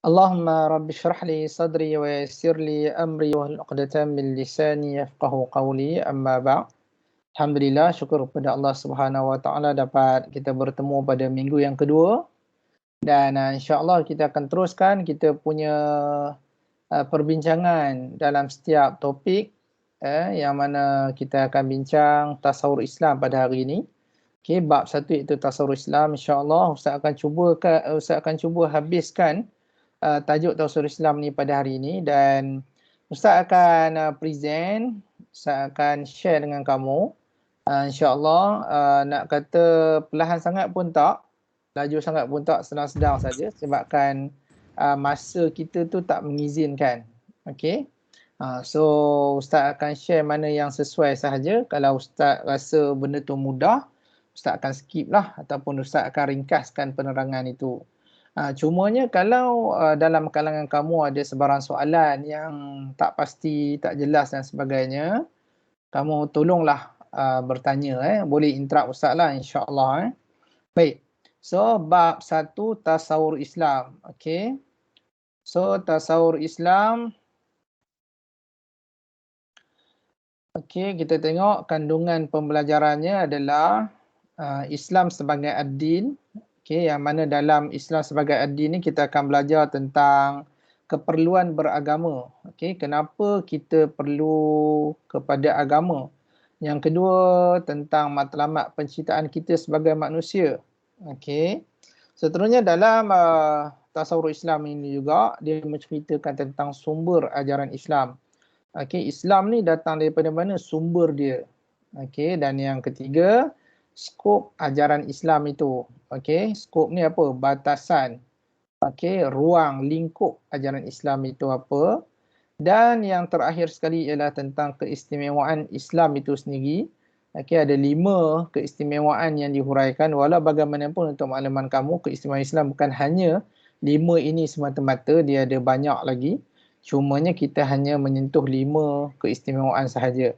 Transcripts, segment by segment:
Allahumma rabbi shrah li sadri wa yassir li amri wahlul 'uqdatam min lisani yafqahu qawli. Amma ba'd. Alhamdulillah, syukur kepada Allah Subhanahu Wa Taala dapat kita bertemu pada minggu yang kedua, dan insya-Allah kita akan teruskan kita punya perbincangan dalam setiap topik yang mana kita akan bincang tasawur Islam pada hari ini. Okey, bab satu iaitu tasawur Islam. Insya-Allah Ustaz akan cuba habiskan tajuk tasawur Islam ni pada hari ini, dan Ustaz akan present, Ustaz akan share dengan kamu. InsyaAllah nak kata perlahan sangat pun tak, laju sangat pun tak, sedang-sedang saja, sebabkan masa kita tu tak mengizinkan. Okey. So Ustaz akan share mana yang sesuai sahaja. Kalau Ustaz rasa benda tu mudah, Ustaz akan skip lah, ataupun Ustaz akan ringkaskan penerangan itu. Cumanya kalau dalam kalangan kamu ada sebarang soalan yang tak pasti, tak jelas dan sebagainya, kamu tolonglah bertanya, boleh interrupt Ustaz lah, insya-Allah. Baik. So bab 1 tasawur Islam. Okey. So tasawur Islam. Okey, kita tengok kandungan pembelajarannya adalah Islam sebagai ad-din. Okey, yang mana dalam Islam sebagai ad-din ni kita akan belajar tentang keperluan beragama. Okey, kenapa kita perlu kepada agama. Yang kedua, tentang matlamat penciptaan kita sebagai manusia. Okey. Seterusnya dalam tasawur Islam ini juga dia menceritakan tentang sumber ajaran Islam. Okey, Islam ni datang daripada mana sumber dia. Okey, dan yang ketiga, skop ajaran Islam itu. Okey, skop ni apa? Batasan. Okey, ruang lingkup ajaran Islam itu apa? Dan yang terakhir sekali ialah tentang keistimewaan Islam itu sendiri. Okey, ada 5 keistimewaan yang dihuraikan. Walau bagaimanapun untuk makluman kamu, keistimewaan Islam bukan hanya 5 ini semata-mata, dia ada banyak lagi. Cumanya kita hanya menyentuh 5 keistimewaan sahaja.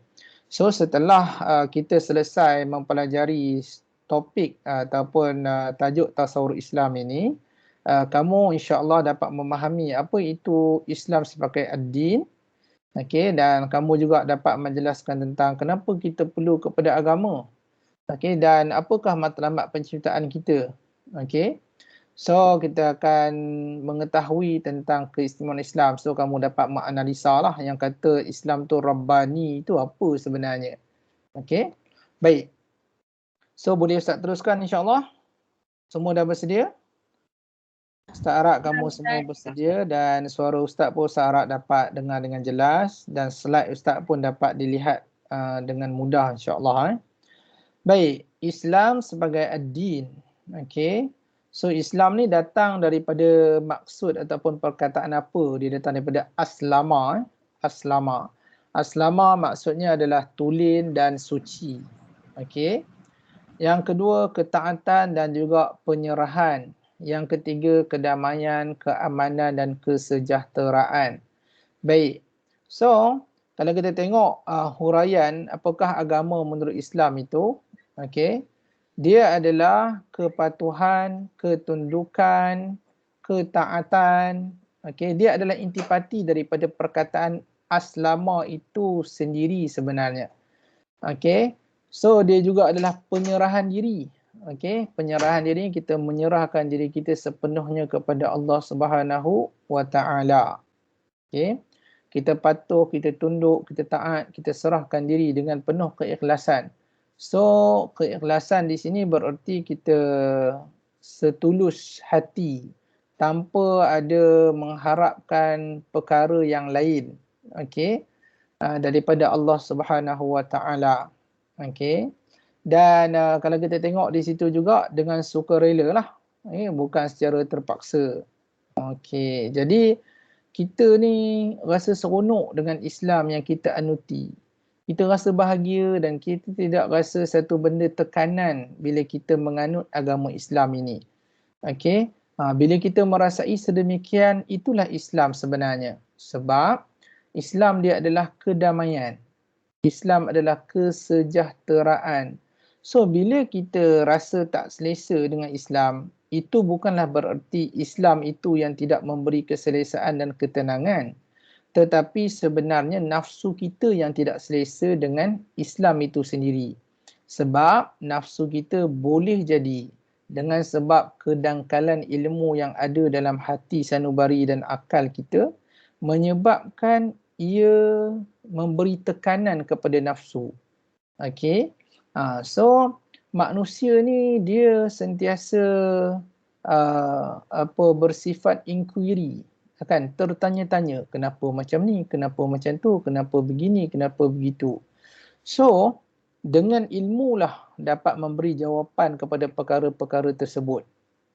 So setelah kita selesai mempelajari topik ataupun tajuk tasawur Islam ini, kamu insya-Allah dapat memahami apa itu Islam sebagai ad-din. Okey, dan kamu juga dapat menjelaskan tentang kenapa kita perlu kepada agama. Okey, dan apakah matlamat penciptaan kita. Okey. So kita akan mengetahui tentang keistimewaan Islam. So kamu dapat menganalisa lah yang kata Islam tu Rabbani itu apa sebenarnya. Okey. Baik. So boleh Ustaz teruskan insya-Allah. Semua dah bersedia? Ustaz harap kamu semua bersedia, dan suara Ustaz pun Ustaz harap dapat dengar dengan jelas, dan slide Ustaz pun dapat dilihat dengan mudah insya-Allah. Baik, Islam sebagai ad-din. Okey. So Islam ni datang daripada maksud ataupun perkataan apa? Dia datang daripada aslama. Aslama. Aslama maksudnya adalah tulen dan suci. Okey. Yang kedua, ketaatan dan juga penyerahan. Yang ketiga, kedamaian, keamanan dan kesejahteraan. Baik. So, kalau kita tengok huraian apakah agama menurut Islam itu, okey. Dia adalah kepatuhan, ketundukan, ketaatan. Okey, dia adalah intipati daripada perkataan aslama itu sendiri sebenarnya. Okey. So dia juga adalah penyerahan diri. Okey, penyerahan diri, kita menyerahkan diri kita sepenuhnya kepada Allah Subhanahu Wa Taala. Okey. Kita patuh, kita tunduk, kita taat, kita serahkan diri dengan penuh keikhlasan. So keikhlasan di sini bererti kita setulus hati tanpa ada mengharapkan perkara yang lain. Okey. Daripada Allah Subhanahu Wa Taala. Okey. Dan kalau kita tengok di situ juga dengan sukarela lah. Bukan secara terpaksa. Okey. Jadi kita ni rasa seronok dengan Islam yang kita anuti. Kita rasa bahagia dan kita tidak rasa satu benda tekanan bila kita menganut agama Islam ini. Okey. Bila kita merasai sedemikian, itulah Islam sebenarnya. Sebab Islam dia adalah kedamaian. Islam adalah kesejahteraan. So bila kita rasa tak selesa dengan Islam, itu bukanlah bererti Islam itu yang tidak memberi keselesaan dan ketenangan. Tetapi sebenarnya nafsu kita yang tidak selesa dengan Islam itu sendiri. Sebab nafsu kita boleh jadi dengan sebab kedangkalan ilmu yang ada dalam hati sanubari dan akal kita menyebabkan ia memberi tekanan kepada nafsu. Okey. So manusia ni dia sentiasa bersifat inquiry, kan, tertanya-tanya kenapa macam ni, kenapa macam tu, kenapa begini, kenapa begitu. So dengan ilmulah dapat memberi jawapan kepada perkara-perkara tersebut.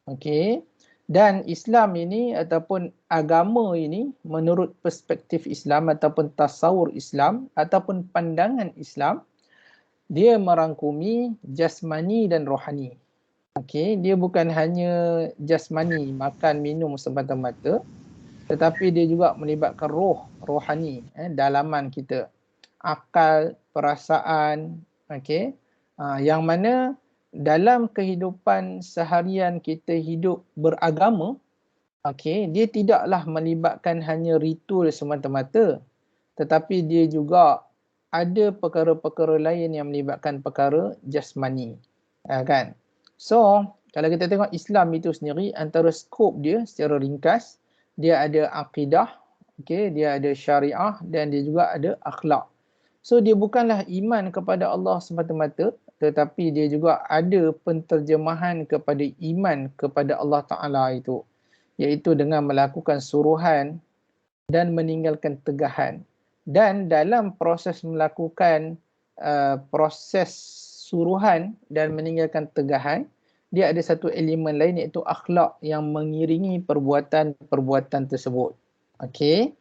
Okey. Dan Islam ini ataupun agama ini menurut perspektif Islam ataupun tasawur Islam ataupun pandangan Islam, dia merangkumi jasmani dan rohani. Okey, dia bukan hanya jasmani, makan minum semata-mata, tetapi dia juga melibatkan rohani, dalaman kita, akal, perasaan, okey. Yang mana dalam kehidupan seharian kita hidup beragama, okey, dia tidaklah melibatkan hanya ritual semata-mata, tetapi dia juga ada perkara-perkara lain yang melibatkan perkara jasmani, kan. So kalau kita tengok Islam itu sendiri, antara skop dia secara ringkas, dia ada akidah, okey, dia ada syariah dan dia juga ada akhlak. So dia bukanlah iman kepada Allah semata-mata, tetapi dia juga ada penterjemahan kepada iman kepada Allah Ta'ala itu, iaitu dengan melakukan suruhan dan meninggalkan tegahan. Dan dalam proses melakukan proses suruhan dan meninggalkan tegahan, dia ada satu elemen lain iaitu akhlak yang mengiringi perbuatan-perbuatan tersebut. Okey.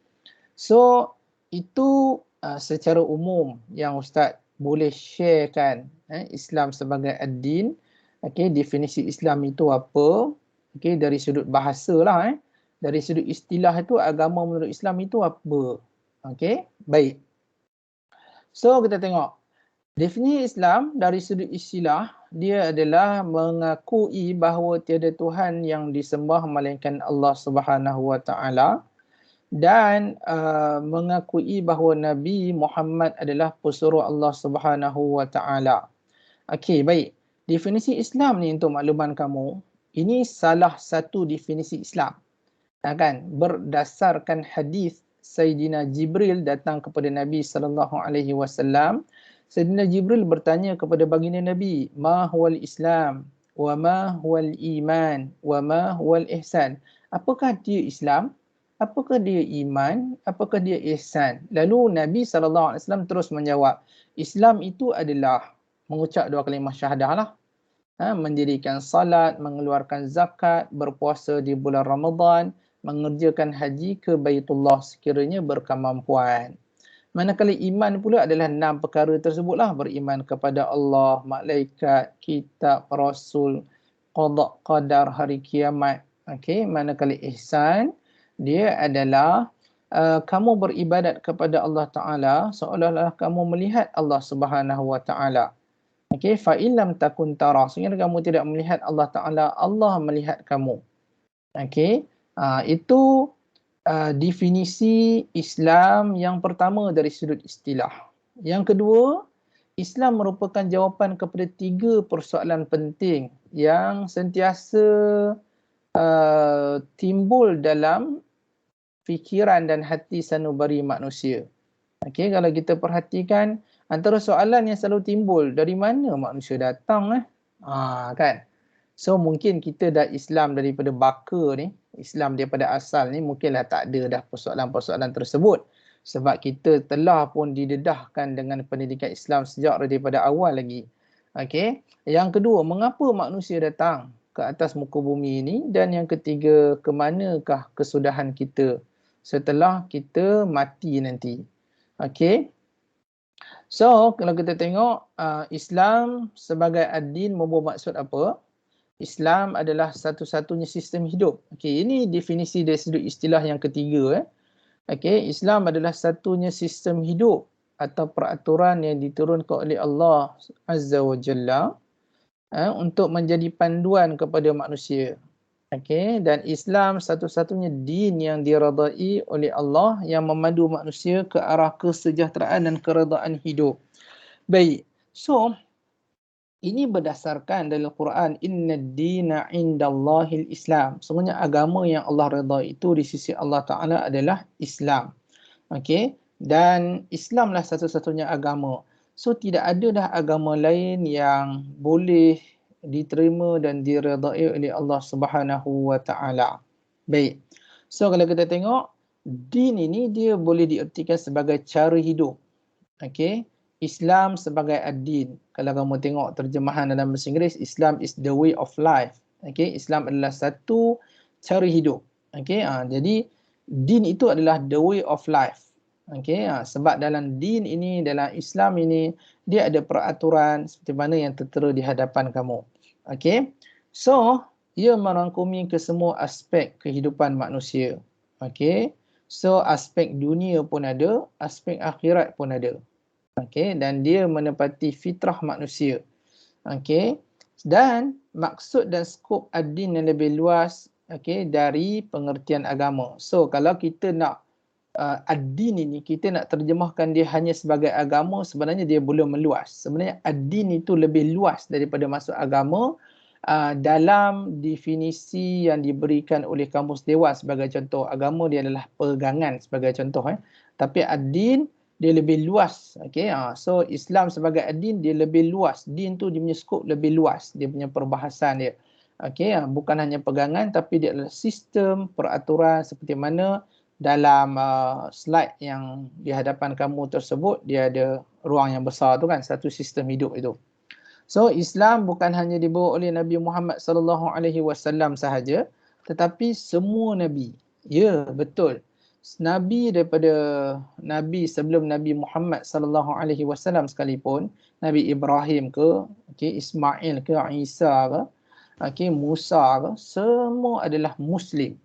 So itu secara umum yang Ustaz boleh sharekan, Islam sebagai ad-din. Okey, definisi Islam itu apa? Okey, dari sudut bahasalah, dari sudut istilah itu agama menurut Islam itu apa? Okey, baik. So kita tengok definisi Islam dari sudut istilah, dia adalah mengakui bahawa tiada Tuhan yang disembah melainkan Allah Subhanahu Wa Taala dan mengakui bahawa Nabi Muhammad adalah pesuruh Allah Subhanahu Wa Taala. Okey, baik. Definisi Islam ni untuk makluman kamu, ini salah satu definisi Islam. Kan, berdasarkan hadis Sayyidina Jibril datang kepada Nabi SAW. Sayyidina Jibril bertanya kepada baginda Nabi, ma huwal Islam wa ma huwal iman wa ma huwal ihsan. Apakah dia Islam? Apakah dia iman? Apakah dia ihsan? Lalu Nabi SAW terus menjawab, Islam itu adalah mengucap dua kalimah syahadah lah. Mendirikan salat, mengeluarkan zakat, berpuasa di bulan Ramadan, mengerjakan haji ke Baitullah sekiranya berkemampuan. Manakala iman pula adalah 6 perkara tersebutlah, beriman kepada Allah, malaikat, kitab, rasul, qada, qadar, hari kiamat. Okey, manakala ihsan dia adalah kamu beribadat kepada Allah Taala seolah-olah kamu melihat Allah Subhanahu Wa Taala. Okey, fa illam takun tara, sekiranya kamu tidak melihat Allah Taala, Allah melihat kamu. Okey, itu definisi Islam yang pertama dari sudut istilah. Yang kedua, Islam merupakan jawapan kepada 3 persoalan penting yang sentiasa timbul dalam fikiran dan hati sanubari manusia. Okey, kalau kita perhatikan antara soalan yang selalu timbul, dari mana manusia datang kan? So mungkin kita dah Islam daripada baka ni, Islam daripada asal ni mungkinlah tak ada dah persoalan-persoalan tersebut. Sebab kita telah pun didedahkan dengan pendidikan Islam sejak daripada awal lagi. Okey. Yang kedua, mengapa manusia datang ke atas muka bumi ini? Dan yang ketiga, ke manakah kesudahan kita setelah kita mati nanti? Okey. So kalau kita tengok Islam sebagai ad-din bermaksud apa? Islam adalah satu-satunya sistem hidup. Okey, ini definisi dari sudut istilah yang ketiga. Okey, Islam adalah satunya sistem hidup atau peraturan yang diturunkan oleh Allah Azza wa Jalla untuk menjadi panduan kepada manusia. Okey, dan Islam satu-satunya din yang diredai oleh Allah yang memandu manusia ke arah kesejahteraan dan keredaan hidup. Baik. So, ini berdasarkan dalam Quran, innad dina indallahil Islam. Sebenarnya agama yang Allah redha itu di sisi Allah Taala adalah Islam. Okey, dan Islamlah satu-satunya agama. So tidak ada dah agama lain yang boleh diterima dan diredai oleh Allah Subhanahu wa taala. Baik. So kalau kita tengok din ini dia boleh diertikan sebagai cara hidup. Okey. Islam sebagai ad-din. Kalau kamu tengok terjemahan dalam bahasa Inggeris, Islam is the way of life. Okey, Islam adalah satu cara hidup. Okey, jadi din itu adalah the way of life. Okey, sebab dalam din ini, dalam Islam ini, dia ada peraturan seperti mana yang tertera di hadapan kamu. Okey. So, ia merangkumi ke semua aspek kehidupan manusia. Okey. So, aspek dunia pun ada, aspek akhirat pun ada. Okey, dan dia menepati fitrah manusia. Okey, dan maksud dan skop ad-din yang lebih luas, okey, dari pengertian agama. So kalau kita nak ad-din ini, kita nak terjemahkan dia hanya sebagai agama, sebenarnya dia belum meluas. Sebenarnya ad-din itu lebih luas daripada masuk agama dalam definisi yang diberikan oleh Kamus Dewan sebagai contoh. Agama dia adalah pegangan sebagai contoh. Tapi ad-din dia lebih luas. Okay? So Islam sebagai ad-din dia lebih luas. Din tu dia punya skop lebih luas. Dia punya perbahasan dia. Okay? Bukan hanya pegangan tapi dia adalah sistem peraturan seperti mana dalam slide yang di hadapan kamu tersebut, dia ada ruang yang besar tu kan, satu sistem hidup itu. So Islam bukan hanya dibawa oleh Nabi Muhammad sallallahu alaihi wasallam sahaja, tetapi semua nabi. Ya, betul. Nabi daripada nabi sebelum Nabi Muhammad sallallahu alaihi wasallam sekalipun, Nabi Ibrahim ke, okey, Ismail ke, Isa ke, okey, Musa ke, semua adalah muslim.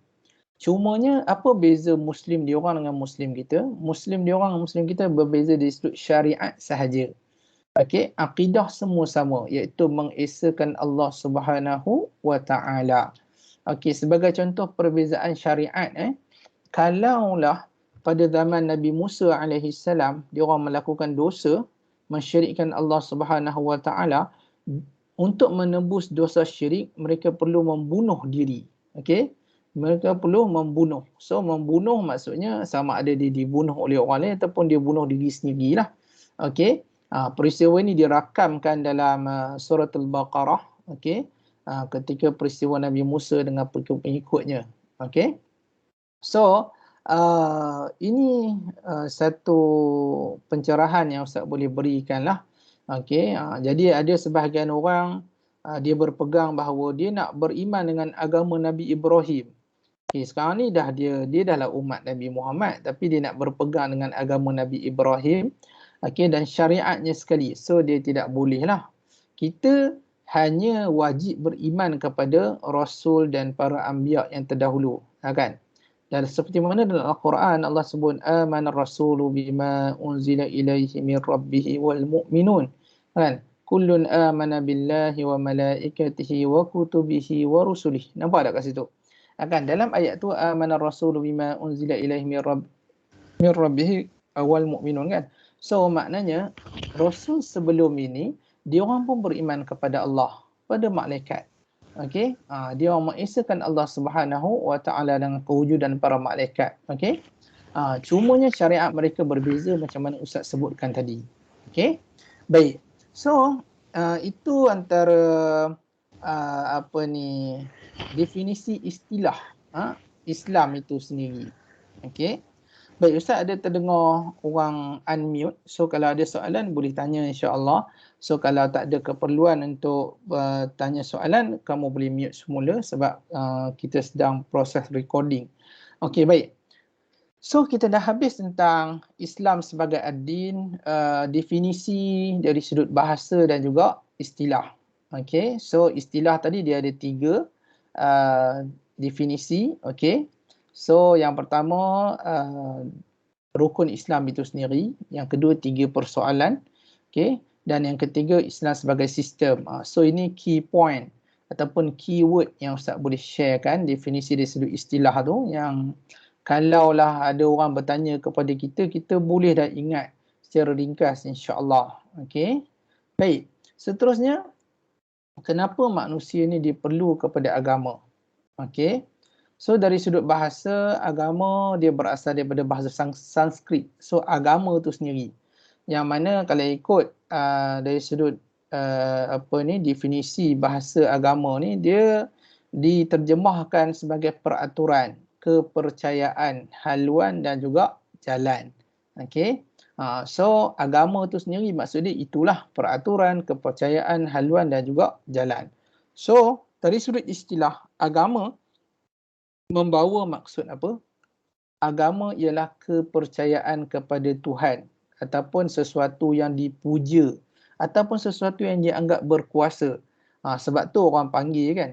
Cumanya apa beza muslim diorang dengan muslim kita? Muslim diorang dengan muslim kita berbeza dari sudut syariat sahaja. Okey, akidah semua sama, iaitu mengesakan Allah Subhanahu wa taala. Okey, sebagai contoh perbezaan syariat, kalaulah pada zaman Nabi Musa alaihi salam diorang melakukan dosa mensyirikkan Allah Subhanahu wa taala, untuk menebus dosa syirik mereka perlu membunuh diri. Okey, mereka perlu membunuh. So membunuh maksudnya sama ada dia dibunuh oleh orang lain ataupun dia bunuh diri sendirilah. Okey, peristiwa ini dirakamkan dalam surat Al-Baqarah. Okey, ketika peristiwa Nabi Musa dengan pengikut-pengikutnya. Okey, so ini satu pencerahan yang Ustaz boleh berikan lah. Okey, jadi ada sebahagian orang dia berpegang bahawa dia nak beriman dengan agama Nabi Ibrahim. Okay, sekarang ni dia dah lah umat Nabi Muhammad, tapi dia nak berpegang dengan agama Nabi Ibrahim, okay, dan syariatnya sekali. So dia tidak boleh lah. Kita hanya wajib beriman kepada Rasul dan para anbiya yang terdahulu, kan? Dan seperti mana dalam Al-Quran Allah sebut amanar rasulu bima unzila ilaihi min rabbih wal mu'minun, kan? Kullun amana billahi wa malaikatihi wa kutubihi wa rusulihi. Nampak tak kat situ? Akan dalam ayat tu amanar rasulu bima unzila ilaihi min rabbih wal mu'minun, kan? So maknanya rasul sebelum ini dia orang pun beriman kepada Allah, pada malaikat. Okey, dia orang mengesakan Allah Subhanahu wa taala dengan kewujudan para malaikat. Okey, cumanya syariat mereka berbeza macam mana Ustaz sebutkan tadi. Okey, baik. So itu antara definisi istilah Islam itu sendiri. Okey. Baik, Ustaz ada terdengar orang unmute. So kalau ada soalan boleh tanya insya-Allah. So kalau tak ada keperluan untuk tanya soalan, kamu boleh mute semula sebab kita sedang proses recording. Okey, baik. So kita dah habis tentang Islam sebagai ad-din, definisi dari sudut bahasa dan juga istilah. Okey, so istilah tadi dia ada 3 definisi. Okey, so yang pertama rukun Islam itu sendiri, yang kedua 3 persoalan, okey, dan yang ketiga Islam sebagai sistem. So ini key point ataupun keyword yang Ustaz boleh sharekan, definisi dari sudut istilah tu, yang kalaulah ada orang bertanya kepada kita, kita boleh dah ingat secara ringkas insya-Allah. Okey. Baik. Seterusnya, kenapa manusia ni diperlu kepada agama? Okey. So dari sudut bahasa, agama dia berasal daripada bahasa Sanskrit. So agama tu sendiri. Yang mana kalau ikut dari sudut definisi bahasa agama ni, dia diterjemahkan sebagai peraturan, kepercayaan, haluan dan juga jalan. Okey. So agama tu sendiri maksudnya itulah peraturan, kepercayaan, haluan dan juga jalan. So dari sudut istilah, agama membawa maksud apa? Agama ialah kepercayaan kepada Tuhan ataupun sesuatu yang dipuja ataupun sesuatu yang dianggap berkuasa. Sebab tu orang panggil kan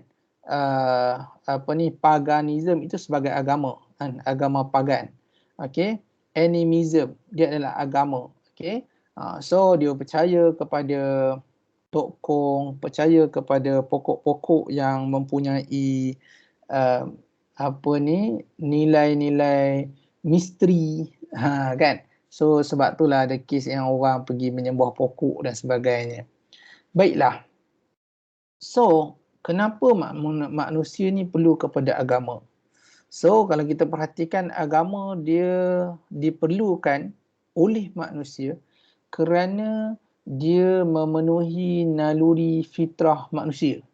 paganism itu sebagai agama, kan? Agama pagan. Okey. Animism dia adalah agama. Okey. So dia percaya kepada tokong, percaya kepada pokok-pokok yang mempunyai nilai-nilai misteri, kan. So sebab itulah ada kes yang orang pergi menyembah pokok dan sebagainya. Baiklah. So kenapa manusia ni perlu kepada agama? So kalau kita perhatikan, agama dia diperlukan oleh manusia kerana dia memenuhi naluri fitrah manusia.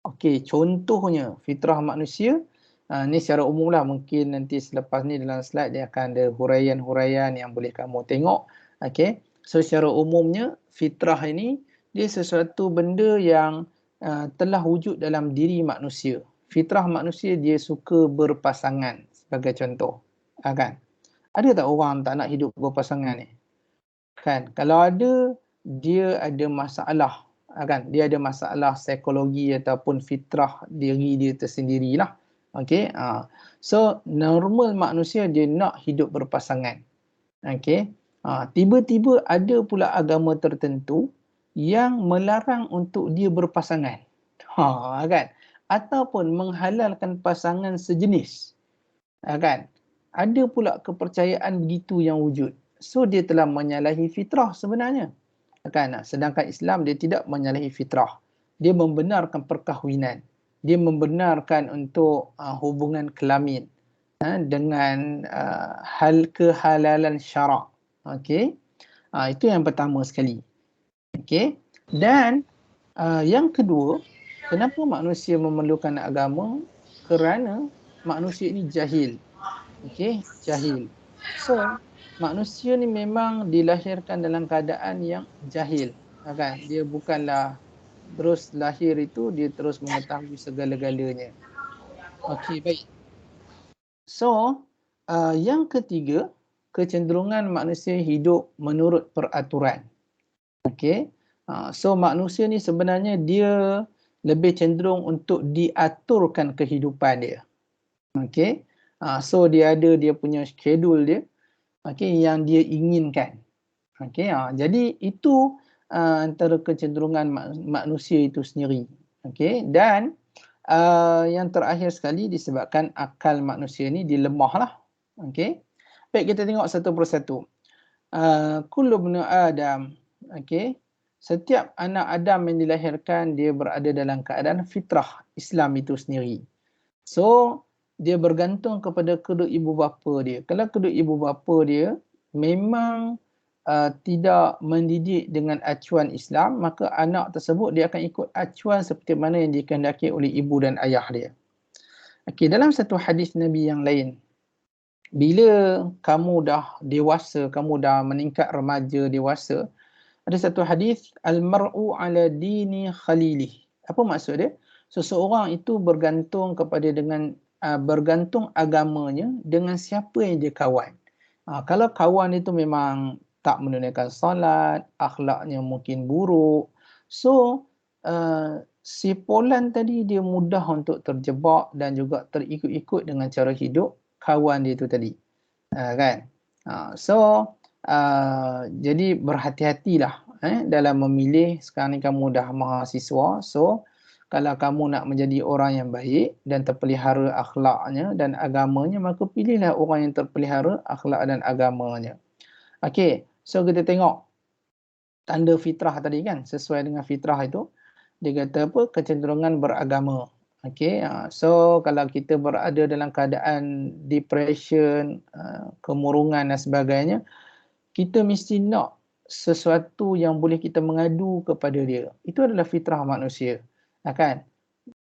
Okey, contohnya fitrah manusia, ni secara umum lah, mungkin nanti selepas ni dalam slide dia akan ada huraian-huraian yang boleh kamu tengok. Okey, so secara umumnya fitrah ini dia sesuatu benda yang telah wujud dalam diri manusia. Fitrah manusia dia suka berpasangan sebagai contoh. Kan? Ada tak orang tak nak hidup berpasangan ni? Kan? Kalau ada, dia ada masalah. Kan? Dia ada masalah psikologi ataupun fitrah diri dia tersendirilah. Okey. So normal manusia dia nak hidup berpasangan. Okey. Tiba-tiba ada pula agama tertentu yang melarang untuk dia berpasangan. Kan? Ataupun menghalalkan pasangan sejenis. Kan? Ada pula kepercayaan begitu yang wujud. So dia telah menyalahi fitrah sebenarnya. Kan? Sedangkan Islam dia tidak menyalahi fitrah. Dia membenarkan perkahwinan. Dia membenarkan untuk hubungan kelamin dengan hal kehalalan syarak. Okey. Itu yang pertama sekali. Okey. Dan yang kedua, kenapa manusia memerlukan agama? Kerana manusia ini jahil. Okey, jahil. So manusia ni memang dilahirkan dalam keadaan yang jahil, kan? Dia bukanlah terus lahir itu dia terus mengetahui segala-galanya. Okey, baik. So yang ketiga, kecenderungan manusia hidup menurut peraturan. Okey. So manusia ni sebenarnya dia lebih cenderung untuk diaturkan kehidupan dia. Okey. So dia ada dia punya schedule dia. Okey, yang dia inginkan. Okey, jadi itu antara kecenderungan manusia itu sendiri. Okey, dan yang terakhir sekali disebabkan akal manusia ni dilemahlah. Okey. Baik, kita tengok satu persatu. Kullu ibnu Adam, okey. Setiap anak Adam yang dilahirkan dia berada dalam keadaan fitrah Islam itu sendiri. So dia bergantung kepada kedua ibu bapa dia. Kalau kedua ibu bapa dia memang tidak mendidik dengan acuan Islam, maka anak tersebut dia akan ikut acuan seperti mana yang dikehendaki oleh ibu dan ayah dia. Okey, dalam satu hadis Nabi yang lain, bila kamu dah dewasa, kamu dah meningkat remaja dewasa, ada satu hadis, al-mar'u ala dini khalilih. Apa maksud dia? Seseorang itu bergantung kepada bergantung agamanya dengan siapa yang dia kawan. Kalau kawan itu memang tak menunaikan solat, akhlaknya mungkin buruk, so si Polan tadi dia mudah untuk terjebak dan juga terikut-ikut dengan cara hidup kawan dia itu tadi. Kan? So jadi berhati-hatilah dalam memilih. Sekarang ni kamu dah mahasiswa, so kalau kamu nak menjadi orang yang baik dan terpelihara akhlaknya dan agamanya, maka pilihlah orang yang terpelihara akhlak dan agamanya. Okey, so kita tengok tanda fitrah tadi kan, sesuai dengan fitrah itu, dia kata apa? Kecenderungan beragama. Okey, so kalau kita berada dalam keadaan depression, kemurungan dan sebagainya, kita mesti nak sesuatu yang boleh kita mengadu kepada dia. Itu adalah fitrah manusia. Kan?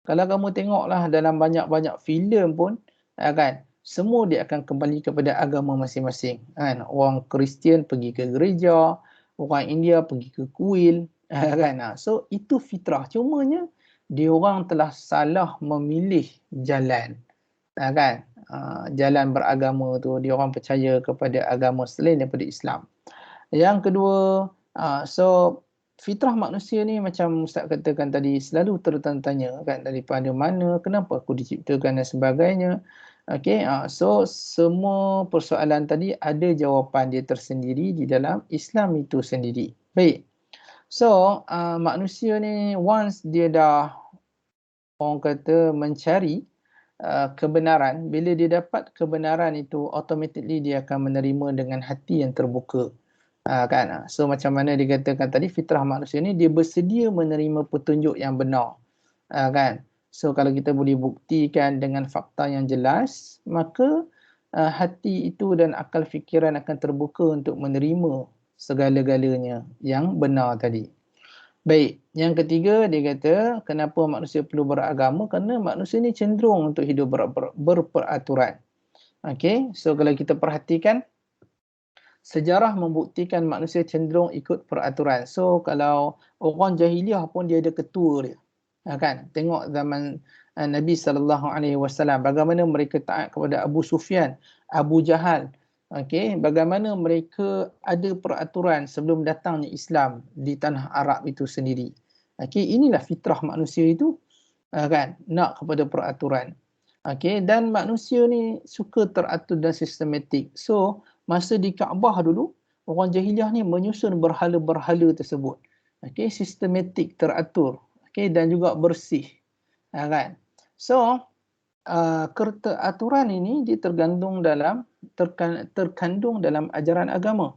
Kalau kamu tengoklah dalam banyak-banyak filem pun, kan, semua dia akan kembali kepada agama masing-masing. Kan? Orang Kristian pergi ke gereja, orang India pergi ke kuil. Kan? So itu fitrah. Cumanya dia orang telah salah memilih jalan. Kan? Jalan beragama tu, dia orang percaya kepada agama selain daripada Islam. Yang kedua, so fitrah manusia ni macam Ustaz katakan tadi, selalu tertanya-tanya kan, daripada mana, kenapa aku diciptakan dan sebagainya. Okey, so semua persoalan tadi ada jawapan dia tersendiri di dalam Islam itu sendiri. Baik. So manusia ni once dia dah, orang kata, mencari kebenaran, bila dia dapat kebenaran itu, automatically dia akan menerima dengan hati yang terbuka. Kan? So macam mana dikatakan tadi, fitrah manusia ni dia bersedia menerima petunjuk yang benar. Kan? So kalau kita boleh buktikan dengan fakta yang jelas, maka hati itu dan akal fikiran akan terbuka untuk menerima segala-galanya yang benar tadi. Baik, yang ketiga dia kata kenapa manusia perlu beragama, kerana manusia ni cenderung untuk hidup berperaturan. Okey, so kalau kita perhatikan, sejarah membuktikan manusia cenderung ikut peraturan. So kalau orang jahiliah pun dia ada ketua dia. Kan? Tengok zaman Nabi SAW, bagaimana mereka taat kepada Abu Sufyan, Abu Jahal. Okey, bagaimana mereka ada peraturan sebelum datangnya Islam di tanah Arab itu sendiri. Okey, inilah fitrah manusia itu, kan, nak kepada peraturan. Okey, dan manusia ni suka teratur dan sistematik. So masa di Kaabah dulu, orang jahiliah ni menyusun berhala-berhala tersebut. Okey, sistematik, teratur. Okey, dan juga bersih. Kan? So, keteraturan ini dia terkandung dalam ajaran agama.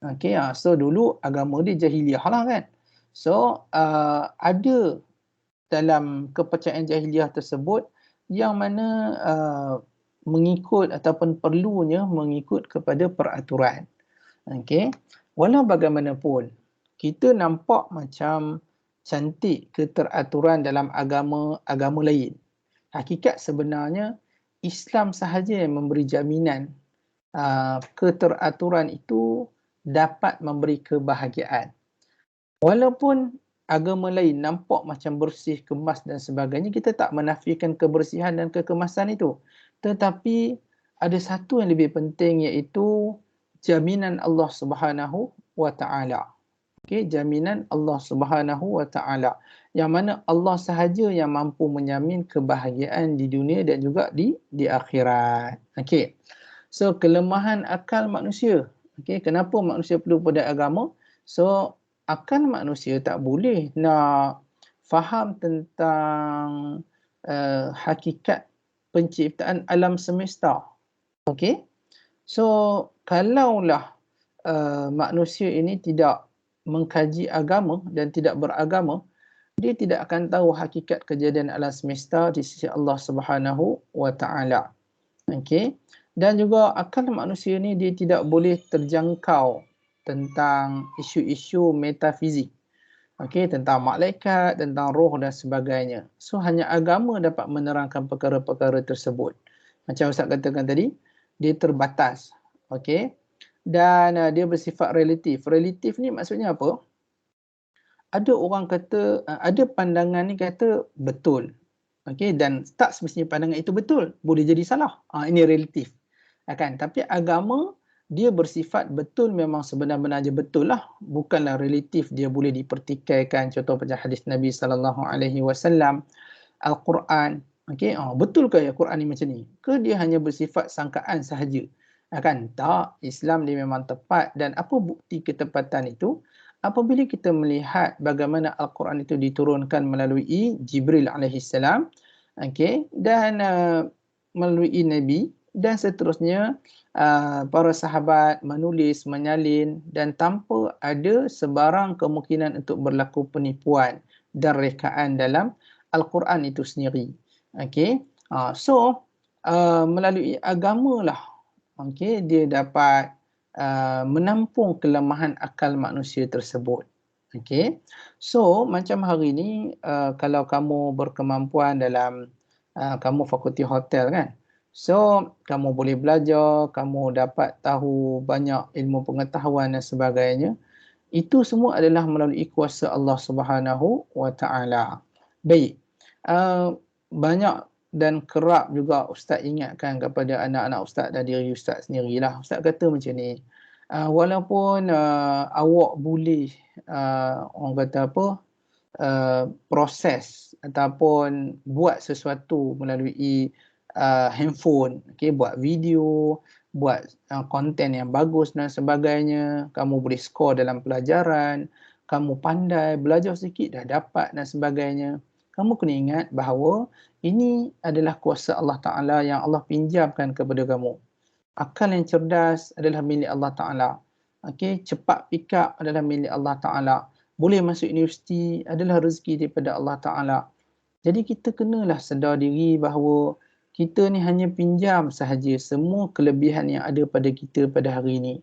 Okey, so dulu agama dia jahiliah lah kan. So, ada dalam kepercayaan jahiliah tersebut yang mana mengikut ataupun perlunya mengikut kepada peraturan. Okey. Walau bagaimanapun, kita nampak macam cantik keteraturan dalam agama lain. Hakikat sebenarnya Islam sahaja yang memberi jaminan keteraturan itu dapat memberi kebahagiaan. Walaupun agama lain nampak macam bersih, kemas dan sebagainya, kita tak menafikan kebersihan dan kekemasan itu. Tetapi ada satu yang lebih penting, iaitu jaminan Allah Subhanahu wa Ta'ala. Okey, jaminan Allah Subhanahu wa Ta'ala, yang mana Allah sahaja yang mampu menjamin kebahagiaan di dunia dan juga di akhirat. Okey. So kelemahan akal manusia. Okey, kenapa manusia perlu pada agama? So akal manusia tak boleh nak faham tentang hakikat penciptaan alam semesta. Okey. So kalaulah manusia ini tidak mengkaji agama dan tidak beragama, dia tidak akan tahu hakikat kejadian alam semesta di sisi Allah Subhanahu wa Ta'ala. Okey. Dan juga akal manusia ni dia tidak boleh terjangkau tentang isu-isu metafizik. Okey, tentang malaikat, tentang roh dan sebagainya. So hanya agama dapat menerangkan perkara-perkara tersebut. Macam Ustaz katakan tadi, dia terbatas. Okey. Dan dia bersifat relatif. Relatif ni maksudnya apa? Ada orang kata, ada pandangan ni kata betul. Okey, dan tak semestinya pandangan itu betul. Boleh jadi salah. Ini relatif. Kan? Tapi agama dia bersifat betul, memang sebenar-benarnya betul lah. Bukanlah relatif, dia boleh dipertikaikan. Contoh macam hadis Nabi SAW, Al-Quran. Okey, betul ke Al-Quran ni macam ni? Ke dia hanya bersifat sangkaan sahaja? Kan? Tak, Islam dia memang tepat. Dan apa bukti ketepatan itu? apabila kita melihat bagaimana Al-Quran itu diturunkan melalui Jibril alaihissalam, okey, dan melalui Nabi dan seterusnya, para sahabat menulis, menyalin dan tanpa ada sebarang kemungkinan untuk berlaku penipuan dan rekaan dalam Al-Quran itu sendiri. Okey. So melalui agamalah, okey, dia dapat menampung kelemahan akal manusia tersebut. Okey. So macam hari ni kalau kamu berkemampuan dalam kamu fakulti hotel kan. So kamu boleh belajar, kamu dapat tahu banyak ilmu pengetahuan dan sebagainya. Itu semua adalah melalui kuasa Allah Subhanahu Wa Taala. Baik. Banyak dan kerap juga Ustaz ingatkan kepada anak-anak Ustaz dan diri Ustaz sendirilah. Ustaz kata macam ni, walaupun awak boleh orang kata apa, proses ataupun buat sesuatu melalui handphone, okay, buat video, buat konten yang bagus dan sebagainya, kamu boleh skor dalam pelajaran, kamu pandai, belajar sikit dah dapat dan sebagainya. Kamu kena ingat bahawa ini adalah kuasa Allah Ta'ala yang Allah pinjamkan kepada kamu. Akal yang cerdas adalah milik Allah Ta'ala. Okay, cepat pick up adalah milik Allah Ta'ala. Boleh masuk universiti adalah rezeki daripada Allah Ta'ala. Jadi kita kenalah sedar diri bahawa kita ni hanya pinjam sahaja semua kelebihan yang ada pada kita pada hari ini.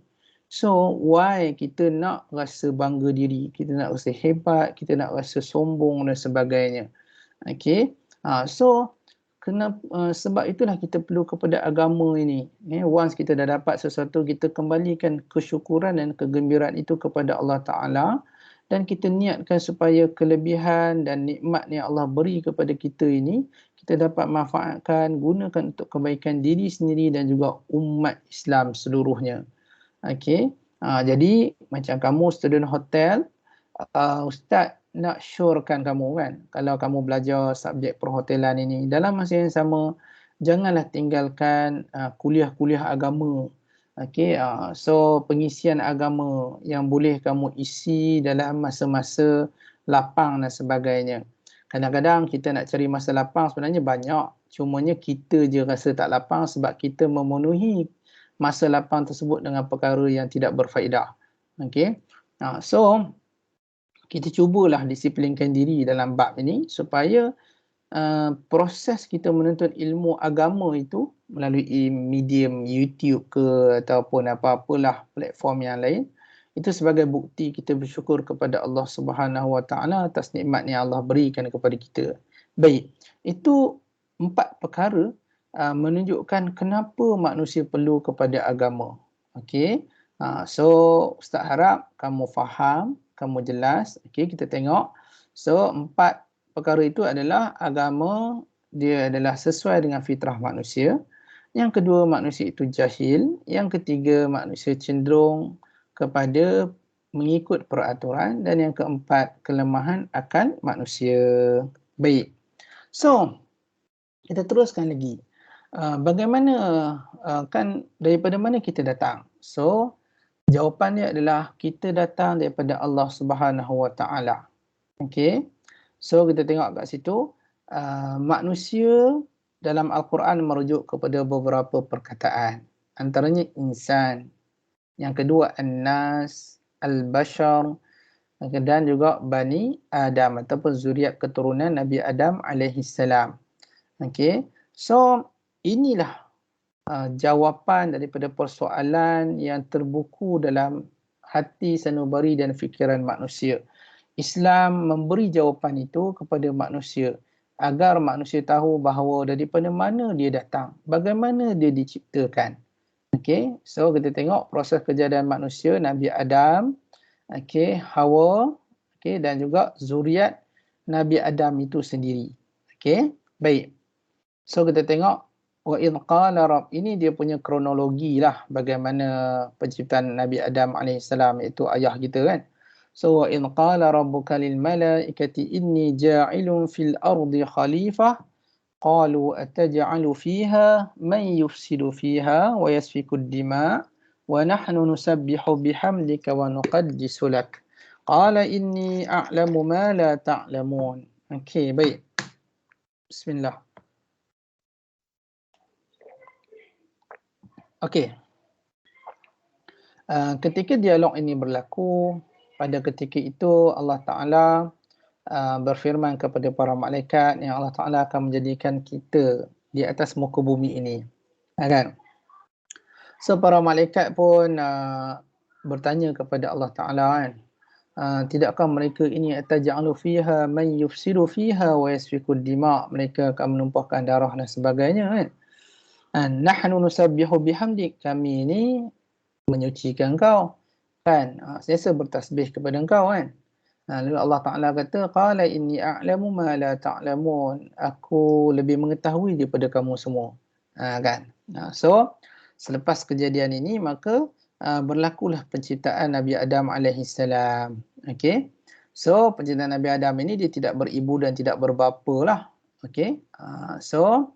So, why kita nak rasa bangga diri, kita nak rasa hebat, kita nak rasa sombong dan sebagainya. Okay. So, sebab itulah kita perlu kepada agama ini. Once kita dah dapat sesuatu, kita kembalikan kesyukuran dan kegembiraan itu kepada Allah Ta'ala. Dan kita niatkan supaya kelebihan dan nikmat yang Allah beri kepada kita ini, kita dapat manfaatkan, gunakan untuk kebaikan diri sendiri dan juga umat Islam seluruhnya. Okay. Jadi macam kamu student hotel, Ustaz nak syorkan kamu kan, kalau kamu belajar subjek perhotelan ini, dalam masa yang sama, janganlah tinggalkan kuliah-kuliah agama. Okay, so pengisian agama yang boleh kamu isi dalam masa-masa lapang dan sebagainya. Kadang-kadang kita nak cari masa lapang sebenarnya banyak, cumanya kita je rasa tak lapang sebab kita memenuhi masa lapang tersebut dengan perkara yang tidak berfaedah. Okay, so kita cubalah disiplinkan diri dalam bab ini supaya proses kita menuntut ilmu agama itu melalui medium YouTube ke ataupun apa-apalah platform yang lain, itu sebagai bukti kita bersyukur kepada Allah Subhanahu Wa Taala atas nikmat yang Allah berikan kepada kita. Baik, itu 4 perkara menunjukkan kenapa manusia perlu kepada agama. Okey. So Ustaz harap kamu faham, kamu jelas. Okey, kita tengok. So 4 perkara itu adalah agama dia adalah sesuai dengan fitrah manusia. Yang kedua, manusia itu jahil. Yang ketiga, manusia cenderung kepada mengikut peraturan. Dan yang keempat, kelemahan akal manusia. Baik. So, kita teruskan lagi. Bagaimana, kan daripada mana kita datang? So, jawapannya adalah kita datang daripada Allah Subhanahu Wa Taala. Okey. So kita tengok kat situ, manusia dalam Al-Quran merujuk kepada beberapa perkataan. Antaranya insan, yang kedua an-nas, al-bashar, dan juga Bani Adam ataupun zuriat keturunan Nabi Adam alaihissalam. Okay. So inilah jawapan daripada persoalan yang terbuku dalam hati, sanubari dan fikiran manusia. Islam memberi jawapan itu kepada manusia agar manusia tahu bahawa daripada mana dia datang, bagaimana dia diciptakan. Okey, so kita tengok proses kejadian manusia, Nabi Adam, okey, Hawa, okey, dan juga zuriat Nabi Adam itu sendiri. Okey, baik. So kita tengok wa idh qala rabb, ini dia punya kronologi lah bagaimana penciptaan Nabi Adam alaihissalam, iaitu ayah kita kan. So, wa idh qala rabbuka lil malaikati inni ja'ilun fil ardi khalifah qalu ataj'alu fiha man yufsidu fiha wa yasfiku ad-dima' wa nahnu nusabbihu bihamdika wa nuqaddisu lak Qala inni a'lamu ma la ta'lamun. Okey, baik. Bismillah. Okey. Ketika dialog ini berlaku, pada ketika itu Allah Ta'ala berfirman kepada para malaikat yang Allah Ta'ala akan menjadikan kita di atas muka bumi ini. Kan? So para malaikat pun bertanya kepada Allah Ta'ala kan, tidakkah mereka ini ataj'alu fiha man yufsidu fiha wa yasfiku dima', mereka akan menumpahkan darah dan sebagainya kan. Nahnu nusabbihu bihamdik, kami ini menyucikan kau kan, sentiasa bertasbih kepada engkau kan. Lalu Allah Ta'ala kata, qala inni a'lamu ma la ta'lamun, aku lebih mengetahui daripada kamu semua. Kan. So selepas kejadian ini maka berlakulah penciptaan Nabi Adam alaihissalam. Okey. So penciptaan Nabi Adam ini dia tidak beribu dan tidak berbapa lah. Okey. So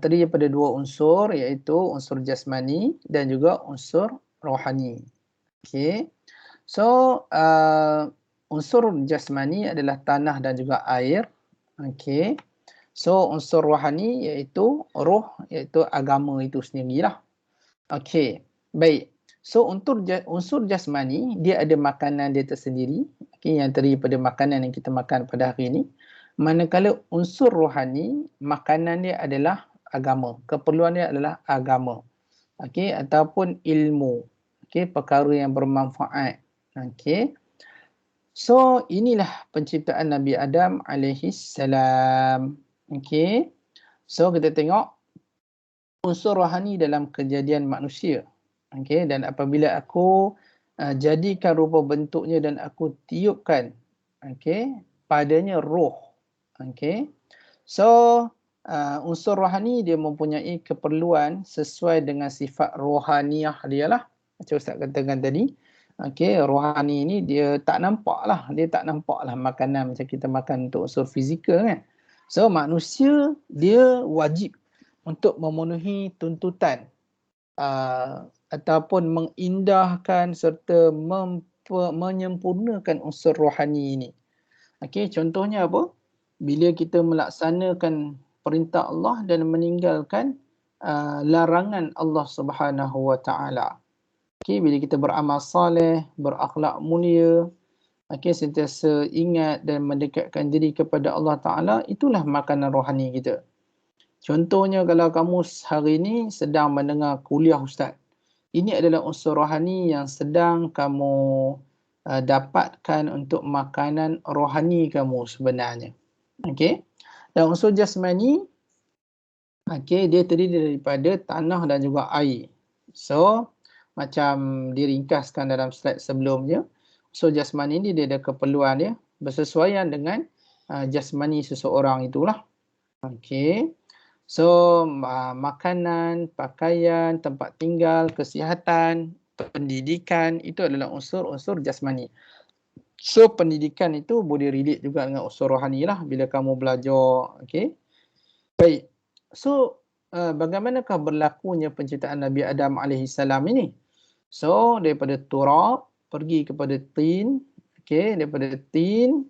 terdiri daripada dua unsur, iaitu unsur jasmani dan juga unsur rohani. Okey. So unsur jasmani adalah tanah dan juga air. Okey. So unsur rohani iaitu roh, iaitu agama itu sendirilah. Okey. Baik. So unsur jasmani dia ada makanan dia tersendiri, okay, yang terdiri daripada makanan yang kita makan pada hari ini. Manakala unsur rohani, makanan dia adalah agama. Keperluan dia adalah agama. Okey, ataupun ilmu. Okey, perkara yang bermanfaat. Okey. So inilah penciptaan Nabi Adam alaihissalam. Okey. So kita tengok unsur rohani dalam kejadian manusia. Okey, dan apabila aku jadikan rupa bentuknya dan aku tiupkan padanya roh. Okey. So unsur rohani dia mempunyai keperluan sesuai dengan sifat rohaniah dia lah. Macam Ustaz katakan tadi. Okey, rohani ni dia tak nampak lah. Dia tak nampak lah makanan macam kita makan untuk unsur fizikal kan. So manusia dia wajib untuk memenuhi tuntutan ataupun mengindahkan serta menyempurnakan unsur rohani ini. Okey, contohnya apa? Bila kita melaksanakan perintah Allah dan meninggalkan larangan Allah Subhanahu Wa Taala. Okey, bila kita beramal soleh, berakhlak mulia, okey, sentiasa ingat dan mendekatkan diri kepada Allah Taala, itulah makanan rohani kita. Contohnya kalau kamu hari ini sedang mendengar kuliah Ustaz. Ini adalah unsur rohani yang sedang kamu dapatkan untuk makanan rohani kamu sebenarnya. Okey. Dan unsur jasmani, okey, dia terdiri daripada tanah dan juga air. So, macam diringkaskan dalam slide sebelumnya, unsur jasmani ni dia ada keperluan dia bersesuaian dengan jasmani seseorang itulah. Okey. So makanan, pakaian, tempat tinggal, kesihatan, pendidikan itu adalah unsur-unsur jasmani. So pendidikan itu boleh relate juga dengan unsur rohani lah bila kamu belajar. Okay. Baik. So bagaimanakah berlakunya penciptaan Nabi Adam alaihissalam ini? So daripada turab pergi kepada tin. Okay. Daripada tin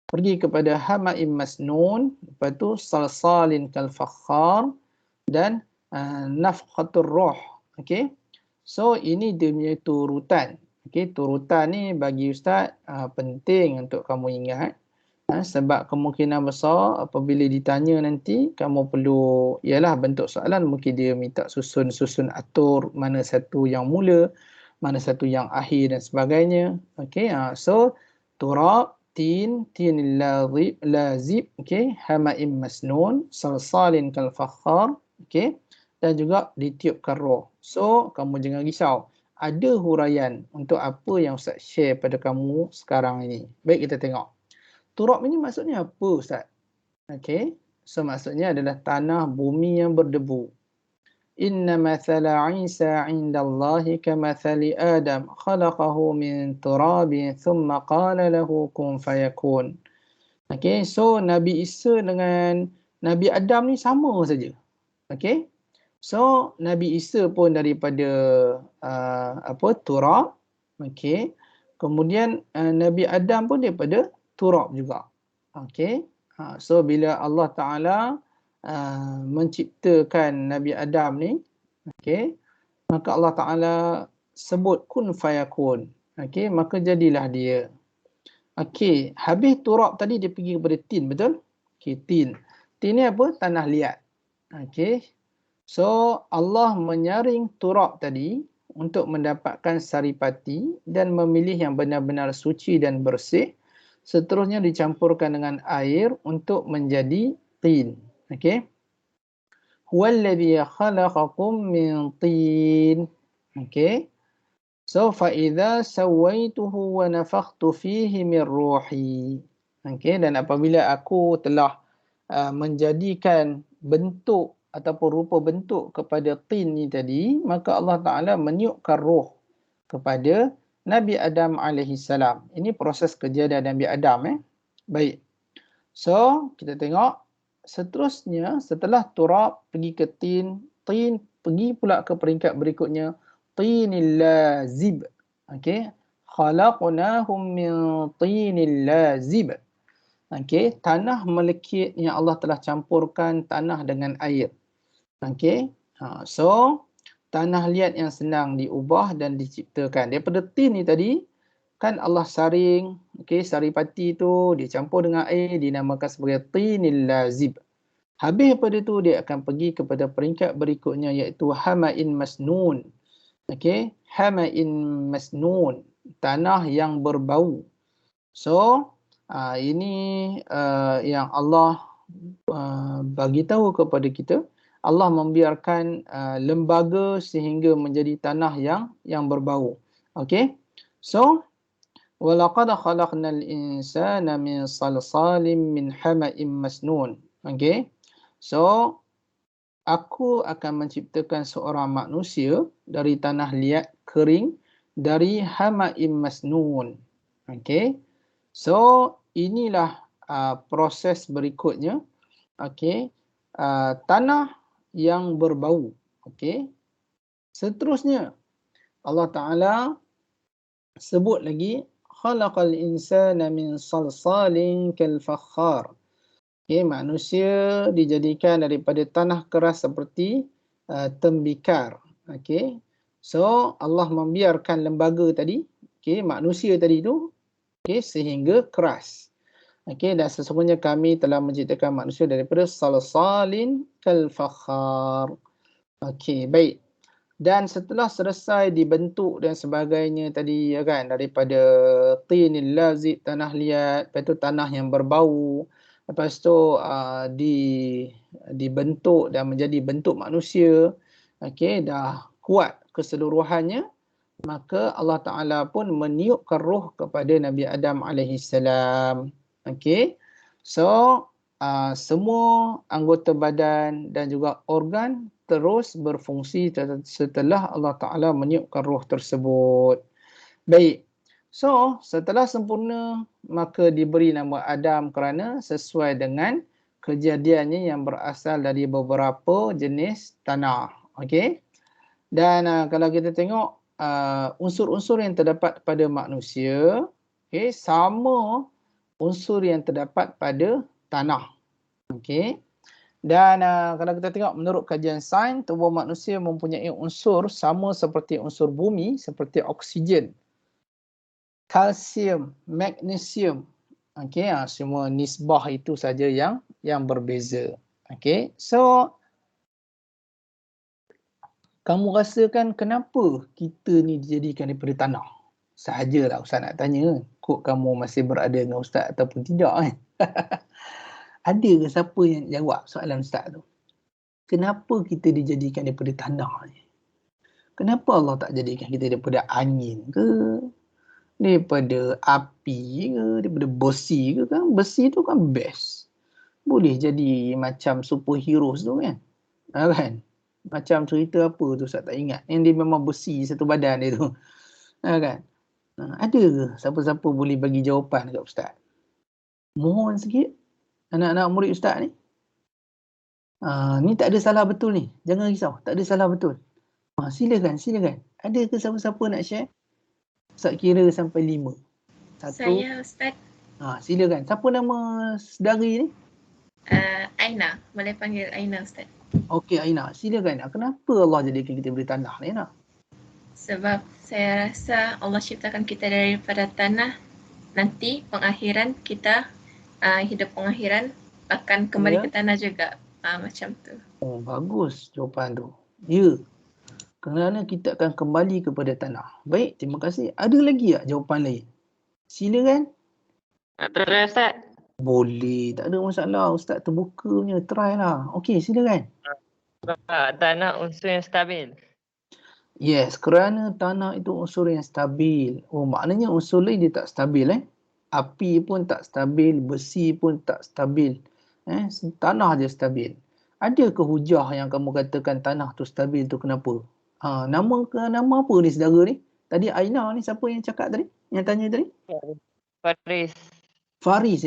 pergi kepada hama'im masnun, lepas tu salsalin kal fakhar dan nafkhatur roh. Okey. So ini dia punya turutan. Okey, turutan ni bagi ustaz penting untuk kamu ingat. Sebab kemungkinan besar apabila ditanya nanti kamu perlu, ialah bentuk soalan mungkin dia minta susun atur mana satu yang mula, mana satu yang akhir dan sebagainya. Okey, so turab, tin lazib, okey, hama'im masnun, salsalin kal fakhar, okey, dan juga ditiupkan roh. So kamu jangan risau. Ada huraian untuk apa yang Ustaz share pada kamu sekarang ini. Baik, kita tengok. Turab ini maksudnya apa Ustaz? Okey. So maksudnya adalah tanah bumi yang berdebu. Inna mathala Isa 'inda Allahi kamathali Adam khalaqahu min turabin thumma qala lahu kun fayakun. Okey, so Nabi Isa dengan Nabi Adam ni sama saja. Okey. So Nabi Isa pun daripada turab. Okey. Kemudian Nabi Adam pun daripada turab juga. Okey. So bila Allah Taala menciptakan Nabi Adam ni, okey, maka Allah Taala sebut kun fayakun. Okey, maka jadilah dia. Okey, habis turab tadi dia pergi kepada tin, betul? Okey, tin. Tin ni apa? Tanah liat. Okey. So Allah menyaring turab tadi untuk mendapatkan saripati dan memilih yang benar-benar suci dan bersih. Seterusnya dicampurkan dengan air untuk menjadi tin. Okey. Huwallazi khalaqakum min tin. Okey. So fa idza sawaituhu wa nafakhtu fihi min ruhi. Okey, dan apabila aku telah menjadikan bentuk ataupun rupa bentuk kepada tin ni tadi, maka Allah Taala meniupkan roh kepada Nabi Adam alaihi salam. Ini proses kejadian Nabi Adam. Baik. So, kita tengok seterusnya setelah turab pergi ke tin, tin pergi pula ke peringkat berikutnya, tinil lazib. Okey. Khalaqnahum min tinil lazib. Okey, tanah melekit yang Allah telah campurkan tanah dengan air. Okey. So tanah liat yang senang diubah dan diciptakan. Daripada tin ni tadi kan Allah saring, okey, saripati tu dicampur dengan air dinamakan sebagai tinil lazib. Habis daripada tu dia akan pergi kepada peringkat berikutnya iaitu hama'in masnun. Okey, hama'in masnun, tanah yang berbau. So ini yang Allah bagi tahu kepada kita. Allah membiarkan lembaga sehingga menjadi tanah yang berbau. Okey. So walaqad khalaqnal insana min salsalin min hama'in masnun. Okey. So aku akan menciptakan seorang manusia dari tanah liat kering dari hama'im masnun. Okey. So inilah proses berikutnya. Okey. Tanah yang berbau. Okey. Seterusnya Allah Taala sebut lagi khalaqal insana min salsalin kal fakhar. Okay, manusia dijadikan daripada tanah keras seperti tembikar. Okay. So Allah membiarkan lembaga tadi, okay, manusia tadi tu, okay, sehingga keras. Okay, dan sesungguhnya kami telah menciptakan manusia daripada salsalin kal fakhar. Okay, baik. Dan setelah selesai dibentuk dan sebagainya tadi, ya kan, daripada tinil lazib, tanah liat, lepas tu tanah yang berbau, lepas tu dibentuk dan menjadi bentuk manusia, okey, dah kuat keseluruhannya, maka Allah Taala pun meniupkan roh kepada Nabi Adam alaihi salam. Okey. So semua anggota badan dan juga organ terus berfungsi setelah Allah Taala meniupkan roh tersebut. Baik. So, setelah sempurna, maka diberi nama Adam kerana sesuai dengan kejadiannya yang berasal dari beberapa jenis tanah. Okey. Dan kalau kita tengok unsur-unsur yang terdapat pada manusia, okey, sama unsur yang terdapat pada tanah. Okey. Dan kalau kita tengok menurut kajian sains, tubuh manusia mempunyai unsur sama seperti unsur bumi, seperti oksigen, kalsium, magnesium. Okey, semua nisbah itu saja yang berbeza. Okey. So kamu rasakan kenapa kita ni dijadikan daripada tanah? Sahajalah Ustaz nak tanya. Kok kamu masih berada dengan Ustaz ataupun tidak kan? Ada ke siapa yang jawab soalan Ustaz tu? Kenapa kita dijadikan daripada tanah ni? Kenapa Allah tak jadikan kita daripada angin ke? Daripada api ke, daripada besi ke kan? Besi tu kan best. Boleh jadi macam superhero tu kan? Kan? Macam cerita apa tu Ustaz tak ingat. Yang dia memang besi satu badan dia tu. Kan? Ada ke siapa-siapa boleh bagi jawapan dekat Ustaz? Mohon sikit anak-anak murid Ustaz ni. Ni tak ada salah betul ni. Jangan risau. Tak ada salah betul. Silakan. Ada ke siapa-siapa nak share? Ustaz kira sampai 5. 1. Saya Ustaz. Silakan. Siapa nama saudari ni? Aina. Boleh panggil Aina Ustaz. Okey Aina, silakan. Kenapa Allah jadikan kita beri tanah ni, Aina? Sebab saya rasa Allah ciptakan kita daripada tanah. Nanti pengakhiran kita, hidup pengakhiran akan kembali ke tanah juga. Macam tu. Oh, bagus jawapan tu. Ya. Kerana kita akan kembali kepada tanah. Baik, terima kasih. Ada lagi tak jawapan lain? Silakan. Terus Ustaz. Boleh, tak ada masalah. Ustaz terbuka punya, try lah. Okey, silakan. Tanah unsur yang stabil. Yes, kerana tanah itu unsur yang stabil. Oh, maknanya unsur lain dia tak stabil. Api pun tak stabil, besi pun tak stabil. Tanah je stabil. Ada ke hujah yang kamu katakan tanah tu stabil tu kenapa? Nama apa ni saudara ni? Tadi Aina ni siapa yang cakap tadi? Yang tanya tadi? Faris. Faris.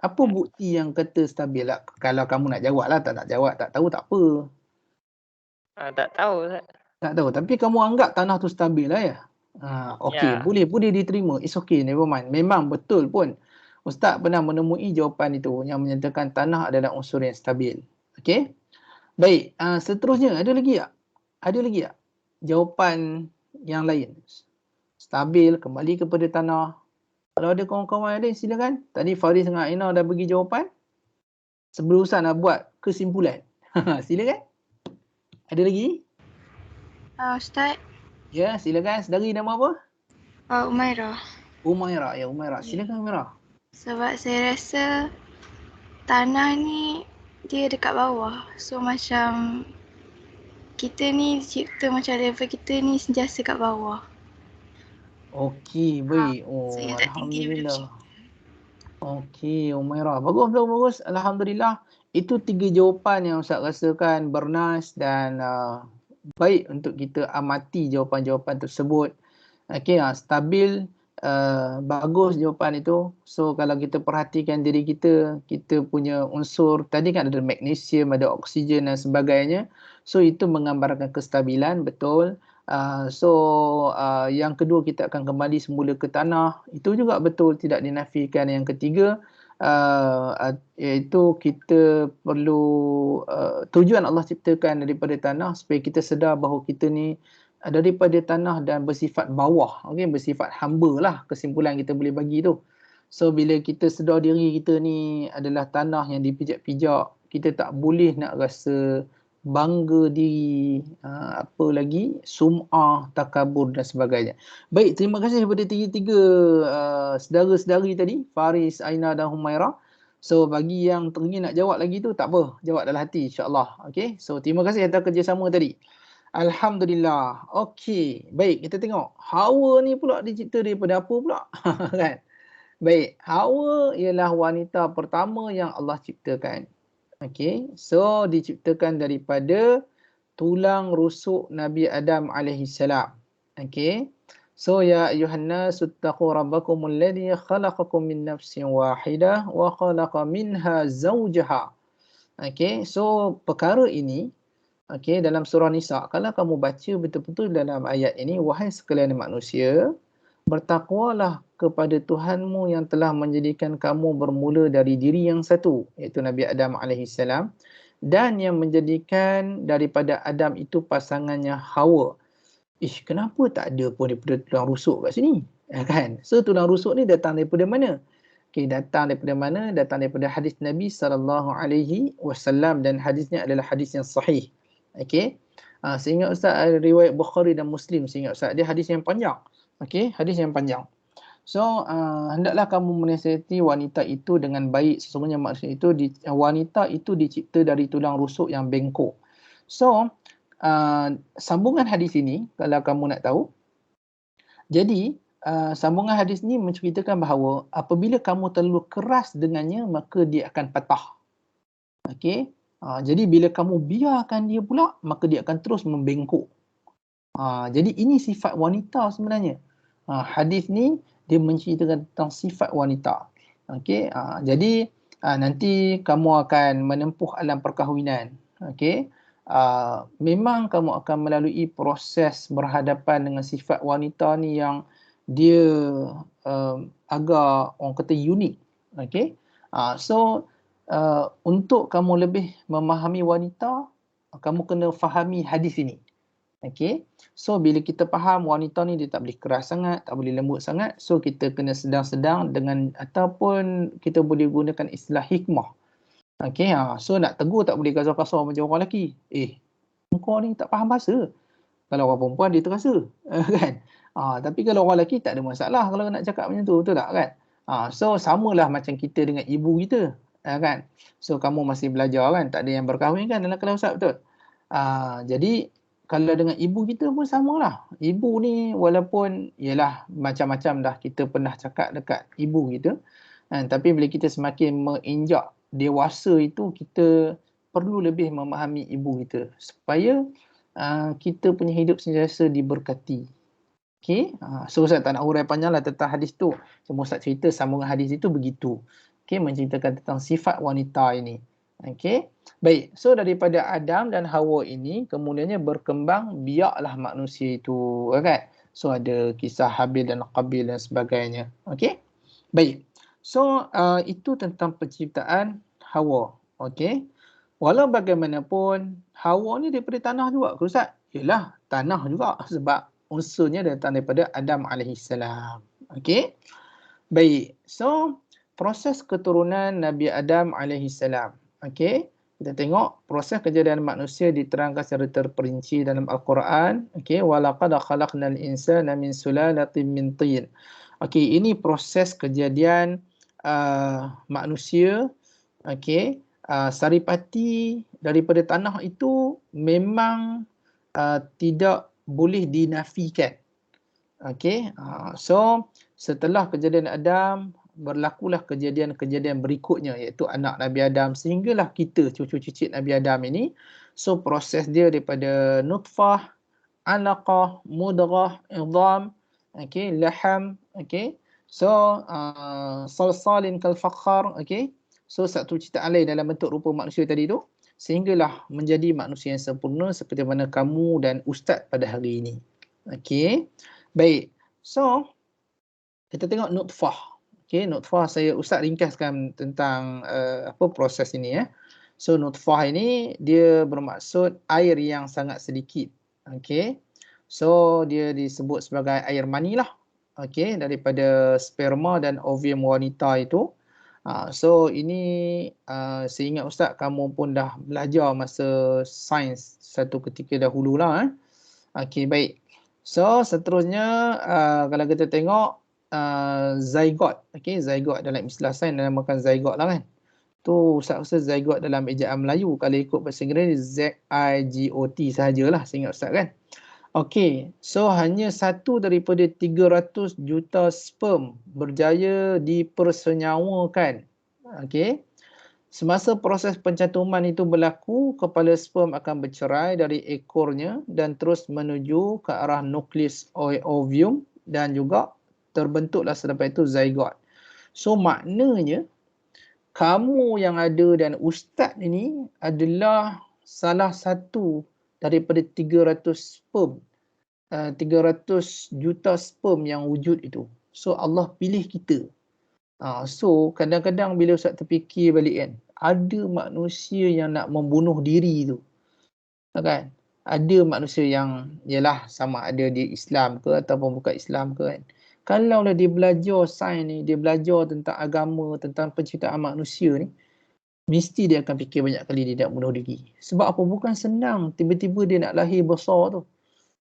Apa bukti yang kata stabil lah? Kalau kamu nak jawab lah, tak nak jawab, tak tahu tak apa. Tak tahu Ustaz. Tak tahu, tapi kamu anggap tanah tu stabil lah ya? Okey, Ya. boleh diterima. It's okay, never mind. Memang betul pun. Ustaz pernah menemui jawapan itu yang menyatakan tanah adalah unsur yang stabil. Okey. Baik, seterusnya ada lagi tak? Ada lagi tak jawapan yang lain? Stabil, kembali kepada tanah. Kalau ada kawan-kawan lain silakan. Tadi Faris dengan Aina dah bagi jawapan. Sebelum Ustaz nak buat kesimpulan. Silakan. Ada lagi? Ustaz. Ya, silakan. Saudari nama apa? Umairah. Umairah. Ya, Umairah. Silakan Umairah. Sebab saya rasa tanah ni dia dekat bawah. So macam kita ni dicipta macam level kita ni sentiasa kat bawah. Okey, baik. Oh, Saya tak tinggi daripada Alhamdulillah. Okey, Umairah. Bagus. Alhamdulillah. Itu 3 jawapan yang Ustaz rasakan bernas dan baik untuk kita amati jawapan-jawapan tersebut. Okey, stabil, bagus jawapan itu. So kalau kita perhatikan diri kita, kita punya unsur tadi kan ada magnesium, ada oksigen dan sebagainya. So itu menggambarkan kestabilan, betul. Yang kedua kita akan kembali semula ke tanah. Itu juga betul, tidak dinafikan. Yang ketiga iaitu kita perlu tujuan Allah ciptakan daripada tanah supaya kita sedar bahawa kita ni daripada tanah dan bersifat bawah, bersifat hamba lah, kesimpulan kita boleh bagi tu. So bila kita sedar diri kita ni adalah tanah yang dipijak-pijak, kita tak boleh nak rasa bangga diri, apa lagi, sum'ah, takabur dan sebagainya. Baik, terima kasih kepada tiga-tiga saudara-saudari tadi, Faris, Aina dan Humairah. So bagi yang teringin nak jawab lagi tu, tak apa, jawab dalam hati insya-Allah. Okey. So terima kasih atas kerjasama tadi. Alhamdulillah. Okey, baik, kita tengok. Hawa ni pula dicipta daripada apa pula? Kan? Baik, Hawa ialah wanita pertama yang Allah ciptakan. Okey, so diciptakan daripada tulang rusuk Nabi Adam alaihissalam. Okey. So ya ayuhan nas ittaqu rabbakum alladhi khalaqakum min nafsin wahidah wa khalaqa minha zawjaha. Okey, so perkara ini dalam surah Nisa, kalau kamu baca betul-betul dalam ayat ini, wahai sekalian manusia, bertakwalah kepada Tuhanmu yang telah menjadikan kamu bermula dari diri yang satu, iaitu Nabi Adam alaihissalam, dan yang menjadikan daripada Adam itu pasangannya Hawa. Kenapa tak ada pun daripada tulang rusuk kat sini? Kan? So tulang rusuk ni datang daripada mana? Datang daripada mana? Datang daripada hadis Nabi SAW, dan hadisnya adalah hadis yang sahih. Seingat Ustaz riwayat Bukhari dan Muslim, seingat Ustaz dia hadis yang panjang. Hadis yang panjang. So hendaklah kamu menasihati wanita itu dengan baik, sesungguhnya maksud itu wanita itu dicipta dari tulang rusuk yang bengkok. So sambungan hadis ini kalau kamu nak tahu, jadi sambungan hadis ini menceritakan bahawa apabila kamu terlalu keras dengannya, maka dia akan patah. Jadi bila kamu biarkan dia pula, maka dia akan terus membengkok. Jadi ini sifat wanita sebenarnya. Hadis ni dia menceritakan tentang sifat wanita. Jadi nanti kamu akan menempuh alam perkahwinan. memang kamu akan melalui proses berhadapan dengan sifat wanita ni yang dia agak orang kata unik. Okay? So untuk kamu lebih memahami wanita, kamu kena fahami hadis ini. Okay? So bila kita faham wanita ni dia tak boleh keras sangat, tak boleh lembut sangat, so kita kena sedang-sedang dengan, ataupun kita boleh gunakan istilah hikmah. Okay, so nak tegur tak boleh kasar-kasar macam orang lelaki. Kau ni tak faham bahasa. Kalau orang perempuan dia terasa. Kan? Tapi kalau orang lelaki tak ada masalah kalau nak cakap macam tu. Betul tak kan? So samalah macam kita dengan ibu kita. Kan? So kamu masih belajar kan? Tak ada yang berkahwin kan dalam kelas Ustaz, betul? Jadi kalau dengan ibu kita pun samalah. Ibu ni walaupun yalah macam-macam dah kita pernah cakap dekat ibu kita. Tapi bila kita semakin menginjak dewasa itu, kita perlu lebih memahami ibu kita supaya kita punya hidup sentiasa diberkati. Okay? So Ustaz tak nak urai panjang lah tentang hadis tu. Cuma Ustaz cerita sambungan hadis itu begitu. Okay, menceritakan tentang sifat wanita ini. Okay. Baik, so daripada Adam dan Hawa ini kemudiannya berkembang biaklah manusia itu, kan? So ada kisah Habil dan Qabil dan sebagainya. Okay. Baik. So itu tentang penciptaan Hawa. Okay. Walau bagaimanapun Hawa ni daripada tanah juga ke Ustaz? Yalah, tanah juga sebab unsurnya datang daripada Adam alaihissalam. Okay. Baik. So proses keturunan Nabi Adam alaihissalam. Okay. Kita tengok proses kejadian manusia diterangkan secara terperinci dalam Al-Quran. Okay. Walaqad khalaqnal insana min sulalatin min tin. Okay. Ini proses kejadian manusia. Okay. Saripati daripada tanah itu memang tidak boleh dinafikan. Okay. So setelah kejadian Adam, berlakulah kejadian-kejadian berikutnya iaitu anak Nabi Adam sehinggalah kita cucu cicit Nabi Adam ini. So proses dia daripada nutfah, alaqah, mudghah, idham, okay, laham, okay. So salsalin kal fakhar, okay. So satu ciptaan lain dalam bentuk rupa manusia tadi tu sehinggalah menjadi manusia yang sempurna seperti mana kamu dan ustaz pada hari ini. Okay. Baik. So kita tengok nutfah. Okay, nutfah saya ustaz ringkaskan tentang proses ini ya. So nutfah ini dia bermaksud air yang sangat sedikit. Okay. So dia disebut sebagai air mani lah. Okay, daripada sperma dan ovum wanita itu. So ini saya ingat ustaz kamu pun dah belajar masa sains satu ketika dahululah. Okay, baik. So seterusnya kalau kita tengok zygote. Okay, zygote dalam istilah sains dinamakan zygote lah kan. Tu Ustaz rasa zygote dalam ejaan Melayu kalau ikut bahasa Inggeris Z-I-G-O-T sahajalah saya ingat Ustaz kan. Okay, so hanya satu daripada 300 juta sperm berjaya dipersenyawakan. Okay. Semasa proses pencantuman itu berlaku, kepala sperm akan bercerai dari ekornya dan terus menuju ke arah nukleus ovum dan juga terbentuklah selepas itu zygote. So maknanya kamu yang ada dan ustaz ini adalah salah satu daripada 300 sperm, 300 juta sperm yang wujud itu. So Allah pilih kita. So kadang-kadang bila ustaz terfikir balik kan, ada manusia yang nak membunuh diri tu. Kan? Ada manusia yang yalah sama ada dia Islam ke ataupun bukan Islam ke kan. Kalaulah dia belajar sains ni, dia belajar tentang agama, tentang penciptaan manusia ni, mesti dia akan fikir banyak kali dia nak bunuh diri. Sebab apa? Bukan senang tiba-tiba dia nak lahir besar tu.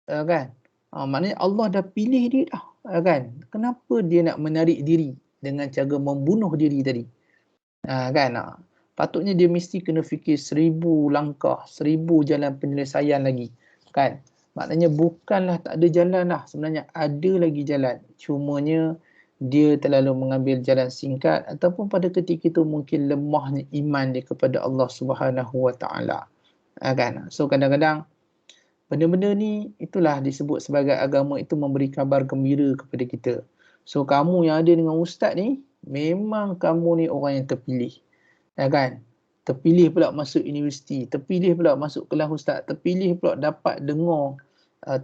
Kan? Maknanya Allah dah pilih dia dah. Kan? Kenapa dia nak menarik diri dengan cara membunuh diri tadi? Kan? Patutnya dia mesti kena fikir 1000 langkah, 1000 jalan penyelesaian lagi. Kan? Maknanya bukanlah tak ada jalan lah. Sebenarnya ada lagi jalan. Cumanya dia terlalu mengambil jalan singkat ataupun pada ketika itu mungkin lemahnya iman dia kepada Allah Subhanahu Wa Taala. Kan? So kadang-kadang benda-benda ni itulah disebut sebagai agama itu memberi kabar gembira kepada kita. So kamu yang ada dengan ustaz ni, memang kamu ni orang yang terpilih. Kan? terpilih pula masuk universiti, terpilih pula masuk kelas ustaz, terpilih pula dapat dengar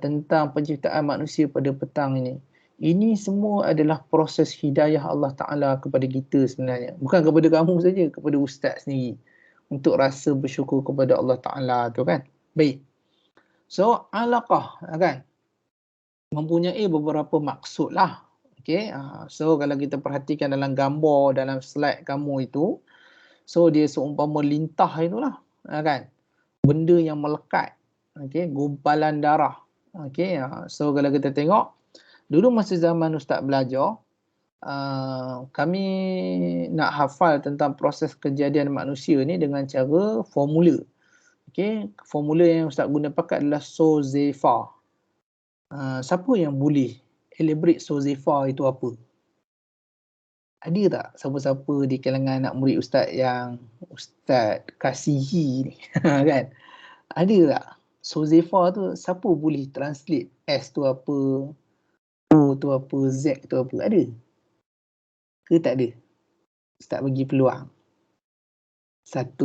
tentang penciptaan manusia pada petang ini. Ini semua adalah proses hidayah Allah Ta'ala kepada kita sebenarnya. Bukan kepada kamu saja, kepada ustaz sendiri. Untuk rasa bersyukur kepada Allah Ta'ala tu kan. Baik. So, alaqah kan. Mempunyai beberapa maksud lah. Okay. So, kalau kita perhatikan dalam gambar, dalam slide kamu itu. So, dia seumpama lintah itulah. Kan. Benda yang melekat. Okay. Gumpalan darah. Okay. So, kalau kita tengok. Dulu masa zaman ustaz belajar, kami nak hafal tentang proses kejadian manusia ni dengan cara formula. Okay, formula yang ustaz guna pakai adalah Sozefa. Siapa yang boleh elaborate Sozefa itu apa? Ada tak siapa-siapa di kalangan anak murid ustaz yang ustaz kasihi ni? Kan? Ada tak? Sozefa tu siapa boleh translate? S tu apa? O tu apa, Z tu apa, ada? Ke tak ada? Ustaz bagi peluang. 1,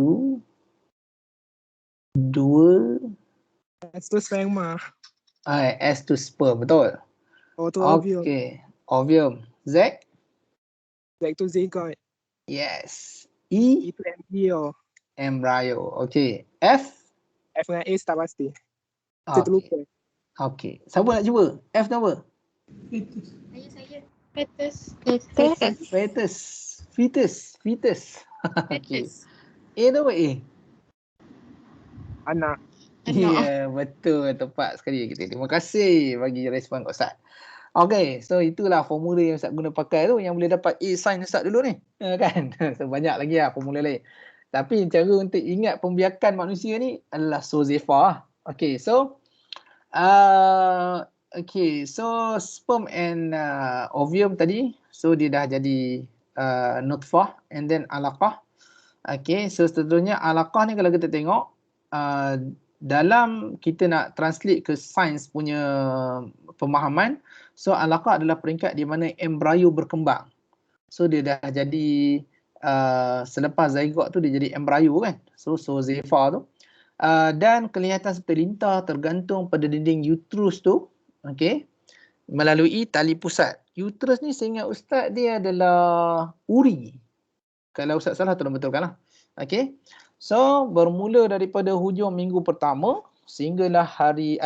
2. S tu sperma. S tu sperm, betul? O tu ovum. Okay. Ovum. Z? Z tu zygote. Yes. E tu embryo. Embryo. Okay. F? F dengan A tak pasti. Saya Okay. terlupa. Okay. Siapa nak cuba? F tu apa? Saya. Fetus. Fetus. Okay. A tu apa A? Anak. Ya, betul. Tepat sekali kita. Terima kasih bagi respon Kak Ustaz. Okay, so itulah formula yang Ustaz guna pakai tu yang boleh dapat A sign Ustaz dulu ni. Kan? So banyak lagi lah formula lain. Tapi cara untuk ingat pembiakan manusia ni adalah Sozefa. Okay, so sperm and ovum tadi, so dia dah jadi nutfah and then alaqah. Okay, so seterusnya alaqah ni kalau kita tengok dalam kita nak translate ke sains punya pemahaman, so alaqah adalah peringkat di mana embryo berkembang. So dia dah jadi selepas zygote tu dia jadi embryo kan. So Zefa tu. Dan kelihatan seperti lintah tergantung pada dinding uterus tu, okey, melalui tali pusat. Uterus ni seingat ustaz dia adalah uri. Kalau ustaz salah tolong betulkan lah. Okey. So bermula daripada hujung minggu pertama sehinggalah hari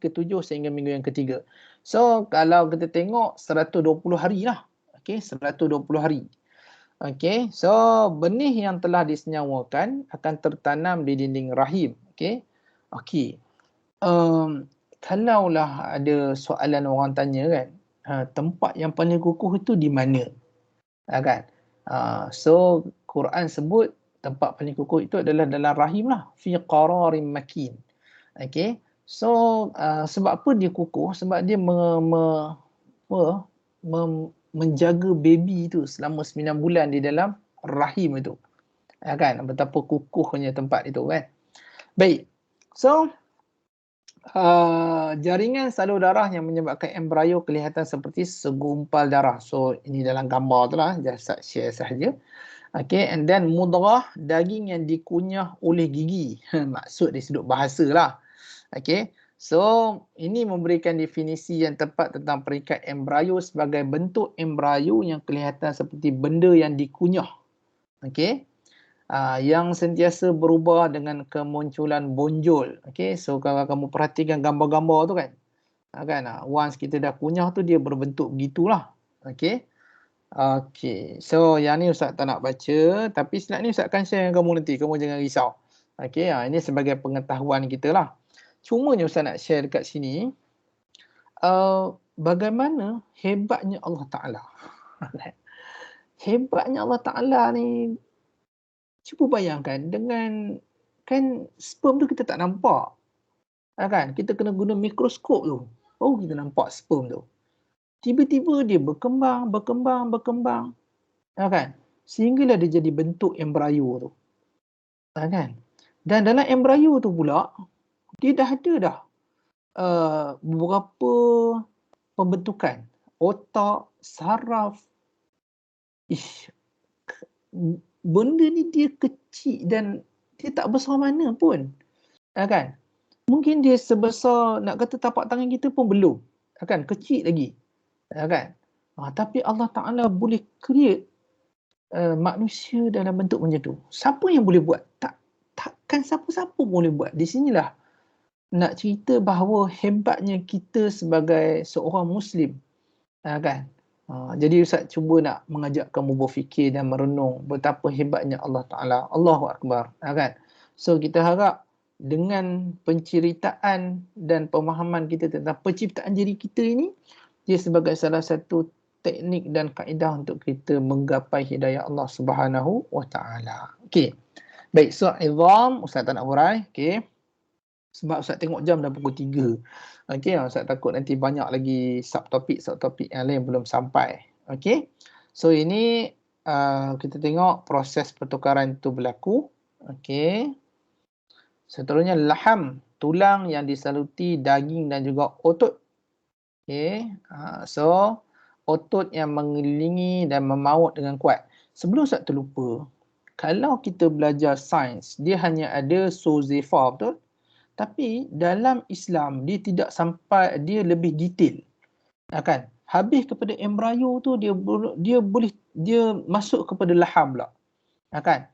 ke-7 sehingga minggu yang ketiga. So kalau kita tengok 120 hari lah. Okey, 120 hari. Okey, so benih yang telah disenyawakan akan tertanam di dinding rahim. Okey. Okey. Kalaulah ada soalan orang tanya kan, tempat yang paling kukuh itu di mana? Kan? So Quran sebut tempat paling kukuh itu adalah dalam rahim lah, fi qararin makin. Okey. So sebab apa dia kukuh? Sebab dia menjaga baby tu selama 9 bulan di dalam rahim itu. Kan? Betapa kukuhnya tempat itu kan. Baik. So jaringan salur darah yang menyebabkan embryo kelihatan seperti segumpal darah. So ini dalam gambar tu lah. Just share sahaja. Okay. And then mudrah, daging yang dikunyah oleh gigi. Maksud dari sudut bahasa lah. Okay. So, ini memberikan definisi yang tepat tentang peringkat embryo sebagai bentuk embryo yang kelihatan seperti benda yang dikunyah. Okey. Yang sentiasa berubah dengan kemunculan bonjol. Okey. So, kalau kamu perhatikan gambar-gambar tu kan. Once kita dah kunyah tu dia berbentuk begitulah. Okey. Okey. So, yang ni Ustaz tak nak baca. Tapi slide ni Ustaz akan share dengan kamu nanti. Kamu jangan risau. Okey. Ini sebagai pengetahuan kita lah. Cumanya Ustaz nak share dekat sini bagaimana hebatnya Allah Ta'ala. Hebatnya Allah Ta'ala ni, cuba bayangkan dengan, kan sperm tu kita tak nampak. Kan? Kita kena guna mikroskop tu. Oh, kita nampak sperm tu. Tiba-tiba dia berkembang. Kan? Sehinggalah dia jadi bentuk embryo tu. Kan? Dan dalam embryo tu pula, dia dah ada beberapa pembentukan. Otak, saraf. Benda ni dia kecil dan dia tak besar mana pun. Kan? Mungkin dia sebesar nak kata tapak tangan kita pun belum. Kan? Kecil lagi. Kan? Tapi Allah Ta'ala boleh create manusia dalam bentuk macam tu. Siapa yang boleh buat? Takkan siapa-siapa boleh buat. Di sinilah nak cerita bahawa hebatnya kita sebagai seorang Muslim. Kan? Jadi Ustaz cuba nak mengajak kamu berfikir dan merenung betapa hebatnya Allah Ta'ala. Allahu Akbar. Kan? So kita harap dengan penceritaan dan pemahaman kita tentang penciptaan diri kita ini, dia sebagai salah satu teknik dan kaedah untuk kita menggapai hidayah Allah Subhanahu wa Ta'ala. Okey. Baik, surah Izam Ustaz tak nak urai. Okey. Sebab Ustaz tengok jam dah pukul 3. Okey, Ustaz takut nanti banyak lagi subtopik yang lain belum sampai. Okey. So ini kita tengok proses pertukaran itu berlaku. Okey. Seterusnya laham, tulang yang disaluti daging dan juga otot. Okey. So otot yang mengelilingi dan memaut dengan kuat. Sebelum Ustaz terlupa, kalau kita belajar sains, dia hanya ada Sozefa, betul? Tapi dalam Islam, dia tidak sampai, dia lebih detail. Kan? Habis kepada embrio tu, dia masuk kepada laham pula. Kan?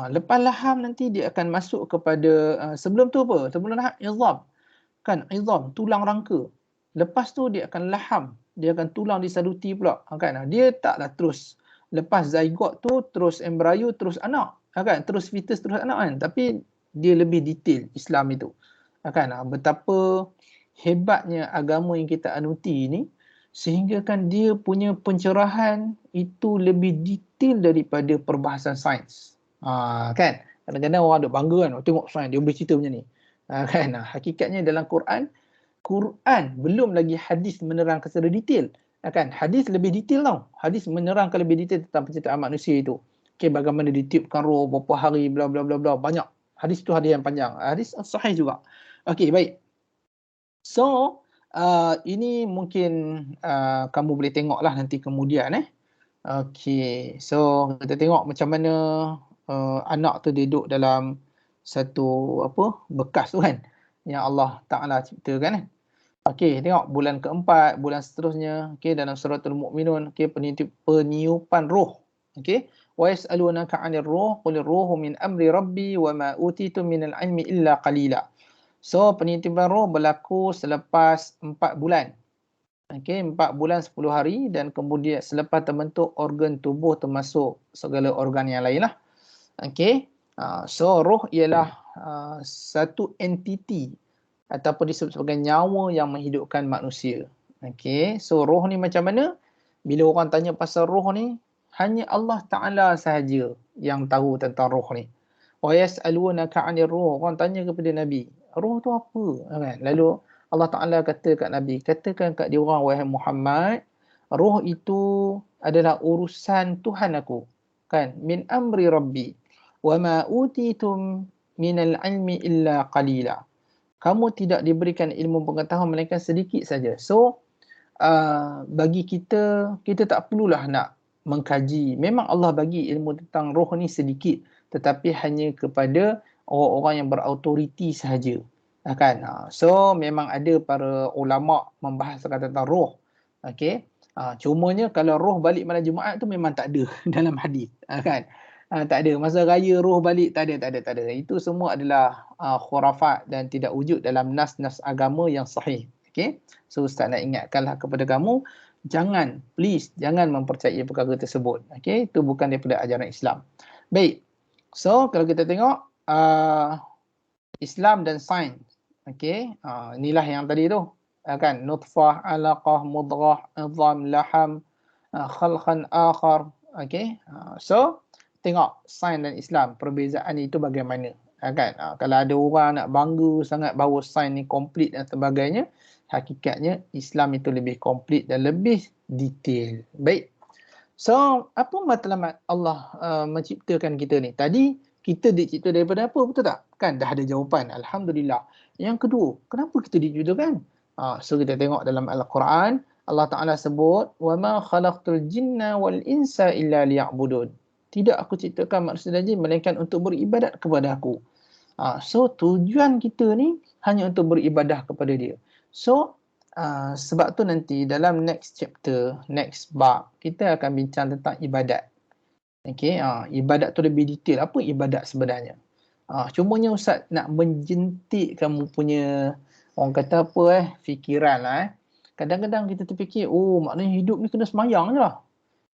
Lepas laham nanti dia akan masuk kepada, sebelum tu apa? Sebelum laham, izam. Kan? Izam, tulang rangka. Lepas tu dia akan laham. Dia akan tulang disaluti pula. Kan? Dia taklah terus. Lepas zygote tu, terus embrio, terus anak. Kan? Terus fetus, terus anak kan. Tapi dia lebih detail Islam itu. Kan? Betapa hebatnya agama yang kita anuti ni, sehingga kan dia punya pencerahan itu lebih detail daripada perbahasan sains. Kan? Kadang-kadang orang ada bangga kan, tengok sains, dia boleh cerita macam ni. Kan? Hakikatnya dalam Quran belum lagi hadis menerangkan secara detail. Kan? Hadis lebih detail tau. Hadis menerangkan lebih detail tentang penciptaan manusia itu. Okay, bagaimana ditiupkan roh, berapa hari, bla bla bla bla. Banyak. Hadis tu hadis yang panjang. Hadis sahih juga. Okey, baik. So, ini mungkin kamu boleh tengoklah nanti kemudian. Okey, so kita tengok macam mana anak tu duduk dalam satu bekas tu kan, yang Allah Ta'ala ciptakan. Okey, tengok bulan keempat, bulan seterusnya. Okey, dalam suratul Mu'minun, okey, peniupan roh. Okey, wa yas'alunaka 'anil ruh qul ruhu min amri rabbi wa ma utitum minal ilmi illa qalila. So peniupan roh berlaku selepas 4 bulan. Okey, 4 bulan 10 hari dan kemudian selepas terbentuk organ tubuh termasuk segala organ yang lain lah. Okey. So roh ialah satu entiti ataupun disebut sebagai nyawa yang menghidupkan manusia. Okey, so roh ni macam mana? Bila orang tanya pasal roh ni, hanya Allah Ta'ala sahaja yang tahu tentang roh ni. Wa yas'alunaka 'anil ruh. Orang tanya kepada Nabi, roh tu apa? Kan? Lalu Allah Ta'ala kata kat Nabi, katakan kat dia orang, wahai Muhammad, roh itu adalah urusan Tuhan aku. Kan? Min amri rabbi. Wa ma utitum minal ilmi illa qalila. Kamu tidak diberikan ilmu pengetahuan melainkan sedikit saja. So, bagi kita tak perlulah nak mengkaji. Memang Allah bagi ilmu tentang roh ni sedikit, tetapi hanya kepada orang-orang yang berautoriti sahaja. Kan? So, memang ada para ulama membahaskan tentang roh. Okey. Cumanya kalau roh balik malam Jumaat tu memang tak ada dalam hadis. Kan? Tak ada. Masa raya roh balik, tak ada. Itu semua adalah khurafat dan tidak wujud dalam nas-nas agama yang sahih. Okay? So Ustaz nak ingatkanlah kepada kamu, please jangan mempercayai perkara tersebut. Okay? Itu bukan daripada ajaran Islam. Baik. So kalau kita tengok Islam dan sains. Okay? Inilah yang tadi tu. Kan? Nutfah, alaqah, mudghah, izam, laham, khalqan akhar. Okay? So tengok sains dan Islam, perbezaan itu bagaimana. Kan? Kalau ada orang nak bangga sangat bahawa sains ni komplit dan sebagainya, hakikatnya Islam itu lebih komplit dan lebih detail. Baik. So, apa matlamat Allah menciptakan kita ni? Tadi kita dicipta daripada apa, betul tak? Kan dah ada jawapan. Alhamdulillah. Yang kedua, kenapa kita diciptakan? So kita tengok dalam Al-Quran, Allah Ta'ala sebut, وَمَا خَلَقْتُ الْجِنَّ وَالْإِنْسَ إِلَّا لِيَعْبُدُونَ. Tidak aku ciptakan manusia dan jin melainkan untuk beribadat kepada aku. So tujuan kita ni hanya untuk beribadah kepada dia. So sebab tu nanti dalam next chapter, next bab, kita akan bincang tentang ibadat. Okay, ibadat tu lebih detail. Apa ibadat sebenarnya? Cumanya Ustaz nak menjentik kamu punya, orang kata apa fikiran lah. Kadang-kadang kita terfikir, oh maknanya hidup ni kena semayang je lah.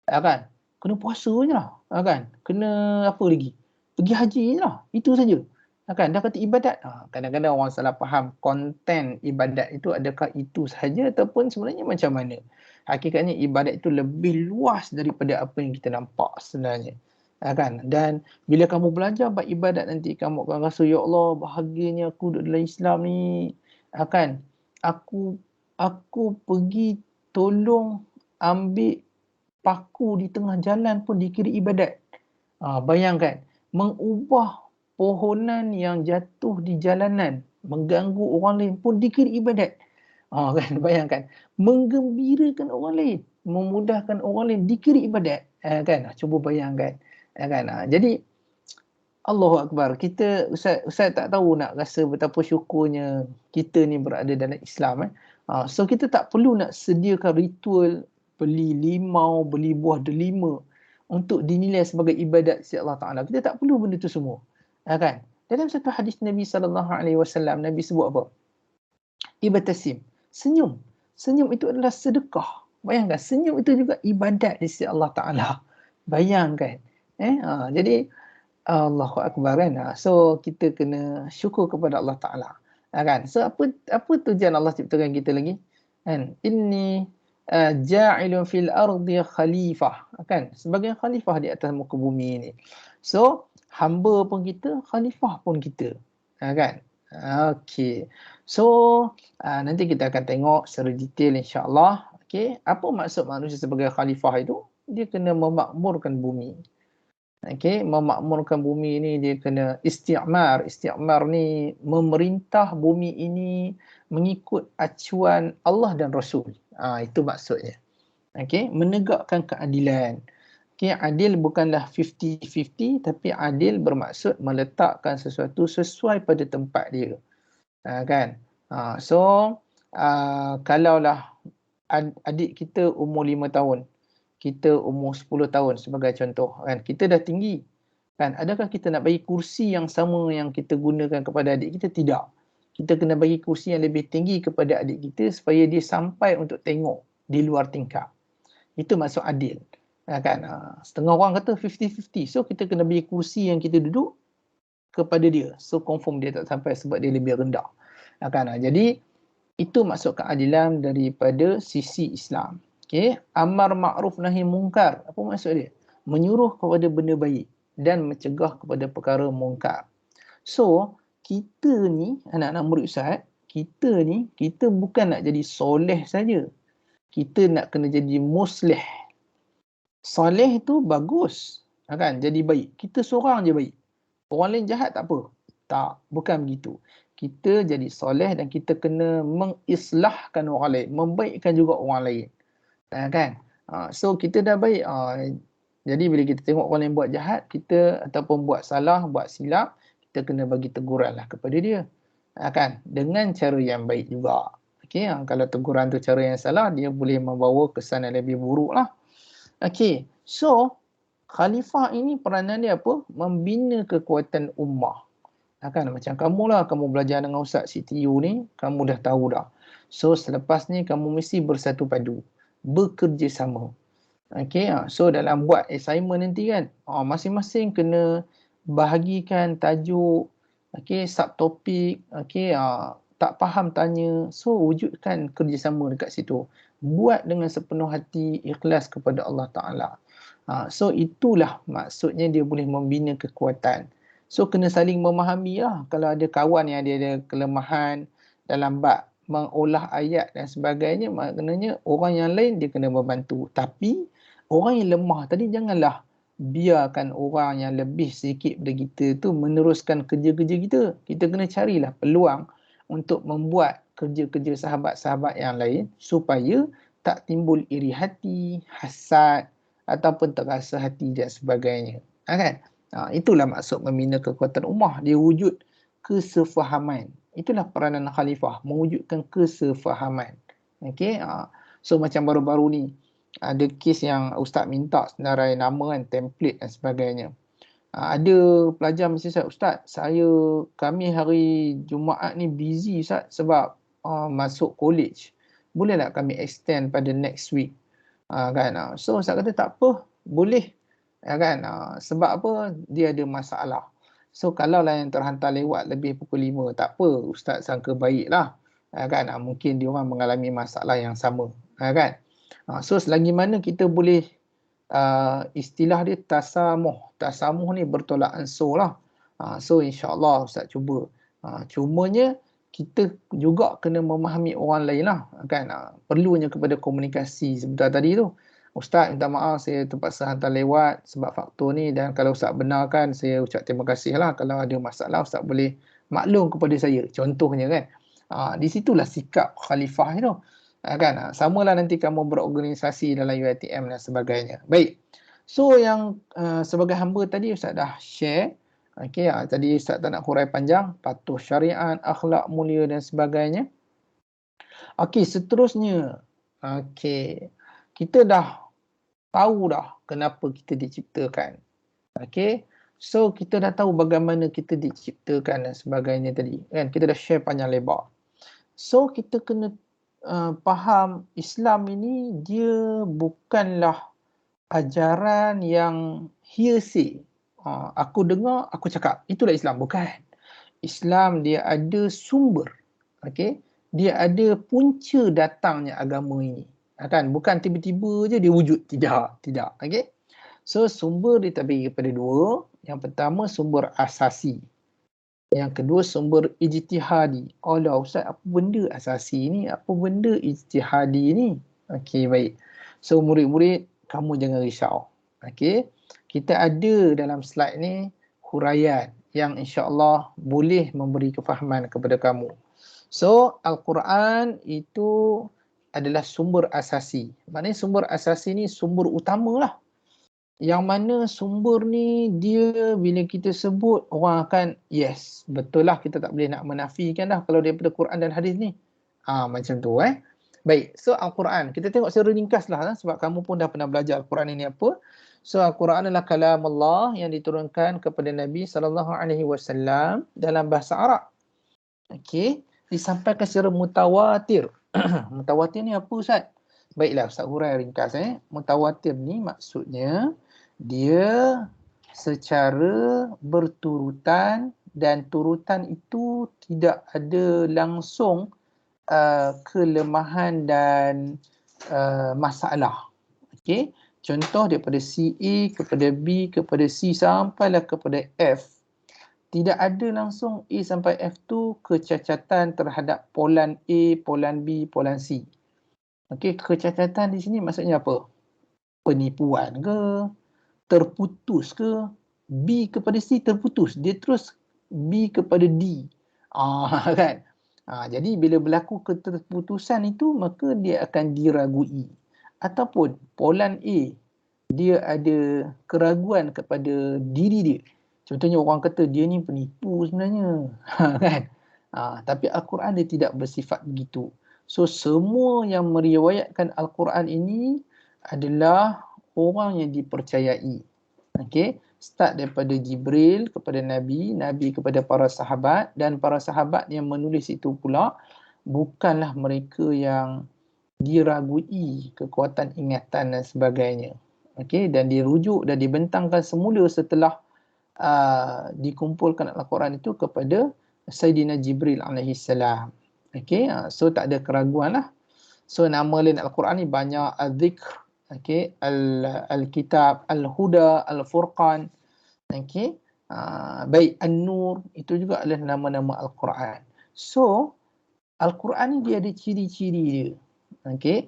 Kan? Kena puasa je lah. Kan? Kena apa lagi? Pergi haji je lah. Itu saja. Kan? Dah kata ibadat. Kadang-kadang orang salah faham konten ibadat itu adakah itu sahaja ataupun sebenarnya macam mana. Hakikatnya ibadat itu lebih luas daripada apa yang kita nampak sebenarnya. Kan? Dan bila kamu belajar buat ibadat nanti kamu akan rasa, ya Allah bahagianya aku duduk dalam Islam ni. Kan? Aku pergi tolong ambil paku di tengah jalan pun dikira ibadat. Bayangkan, mengubah pohonan yang jatuh di jalanan, mengganggu orang lain pun dikira ibadat. Kan, bayangkan, menggembirakan orang lain, memudahkan orang lain dikira ibadat. Kan, cuba bayangkan. Kan, jadi Allahu Akbar. Kita Ustaz tak tahu nak rasa betapa syukurnya kita ni berada dalam Islam. So kita tak perlu nak sediakan ritual beli limau, beli buah delima untuk dinilai sebagai ibadat si Allah Taala. Kita tak perlu benda tu semua. Kan? Dalam satu hadis Nabi SAW, Nabi sebut apa? Ibtasim, senyum. Senyum itu adalah sedekah. Bayangkan, senyum itu juga ibadat di sisi Allah Taala. Bayangkan. Jadi Allahu Akbar kan. So kita kena syukur kepada Allah Taala. Kan? So apa tujuan Allah ciptakan kita lagi? Kan? Inni ja'ilun fil ardi khalifah. Kan? Sebagai khalifah di atas muka bumi ini. So hamba pun kita, khalifah pun kita. Kan? Okey. So nanti kita akan tengok secara detail insya-Allah. Okey, apa maksud manusia sebagai khalifah itu? Dia kena memakmurkan bumi. Okay, memakmurkan bumi ini dia kena isti'mar. Isti'mar ni memerintah bumi ini mengikut acuan Allah dan Rasul. Itu maksudnya. Okay, menegakkan keadilan. Okay, adil bukanlah 50-50 tapi adil bermaksud meletakkan sesuatu sesuai pada tempat dia. Kan? So, kalaulah adik kita umur 5 tahun, kita umur 10 tahun sebagai contoh, kan, kita dah tinggi, kan, adakah kita nak bagi kursi yang sama yang kita gunakan kepada adik kita? Tidak. Kita kena bagi kursi yang lebih tinggi kepada adik kita supaya dia sampai untuk tengok di luar tingkap. Itu maksud adil. Kan, setengah orang kata 50-50, so kita kena bagi kursi yang kita duduk kepada dia, so confirm dia tak sampai sebab dia lebih rendah. Kan, jadi itu maksud keadilan daripada sisi Islam. Okay. Amar ma'ruf nahi mungkar. Apa maksud dia? Menyuruh kepada benda baik dan mencegah kepada perkara mungkar. So, kita ni, anak-anak murid Ustaz, kita bukan nak jadi soleh saja. Kita nak kena jadi muslih. Soleh itu bagus. Kan? Jadi baik. Kita seorang je baik. Orang lain jahat tak apa. Tak, bukan begitu. Kita jadi soleh dan kita kena mengislahkan orang lain. Membaikkan juga orang lain. Kan? So kita dah baik. Jadi bila kita tengok orang lain buat jahat, kita ataupun buat salah, buat silap, kita kena bagi teguran lah kepada dia. Kan? Dengan cara yang baik juga. Okay? Kalau teguran tu cara yang salah, dia boleh membawa kesan yang lebih buruk lah. Okay. So, khalifah ini peranan dia apa? Membina kekuatan ummah. Kan? Macam kamu lah, kamu belajar dengan Ustaz CTU ni, kamu dah tahu dah. So, selepas ni kamu mesti bersatu padu. Bekerjasama. Okay, so dalam buat assignment nanti kan, masing-masing kena bahagikan tajuk, okay, subtopik, okay, tak faham tanya, so wujudkan kerjasama dekat situ. Buat dengan sepenuh hati, ikhlas kepada Allah Ta'ala. So itulah maksudnya dia boleh membina kekuatan. So kena saling memahami lah. Kalau ada kawan yang ada kelemahan dalam bab mengolah ayat dan sebagainya, maknanya orang yang lain dia kena membantu. Tapi orang yang lemah tadi janganlah biarkan orang yang lebih sedikit dari kita tu meneruskan kerja-kerja kita. Kita kena carilah peluang untuk membuat kerja-kerja sahabat-sahabat yang lain supaya tak timbul iri hati, hasad, ataupun terasa hati dan sebagainya. Kan? Itulah maksud membina kekuatan ummah. Dia wujud kesefahaman. Itulah peranan khalifah, mewujudkan kesefahaman. Okey. So macam baru-baru ni ada kes yang ustaz minta senarai nama kan, template dan sebagainya. Ada pelajar mesti Ustaz, kami hari Jumaat ni busy Ustaz sebab masuk college. Boleh tak kami extend pada next week? Kan? So Ustaz kata tak apa, boleh. Kan? Sebab apa? Dia ada masalah. So kalau lah yang terhantar lewat lebih pukul 5, tak apa, Ustaz sangka baiklah. Kan? Mungkin dia orang mengalami masalah yang sama. Kan? So selagi mana kita boleh istilah dia tasamuh ni bertolak ansur lah. So insyaAllah Ustaz cuba. Cumanya kita juga kena memahami orang lain lah kan. Perlunya kepada komunikasi sebentar tadi tu. Ustaz minta maaf saya terpaksa hantar lewat sebab faktor ni, dan kalau Ustaz benarkan saya ucap terima kasih lah. Kalau ada masalah Ustaz boleh maklum kepada saya. Contohnya kan. Di situlah sikap khalifah tu. Kan? Samalah nanti kamu berorganisasi dalam UiTM dan sebagainya. Baik. So yang sebagai hamba tadi Ustaz dah share. Okey, tadi Ustaz tak nak hurai panjang, patuh syariat, akhlak mulia dan sebagainya. Okey, seterusnya. Okey. Kita dah tahu dah kenapa kita diciptakan. Okey. So kita dah tahu bagaimana kita diciptakan dan sebagainya tadi. Kan? Kita dah share panjang lebar. So kita kena faham Islam ini dia bukanlah ajaran yang hearsay. Aku dengar, aku cakap. Itulah Islam. Bukan. Islam dia ada sumber. Okay? Dia ada punca datangnya agama ini. Kan? Bukan tiba-tiba je dia wujud. Tidak. Okay? So sumber dia terbagi kepada dua. Yang pertama sumber asasi. Yang kedua sumber ijtihadi. Allah Ustaz, apa benda asasi ni? Apa benda ijtihadi ni? Okey, baik. So murid-murid, kamu jangan risau. Okey. Kita ada dalam slide ni huraian yang insya-Allah boleh memberi kefahaman kepada kamu. So Al-Quran itu adalah sumber asasi. Maknanya sumber asasi ni sumber utamalah. Yang mana sumber ni dia bila kita sebut orang akan yes, betul lah, kita tak boleh nak menafikan dah kalau daripada Quran dan hadis ni. Macam tu Baik, so Al-Quran. Kita tengok secara ringkas lah sebab kamu pun dah pernah belajar Al-Quran ini apa. So Al-Quran adalah kalam Allah yang diturunkan kepada Nabi SAW dalam bahasa Arab. Okey, disampaikan secara mutawatir. Mutawatir ni apa Ustaz? Baiklah Ustaz hurai ringkas Mutawatir ni maksudnya dia secara berturutan dan turutan itu tidak ada langsung kelemahan dan masalah. Okey, contoh daripada C A kepada B kepada C sampailah kepada F. Tidak ada langsung A sampai F tu kecacatan terhadap polan A, polan B, polan C. Okey, kecacatan di sini maksudnya apa? Penipuan ke? Terputus ke? B kepada C terputus. Dia terus B kepada D. Kan? Jadi bila berlaku keterputusan itu, maka dia akan diragui. Ataupun polan A, dia ada keraguan kepada diri dia. Contohnya orang kata dia ni penipu sebenarnya. Kan? Tapi Al-Quran dia tidak bersifat begitu. So semua yang meriwayatkan Al-Quran ini adalah orang yang dipercayai. Okey, start daripada Jibril kepada Nabi, Nabi kepada para sahabat, dan para sahabat yang menulis itu pula bukanlah mereka yang diragui kekuatan ingatan dan sebagainya. Okey, dan dirujuk dan dibentangkan semula setelah dikumpulkan Al-Quran itu kepada Sayyidina Jibril alaihissalam. Okey, so tak ada keraguan lah. So nama lain Al-Quran ni banyak, Al-Dhikr, okey, Al-Kitab, Al-Huda, Al-Furqan. Okey, baik, An-Nur, itu juga adalah nama-nama Al-Quran. So Al-Quran ni dia ada ciri-ciri dia. Okey,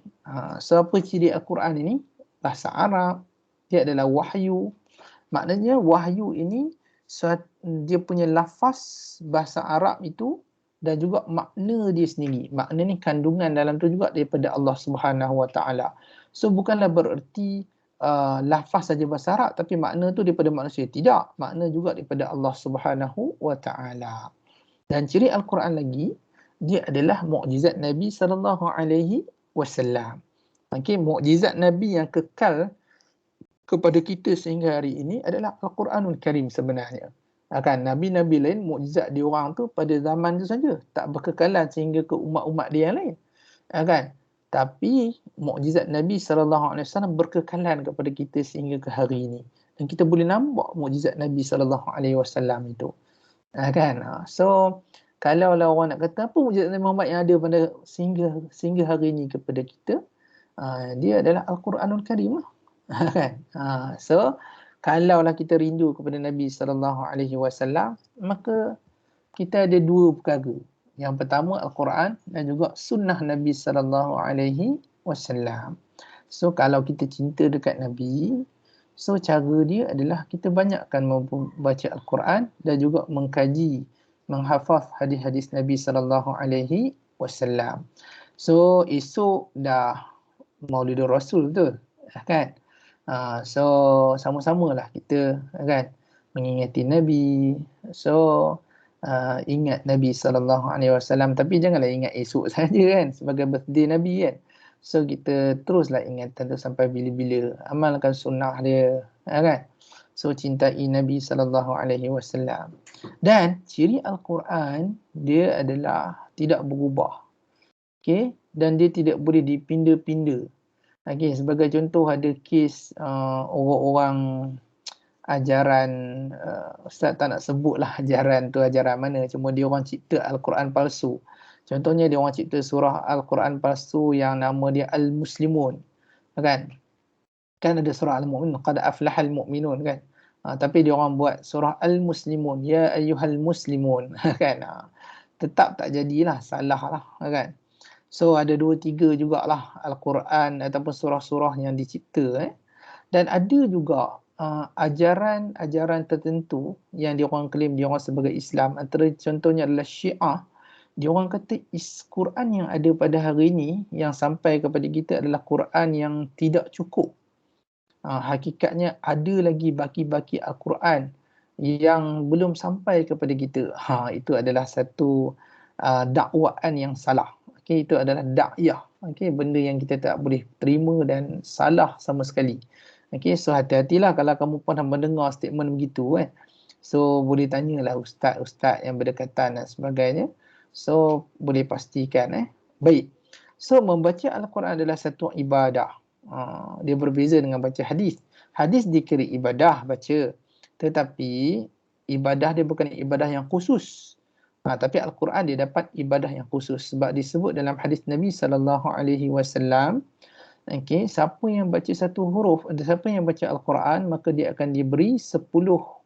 so apa ciri Al-Quran ini? Bahasa Arab, dia adalah wahyu. Maknanya wahyu ini dia punya lafaz bahasa Arab itu dan juga makna dia sendiri. Makna ni kandungan dalam tu juga daripada Allah Subhanahu Wa Taala. So bukanlah bererti lafaz saja bahasa Arab tapi makna tu daripada manusia. Tidak, makna juga daripada Allah Subhanahu wa taala. Dan ciri Al-Quran lagi, dia adalah mukjizat Nabi sallallahu alaihi wasallam. Okey, mukjizat Nabi yang kekal kepada kita sehingga hari ini adalah Al-Quranul Karim sebenarnya. Kan nabi-nabi lain mukjizat dia orang tu pada zaman tu saja, tak berkekalan sehingga ke umat-umat dia yang lain. Kan? Tapi mukjizat Nabi sallallahu alaihi wasallam berkekalan kepada kita sehingga ke hari ini. Dan kita boleh nampak mukjizat Nabi sallallahu alaihi wasallam itu. Kan? So kalaulah orang nak kata apa mukjizat Nabi Muhammad yang ada pada sehingga hari ini kepada kita, dia adalah Al-Quranul Karim lah. Kan? So kalaulah kita rindu kepada Nabi sallallahu alaihi wasallam, maka kita ada dua perkara. Yang pertama Al-Quran dan juga sunnah Nabi sallallahu alaihi wasallam. So kalau kita cinta dekat Nabi, so cara dia adalah kita banyakkan membaca Al-Quran dan juga mengkaji, menghafaz hadis-hadis Nabi sallallahu alaihi wasallam. So esok dah Maulidur Rasul tu, kan? So sama-samalah kita kan mengingati Nabi. So ingat Nabi sallallahu alaihi wasallam, tapi janganlah ingat esok saja kan sebagai birthday Nabi kan. So kita teruslah ingatan tu sampai bila-bila, amalkan sunnah dia kan. So cintai Nabi sallallahu alaihi wasallam. Dan ciri Al-Quran dia adalah tidak berubah. Okey, dan dia tidak boleh dipinda-pinda. Okay, sebagai contoh ada kes orang-orang ajaran, Ustaz tak nak sebutlah ajaran tu ajaran mana, cuma dia orang cipta Al-Quran palsu. Contohnya dia orang cipta surah Al-Quran palsu yang nama dia Al-Muslimun. Kan ada surah Al-Mu'minun, qad aflahal mu'minun kan. Tapi dia orang buat surah Al-Muslimun, ya ayyuhal muslimun. Kan tetap tak jadilah, salah lah kan. So ada 2-3 jugalah Al-Quran ataupun surah-surah yang dicipta. Dan ada juga ajaran-ajaran tertentu yang diorang claim diorang sebagai Islam. Antara contohnya adalah Syiah. Diorang kata Quran yang ada pada hari ini yang sampai kepada kita adalah Quran yang tidak cukup. Hakikatnya ada lagi baki-baki Al-Quran yang belum sampai kepada kita. Itu adalah satu dakwaan yang salah. Okay, itu adalah dakyah. Okay, benda yang kita tak boleh terima dan salah sama sekali. Okay, so hati-hatilah kalau kamu pernah mendengar statement begitu kan. So boleh tanyalah ustaz-ustaz yang berdekatan dan sebagainya. So boleh pastikan. Baik. So membaca Al-Quran adalah satu ibadah. Dia berbeza dengan baca hadis. Hadis dikira ibadah baca. Tetapi ibadah dia bukan ibadah yang khusus. Tapi Al-Quran dia dapat ibadah yang khusus sebab disebut dalam hadis Nabi sallallahu alaihi wasallam, okey, siapa yang baca satu huruf, siapa yang baca Al-Quran maka dia akan diberi 10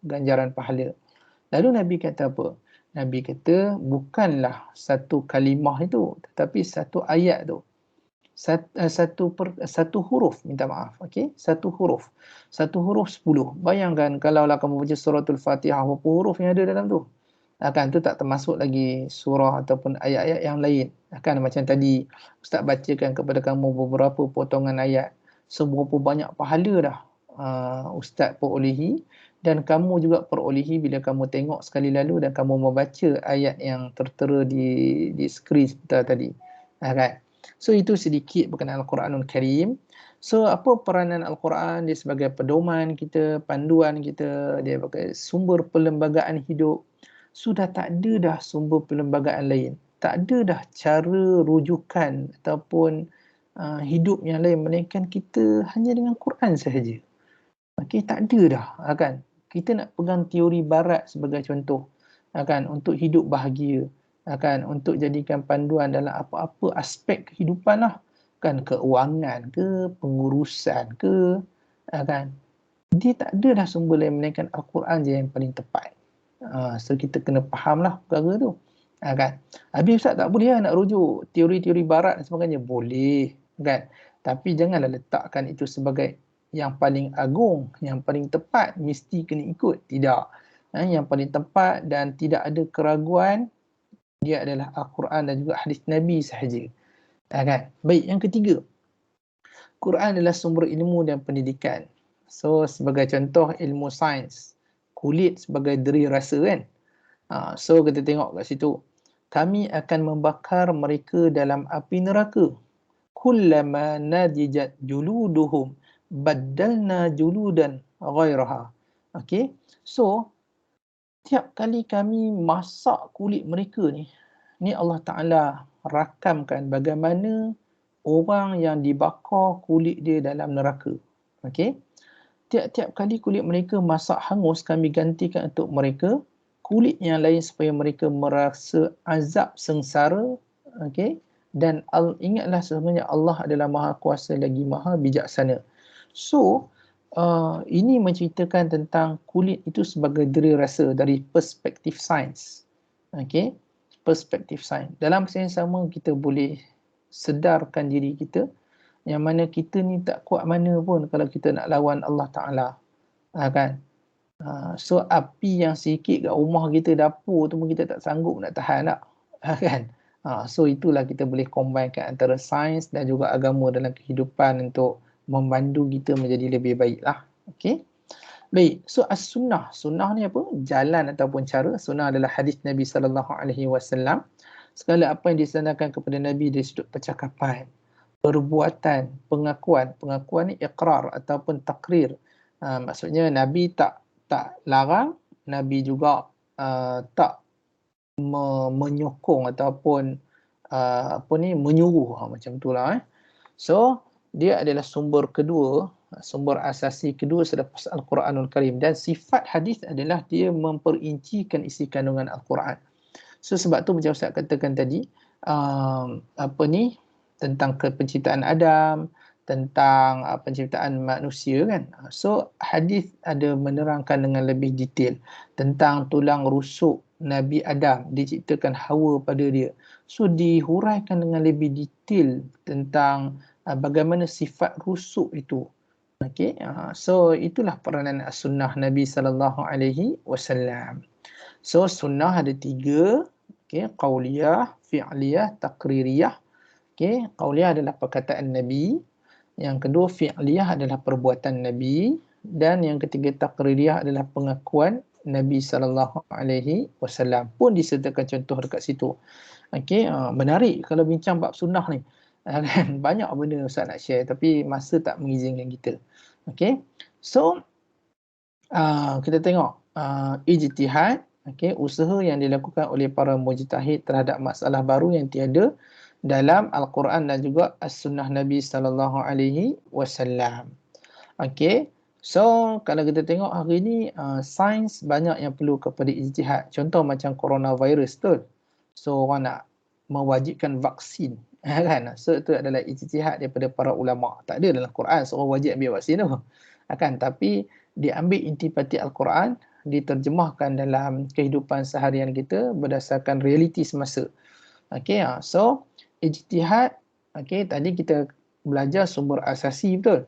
ganjaran pahala. Lalu Nabi kata apa? Nabi kata bukanlah satu kalimah itu tetapi satu ayat tu. Satu huruf, minta maaf, okey, satu huruf 10. Bayangkan kalaulah kamu baca suratul Fatihah, berapa huruf yang ada dalam tu? Tu tak termasuk lagi surah ataupun ayat-ayat yang lain. Macam tadi Ustaz bacakan kepada kamu beberapa potongan ayat. Seberapa banyak pahala dah Ustaz perolehi dan kamu juga perolehi bila kamu tengok sekali lalu dan kamu membaca ayat yang tertera di skrin kita tadi. Kan? So itu sedikit berkenaan Al-Quranul Karim. So apa peranan Al-Quran? Dia sebagai pedoman kita, panduan kita, dia sebagai sumber perlembagaan hidup. Sudah tak ada dah sumber perlembagaan lain. Tak ada dah cara rujukan ataupun hidup yang lain melainkan kita hanya dengan Quran sahaja. Okay, tak ada dah. Kan? Kita nak pegang teori barat sebagai contoh. Kan? Untuk hidup bahagia. Kan? Untuk jadikan panduan dalam apa-apa aspek kehidupan lah. Kan? Keuangan ke, pengurusan ke. Kan? Dia tak ada dah sumber lain melainkan Al-Quran je yang paling tepat. So kita kena fahamlah perkara tu. Kan? Habis Ustaz tak boleh nak rujuk teori-teori barat dan sebagainya. Boleh. Kan? Tapi janganlah letakkan itu sebagai yang paling agung, yang paling tepat, mesti kena ikut. Tidak. Yang paling tepat dan tidak ada keraguan, dia adalah Al-Quran dan juga hadis Nabi sahaja. Kan? Baik, yang ketiga. Quran adalah sumber ilmu dan pendidikan. So sebagai contoh ilmu sains, kulit sebagai deri rasa kan. So kita tengok kat situ. Kami akan membakar mereka dalam api neraka. Kullama nadijat juluduhum baddalna juludan ghairaha. Okay. So tiap kali kami masak kulit mereka ni Allah Ta'ala rakamkan bagaimana orang yang dibakar kulit dia dalam neraka. Okey. Tiap-tiap kali kulit mereka masak hangus, kami gantikan untuk mereka kulit yang lain supaya mereka merasa azab sengsara. Okey. Dan ingatlah sebenarnya Allah adalah Maha Kuasa lagi Maha Bijaksana. So, ini menceritakan tentang kulit itu sebagai deri rasa dari perspektif sains. Okey. Perspektif sains. Dalam masa yang sama kita boleh sedarkan diri kita yang mana kita ni tak kuat mana pun kalau kita nak lawan Allah Ta'ala. Kan? So api yang sikit kat rumah kita, dapur tu pun kita tak sanggup nak tahan tak. Kan? So itulah kita boleh combinekan antara sains dan juga agama dalam kehidupan untuk membantu kita menjadi lebih baik lah. Okay? Baik, so as-sunnah. Sunnah ni apa? Jalan ataupun cara. Sunnah adalah hadis Nabi SAW. Segala apa yang disandarkan kepada Nabi dari sudut percakapan, perbuatan, pengakuan. Pengakuan ni iqrar ataupun takrir. Maksudnya Nabi tak larang, Nabi juga tak menyokong ataupun menyuruh macam itulah. So dia adalah sumber kedua, sumber asasi kedua selepas Al-Quranul Karim, dan sifat hadis adalah dia memperincikan isi kandungan Al-Quran. So sebab tu macam Ustaz katakan tadi, tentang penciptaan Adam, tentang penciptaan manusia kan. So hadis ada menerangkan dengan lebih detail tentang tulang rusuk Nabi Adam, diciptakan Hawa pada dia. So dihuraikan dengan lebih detail tentang bagaimana sifat rusuk itu. Okey, so itulah peranan as-sunnah Nabi SAW. So sunnah ada 3, okey, qauliyah, fi'liyah, taqririyah. Okey, qauliyah adalah perkataan Nabi, yang kedua fi'liyah adalah perbuatan Nabi, dan yang ketiga taqririyah adalah pengakuan Nabi SAW. Pun disertakan contoh dekat situ. Okey, menarik kalau bincang bab sunnah ni. Kan banyak benda Ustaz nak share tapi masa tak mengizinkan kita. Okey. So kita tengok ijtihad, okey, usaha yang dilakukan oleh para mujtahid terhadap masalah baru yang tiada dalam Al-Quran dan juga As-Sunnah Nabi SAW. Okey. So kalau kita tengok hari ni sains banyak yang perlu kepada ijtihad. Contoh macam coronavirus tu. So orang nak mewajibkan vaksin. Kan? So itu adalah ijtihad daripada para ulama. Tak ada dalam Quran seorang wajib ambil vaksin tu. Kan? Tapi diambil intipati Al-Quran, diterjemahkan dalam kehidupan seharian kita berdasarkan realiti semasa. Okey, so ijtihad, okey, tadi kita belajar sumber asasi betul.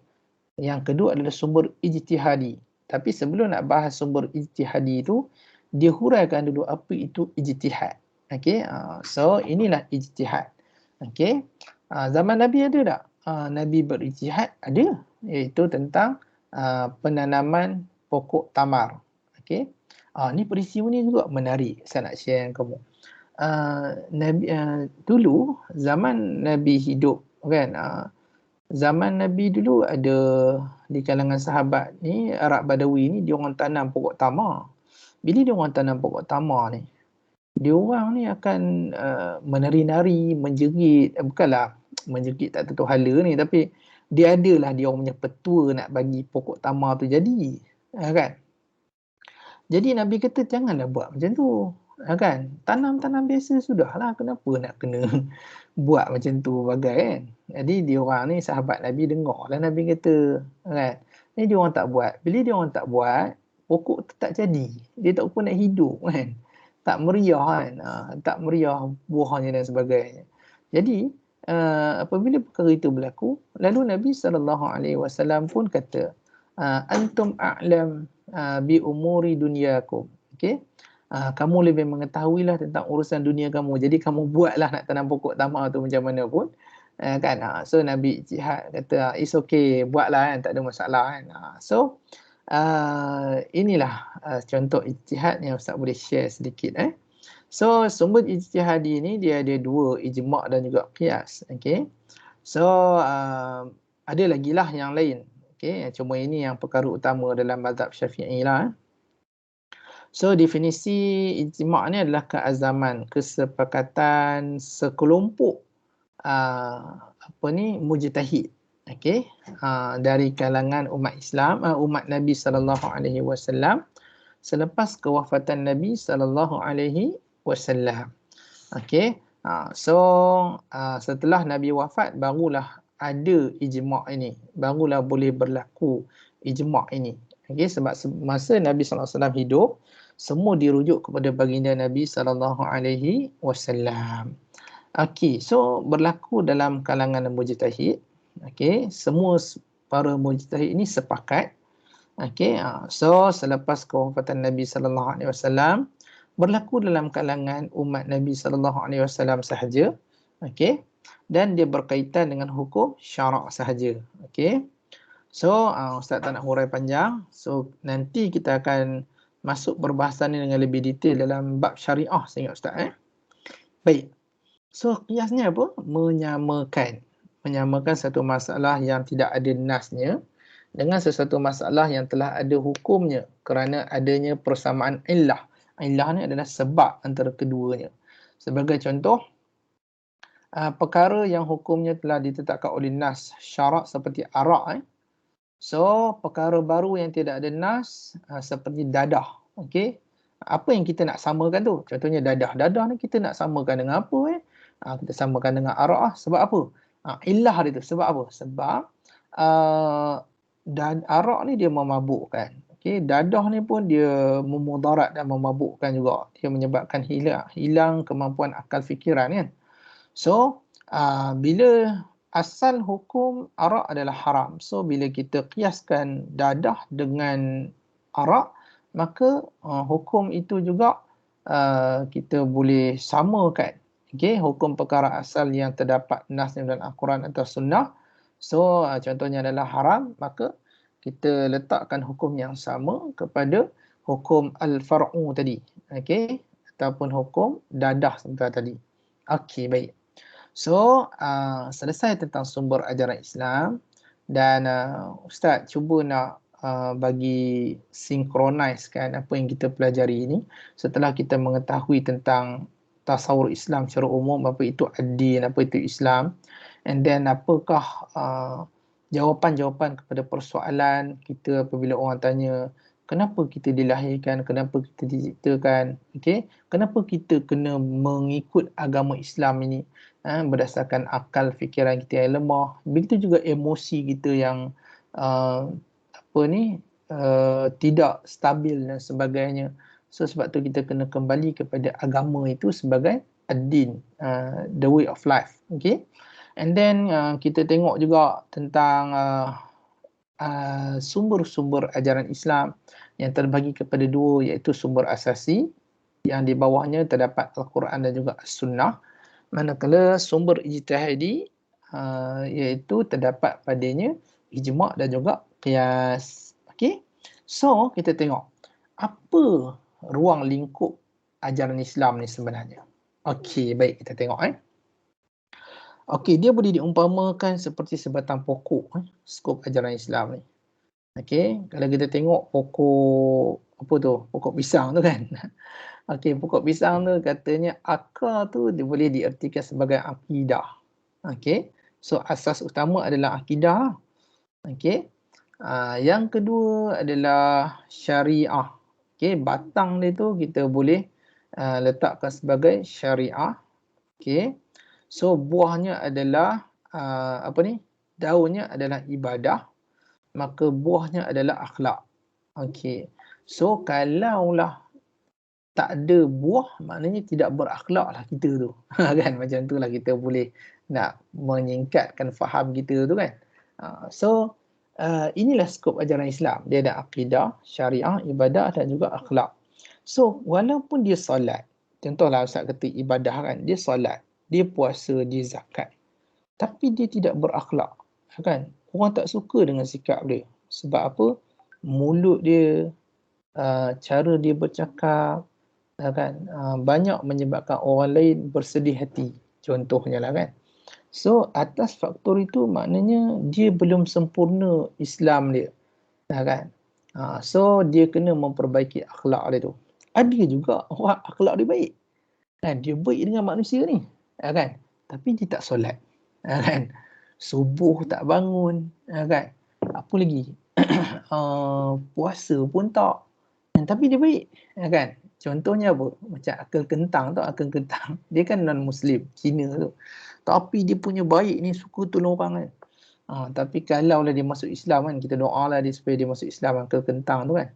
Yang kedua adalah sumber ijtihadi. Tapi sebelum nak bahas sumber ijtihadi itu, dia huraikan dulu apa itu ijtihad. Okey, so inilah ijtihad. Okey, zaman Nabi ada tak? Nabi berijtihad? Ada, iaitu tentang penanaman pokok tamar. Okey, ni peristiwa ni juga menarik, saya nak share dengan kamu. Nabi dulu zaman Nabi hidup kan, zaman Nabi dulu ada di kalangan sahabat ni, Arab Badawi ni, dia orang tanam pokok tamar. Bila dia orang tanam pokok tamar ni, dia orang ni akan menari-nari, menjerit, bukanlah menjerit tak tentu hala ni, tapi dia adalah dia orang punya petua nak bagi pokok tamar tu jadi, kan. Jadi Nabi kata janganlah buat macam tu, kan. Tanam-tanam biasa sudahlah, kenapa nak kena buat macam tu bagai kan. Jadi dia orang ni sahabat Nabi dengar lah Nabi kata, kan. Ni dia orang tak buat. Bila dia orang tak buat, pokok tu tak jadi. Dia tak pun nak hidup kan. Tak meriah kan, tak meriah buahnya dan sebagainya. Jadi apabila perkara itu berlaku, lalu Nabi SAW pun kata, antum a'lam bi umuri dunyakum. Okey, kamu lebih mengetahuilah tentang urusan dunia kamu. Jadi kamu buatlah nak tanam pokok tamar tu macam mana pun. Kan. So Nabi ijtihad kata it's okay, buatlah kan, tak ada masalah kan. So inilah contoh ijtihad yang Ustaz boleh share sedikit. So sumber ijtihadi ni dia ada dua, ijma' dan juga qiyas. Okay. So ada lagi lah yang lain. Okay. Cuma ini yang perkara utama dalam mazhab Syafi'i lah. So definisi ijma' ni adalah keazaman, kesepakatan sekelompok mujtahid, okey, dari kalangan umat Islam, umat Nabi SAW selepas kewafatan Nabi SAW. Okey. So setelah Nabi wafat barulah ada ijma' ini, barulah boleh berlaku ijma' ini. Okey, sebab masa Nabi SAW hidup, semua dirujuk kepada baginda Nabi SAW. Okey, so berlaku dalam kalangan mujtahid. Okey, semua para mujtahid ini sepakat. Okey, so selepas kewafatan Nabi SAW berlaku dalam kalangan umat Nabi SAW sahaja. Okey, dan dia berkaitan dengan hukum syarak sahaja. Okey. So Ustaz tak nak hurai panjang. So nanti kita akan masuk perbahasan ini dengan lebih detail dalam bab syariah, saya ingat Ustaz. Baik. So qiyasnya apa? Menyamakan satu masalah yang tidak ada nasnya dengan sesuatu masalah yang telah ada hukumnya kerana adanya persamaan illah. Illah ni adalah sebab antara keduanya. Sebagai contoh, perkara yang hukumnya telah ditetapkan oleh nas syarak seperti arak. So perkara baru yang tidak ada nas seperti dadah. Okey. Apa yang kita nak samakan tu? Contohnya dadah. Dadah ni kita nak samakan dengan apa? Kita samakan dengan arak. Sebab apa? Illah dia tu. Sebab apa? Sebab dan arak ni dia memabukkan. Okey, dadah ni pun dia memudarat dan memabukkan juga. Dia menyebabkan hilang kemampuan akal fikiran kan. So bila asal hukum arak adalah haram. So bila kita kiaskan dadah dengan arak, maka hukum itu juga kita boleh samakan. Okey, hukum perkara asal yang terdapat nas dalam Al-Quran atau sunnah. So contohnya adalah haram, maka kita letakkan hukum yang sama kepada hukum al-far'u tadi. Okey, ataupun hukum dadah sebentar tadi. Okey, baik. So selesai tentang sumber ajaran Islam dan Ustaz cuba nak bagi synchronizekan apa yang kita pelajari ini setelah kita mengetahui tentang tasawur Islam secara umum, apa itu ad-din, apa itu Islam, and then apakah jawapan-jawapan kepada persoalan kita apabila orang tanya kenapa kita dilahirkan, kenapa kita diciptakan, okey, kenapa kita kena mengikut agama Islam ini, berdasarkan akal fikiran kita yang lemah, begitu juga emosi kita yang tidak stabil dan sebagainya. So sebab tu kita kena kembali kepada agama itu sebagai ad-din, the way of life. Okay. And then kita tengok juga tentang sumber-sumber ajaran Islam yang terbagi kepada dua, iaitu sumber asasi yang di bawahnya terdapat Al-Quran dan juga As-Sunnah. Manakala sumber ijtihadi iaitu terdapat padanya ijma' dan juga qiyas. Okay. So kita tengok apa ruang lingkup ajaran Islam ni sebenarnya. Okey, baik, kita tengok. Okey, dia boleh diumpamakan seperti sebatang pokok, skop ajaran Islam ni. Okey, kalau kita tengok pokok apa tu? Pokok pisang tu kan. Okey, pokok pisang tu katanya akar tu dia boleh diartikan sebagai akidah. Okey. So asas utama adalah akidah. Okey. Yang kedua adalah syariah. Okey, batang dia tu kita boleh letakkan sebagai syariah. Okey. So buahnya adalah daunnya adalah ibadah, maka buahnya adalah akhlak. Okey. So kalaulah tak ada buah, maknanya tidak berakhlak lah kita tu. Kan, macam tu lah kita boleh nak menyingkatkan faham kita tu kan. So inilah skop ajaran Islam. Dia ada akidah, syariah, ibadah dan juga akhlak. So walaupun dia solat, contohlah Ustaz kata ibadah kan, dia solat, dia puasa, dia zakat. tapi dia tidak berakhlak, kan? Orang tak suka dengan sikap dia. Sebab apa? Mulut dia, cara dia bercakap, kan? Banyak menyebabkan orang lain bersedih hati. Contohnya lah, kan? So atas faktor itu maknanya dia belum sempurna Islam dia, kan? So dia kena memperbaiki akhlak dia tu. Ada juga orang akhlak dia baik, kan? Dia baik dengan manusia ni, kan? Tapi dia tak solat, kan? Subuh tak bangun, kan? Apa lagi? Puasa pun tak, tapi dia baik, kan? Contohnya apa? Macam akal kentang tu, akal kentang. Dia kan non-Muslim, Cina tu. Tapi dia punya baik ni, suka tolong orang, kan? Tapi kalau lah dia masuk Islam, kan, kita doa lah dia supaya dia masuk Islam, akal kentang tu, kan?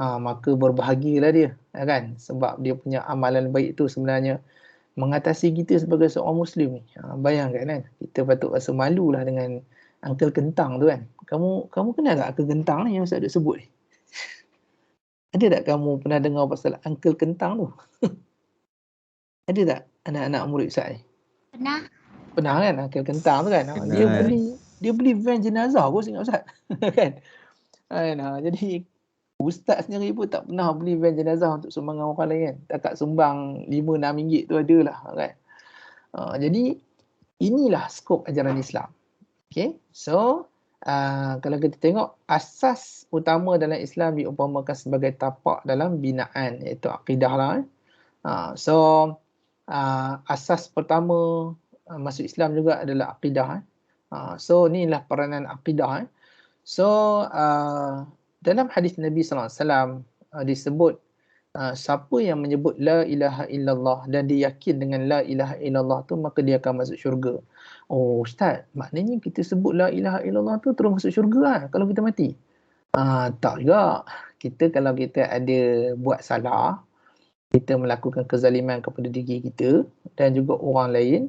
Maka berbahagialah dia, kan? Sebab dia punya amalan baik tu sebenarnya mengatasi kita sebagai seorang Muslim ni. Bayangkan, kan? Kita patut rasa malu lah dengan akal kentang tu, kan? Kamu kenal tak akal kentang ni yang Ustaz duk sebut ni? Ada tak kamu pernah dengar pasal uncle kentang tu? Ada tak anak-anak murid Ustaz ni? Pernah. Pernah, kan, uncle kentang tu, kan? Dia beli van jenazah pun ingat Ustaz. Kan? Jadi Ustaz sendiri pun tak pernah beli van jenazah untuk sumbangan orang lain, kan? Takat sumbang RM5-6 tu adalah, kan? Jadi inilah skop ajaran Islam. Okay, so kalau kita tengok asas utama dalam Islam diumpamakan sebagai tapak dalam binaan, iaitu akidah lah. So asas pertama masuk Islam juga adalah akidah. So inilah peranan akidah. So dalam hadis Nabi SAW disebut siapa yang menyebut la ilaha illallah dan dia yakin dengan la ilaha illallah tu, maka dia akan masuk syurga. Oh Ustaz, maknanya kita sebut la ilaha illallah tu terus masuk syurga lah kalau kita mati? Tak juga. Kalau kita ada buat salah, kita melakukan kezaliman kepada diri kita dan juga orang lain,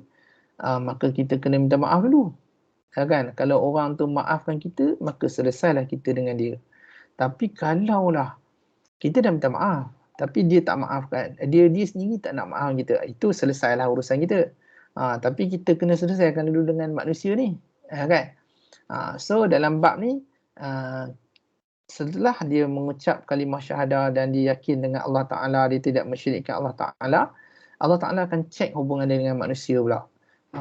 maka kita kena minta maaf dulu, kan? Kalau orang tu maafkan kita, maka selesailah kita dengan dia. Tapi kalaulah kita dah minta maaf tapi dia tak maafkan, dia sendiri tak nak maaf kita, itu selesailah urusan kita. Tapi kita kena selesaikan dulu dengan manusia ni, kan? So dalam bab ni, setelah dia mengucap kalimah syahadah dan dia yakin dengan Allah Ta'ala, dia tidak mensyirikkan Allah Ta'ala, Allah Ta'ala akan cek hubungan dia dengan manusia pula.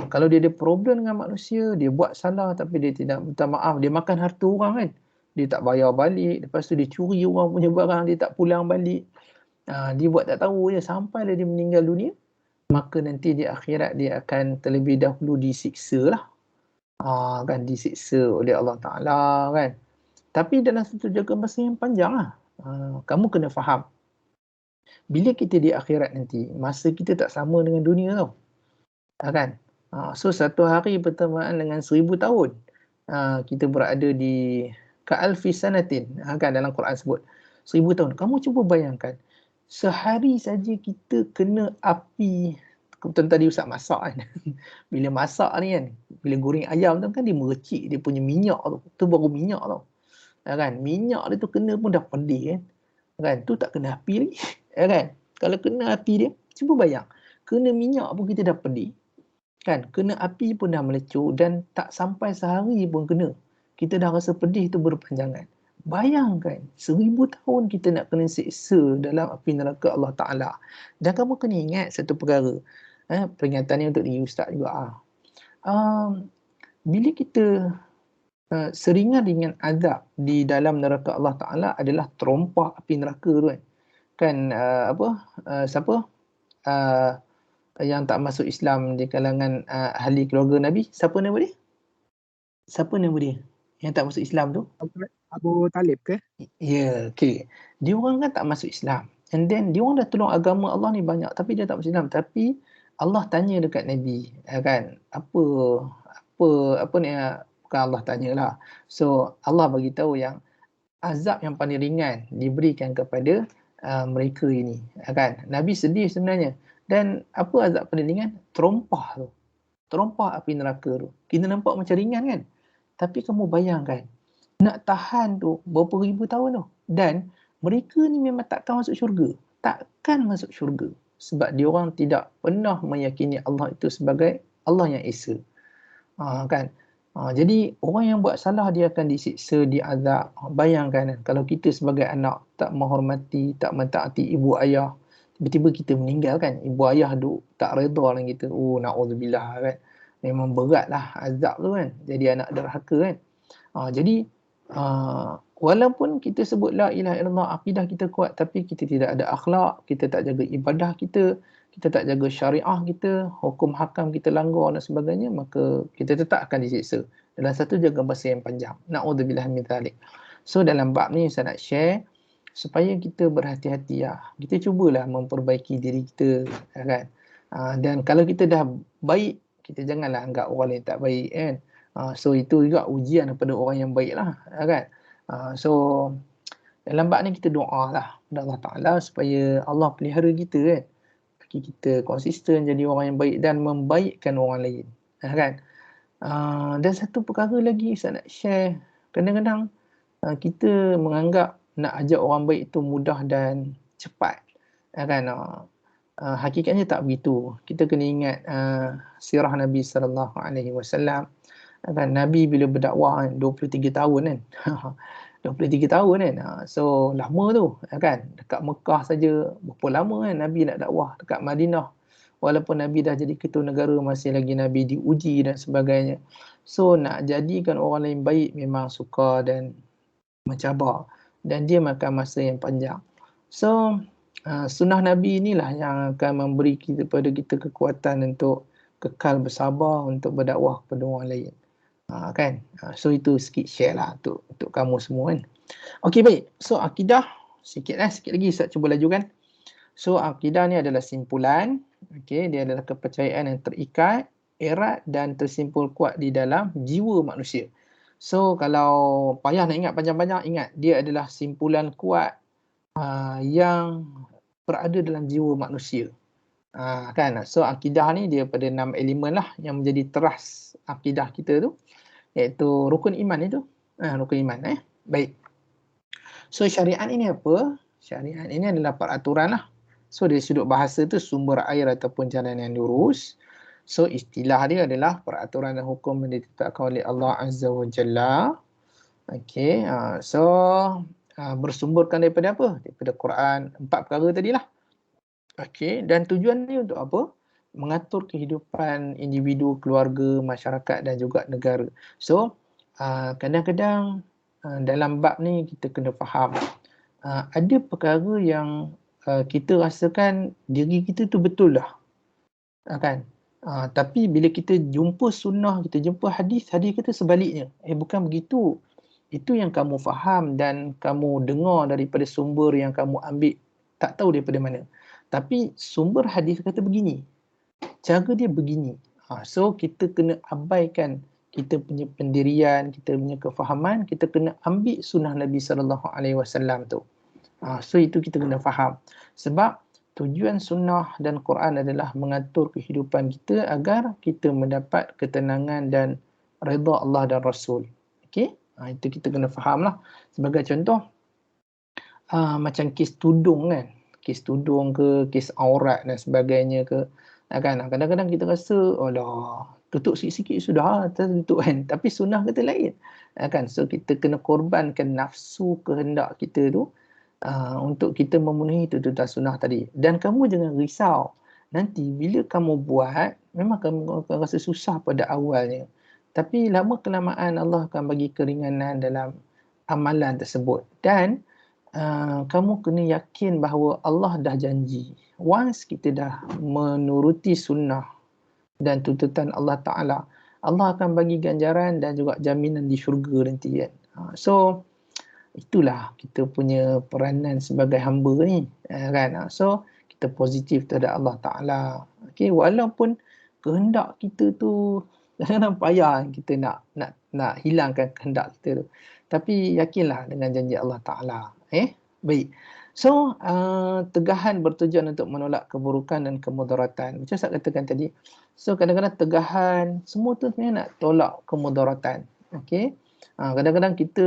Kalau dia ada problem dengan manusia, dia buat salah tapi dia tidak minta maaf, dia makan harta orang, kan? Dia tak bayar balik, lepas tu dia curi orang punya barang, dia tak pulang balik, dia buat tak tahu je sampai dia meninggal dunia, maka nanti di akhirat dia akan terlebih dahulu disiksa lah, kan, disiksa oleh Allah Ta'ala, kan? Tapi dalam satu jangka masa yang panjang lah. Kamu kena faham, bila kita di akhirat nanti, masa kita tak sama dengan dunia tau, kan? So satu hari bertemaan dengan 1000 tahun. Kita berada di ka'alfi sanatin, kan, dalam Quran sebut 1000 tahun. Kamu cuba bayangkan, sehari saja kita kena api. Kebetulan tadi Ustaz masak, kan? Bila masak ni, kan, bila goreng ayam tu, kan, dia mercik dia punya minyak tu baru minyak tau, kan? Minyak dia tu kena pun dah pedih, kan? Tu tak kena api lagi, kan? Kalau kena api dia, cuba bayang, kena minyak pun kita dah pedih, kan? Kena api pun dah melecur dan tak sampai sehari pun kena, kita dah rasa pedih tu berpanjangan. Bayangkan 1000 tahun kita nak kena siksa dalam api neraka Allah Ta'ala. Dan kamu kena ingat satu perkara, peringatan ni untuk diri Ustaz juga. Bila kita seringan dengan azab di dalam neraka Allah Ta'ala adalah terompah api neraka tu, kan? Siapa yang tak masuk Islam di kalangan ahli keluarga Nabi, siapa nama dia? Yang tak masuk Islam tu? Abu Talib ke? Ya, okey. Dia orang kan tak masuk Islam. And then dia orang dah tolong agama Allah ni banyak tapi dia tak masuk Islam. Tapi Allah tanya dekat Nabi, kan? Apa ni, bukan Allah tanyalah. So Allah bagi tahu yang azab yang paling ringan diberikan kepada mereka ini, kan? Nabi sedih sebenarnya. Dan apa azab paling ringan? Terompah tu. Terompah api neraka tu. Kita nampak macam ringan, kan? Tapi kamu bayangkan, nak tahan tu berapa ribu tahun tu. Dan mereka ni memang takkan masuk syurga. Takkan masuk syurga. Sebab diorang tidak pernah meyakini Allah itu sebagai Allah yang Esa. Kan. Jadi orang yang buat salah dia akan disiksa, diazab. Bayangkan kalau kita sebagai anak tak menghormati, tak mentaati ibu ayah, tiba-tiba kita meninggal kan, ibu ayah duk tak redha dengan kita. Oh, na'udzubillah kan. Memang beratlah azab tu kan. Jadi anak derhaka kan. Jadi walaupun kita sebut la ilaha illallah, akidah kita kuat, tapi kita tidak ada akhlak, kita tak jaga ibadah kita tak jaga syariah kita, hukum hakam kita langgar dan sebagainya, maka kita tetap akan disiksa dalam satu jangka masa yang panjang. Na'udzubillah min dzalik. So dalam bab ni saya nak share supaya kita berhati-hati lah. Kita cubalah memperbaiki diri kita kan. Dan kalau kita dah baik, kita janganlah anggap orang lain tak baik kan. So itu juga ujian kepada orang yang baik lah kan. So dalam bab ni kita doa lah kepada Allah Ta'ala supaya Allah pelihara kita kan. Kita konsisten jadi orang yang baik dan membaikkan orang lain kan. Dan satu perkara lagi saya nak share, kadang-kadang kita menganggap nak ajak orang baik itu mudah dan cepat kan. Hakikatnya tak begitu. Kita kena ingat sirah Nabi SAW kan. Nabi bila berdakwah 23 tahun kan. 23 tahun kan. So lama tu kan. Dekat Mekah saja berapa lama kan Nabi nak dakwah. Dekat Madinah walaupun Nabi dah jadi ketua negara, masih lagi Nabi diuji dan sebagainya. So nak jadikan orang lain baik memang sukar dan mencabar, dan dia makan masa yang panjang. So sunnah Nabi inilah yang akan memberi kepada kita kekuatan untuk kekal bersabar untuk berdakwah kepada orang lain. Kan. So itu sikit share lah untuk kamu semua kan. Okey, baik. So akidah sikit lagi saya cuba lajukan. So akidah ni adalah simpulan. Okey, dia adalah kepercayaan yang terikat, erat dan tersimpul kuat di dalam jiwa manusia. So kalau payah nak ingat panjang-panjang, ingat dia adalah simpulan kuat yang berada dalam jiwa manusia. Kan. So akidah ni dia pada 6 elemen lah yang menjadi teras akidah kita tu, iaitu rukun iman itu. Rukun iman. Baik. So syariat ini apa? Syariat ini adalah peraturan lah. So dari sudut bahasa tu sumber air ataupun jalan yang lurus. So istilah dia adalah peraturan dan hukum yang ditetapkan oleh Allah Azza wa Jalla. Okey. So bersumberkan daripada apa? Daripada Quran. 4 perkara tadilah. Okey. Dan tujuan ni untuk apa? Mengatur kehidupan individu, keluarga, masyarakat dan juga negara. So kadang-kadang dalam bab ni kita kena faham ada perkara yang kita rasakan diri kita tu betul lah kan. Tapi bila kita jumpa sunnah, kita jumpa hadis kata sebaliknya. Bukan begitu. Itu yang kamu faham dan kamu dengar daripada sumber yang kamu ambil, tak tahu daripada mana. Tapi sumber hadis kata begini, cara dia begini. So kita kena abaikan kita punya pendirian, kita punya kefahaman, kita kena ambil sunnah Nabi SAW tu. So itu kita kena faham. Sebab tujuan sunnah dan Quran adalah mengatur kehidupan kita agar kita mendapat ketenangan dan redha Allah dan Rasul. Okey? Itu kita kena faham lah. Sebagai contoh, macam kes tudung kan. Kes tudung ke, kes aurat dan sebagainya ke. Kan? Kadang-kadang kita rasa, alah, tutup sikit-sikit sudah, tutup kan. Tapi sunnah kata lain. Kan? So kita kena korbankan nafsu kehendak kita tu untuk kita memenuhi tuntutan sunnah tadi. Dan kamu jangan risau. Nanti bila kamu buat, memang kamu akan rasa susah pada awalnya. Tapi lama kelamaan Allah akan bagi keringanan dalam amalan tersebut. Dan kamu kena yakin bahawa Allah dah janji. Once kita dah menuruti sunnah dan tuntutan Allah Ta'ala, Allah akan bagi ganjaran dan juga jaminan di syurga nanti kan. So itulah kita punya peranan sebagai hamba ni kan. So kita positif terhadap Allah Ta'ala. Okay, walaupun kehendak kita tu kadang-kadang payah kita nak hilangkan kehendak kita tu. Tapi yakinlah dengan janji Allah Ta'ala. Baik. So, tegahan bertujuan untuk menolak keburukan dan kemudaratan. Macam saya katakan tadi. So, kadang-kadang tegahan, semua tu sebenarnya nak tolak kemudaratan. Okay. Kadang-kadang kita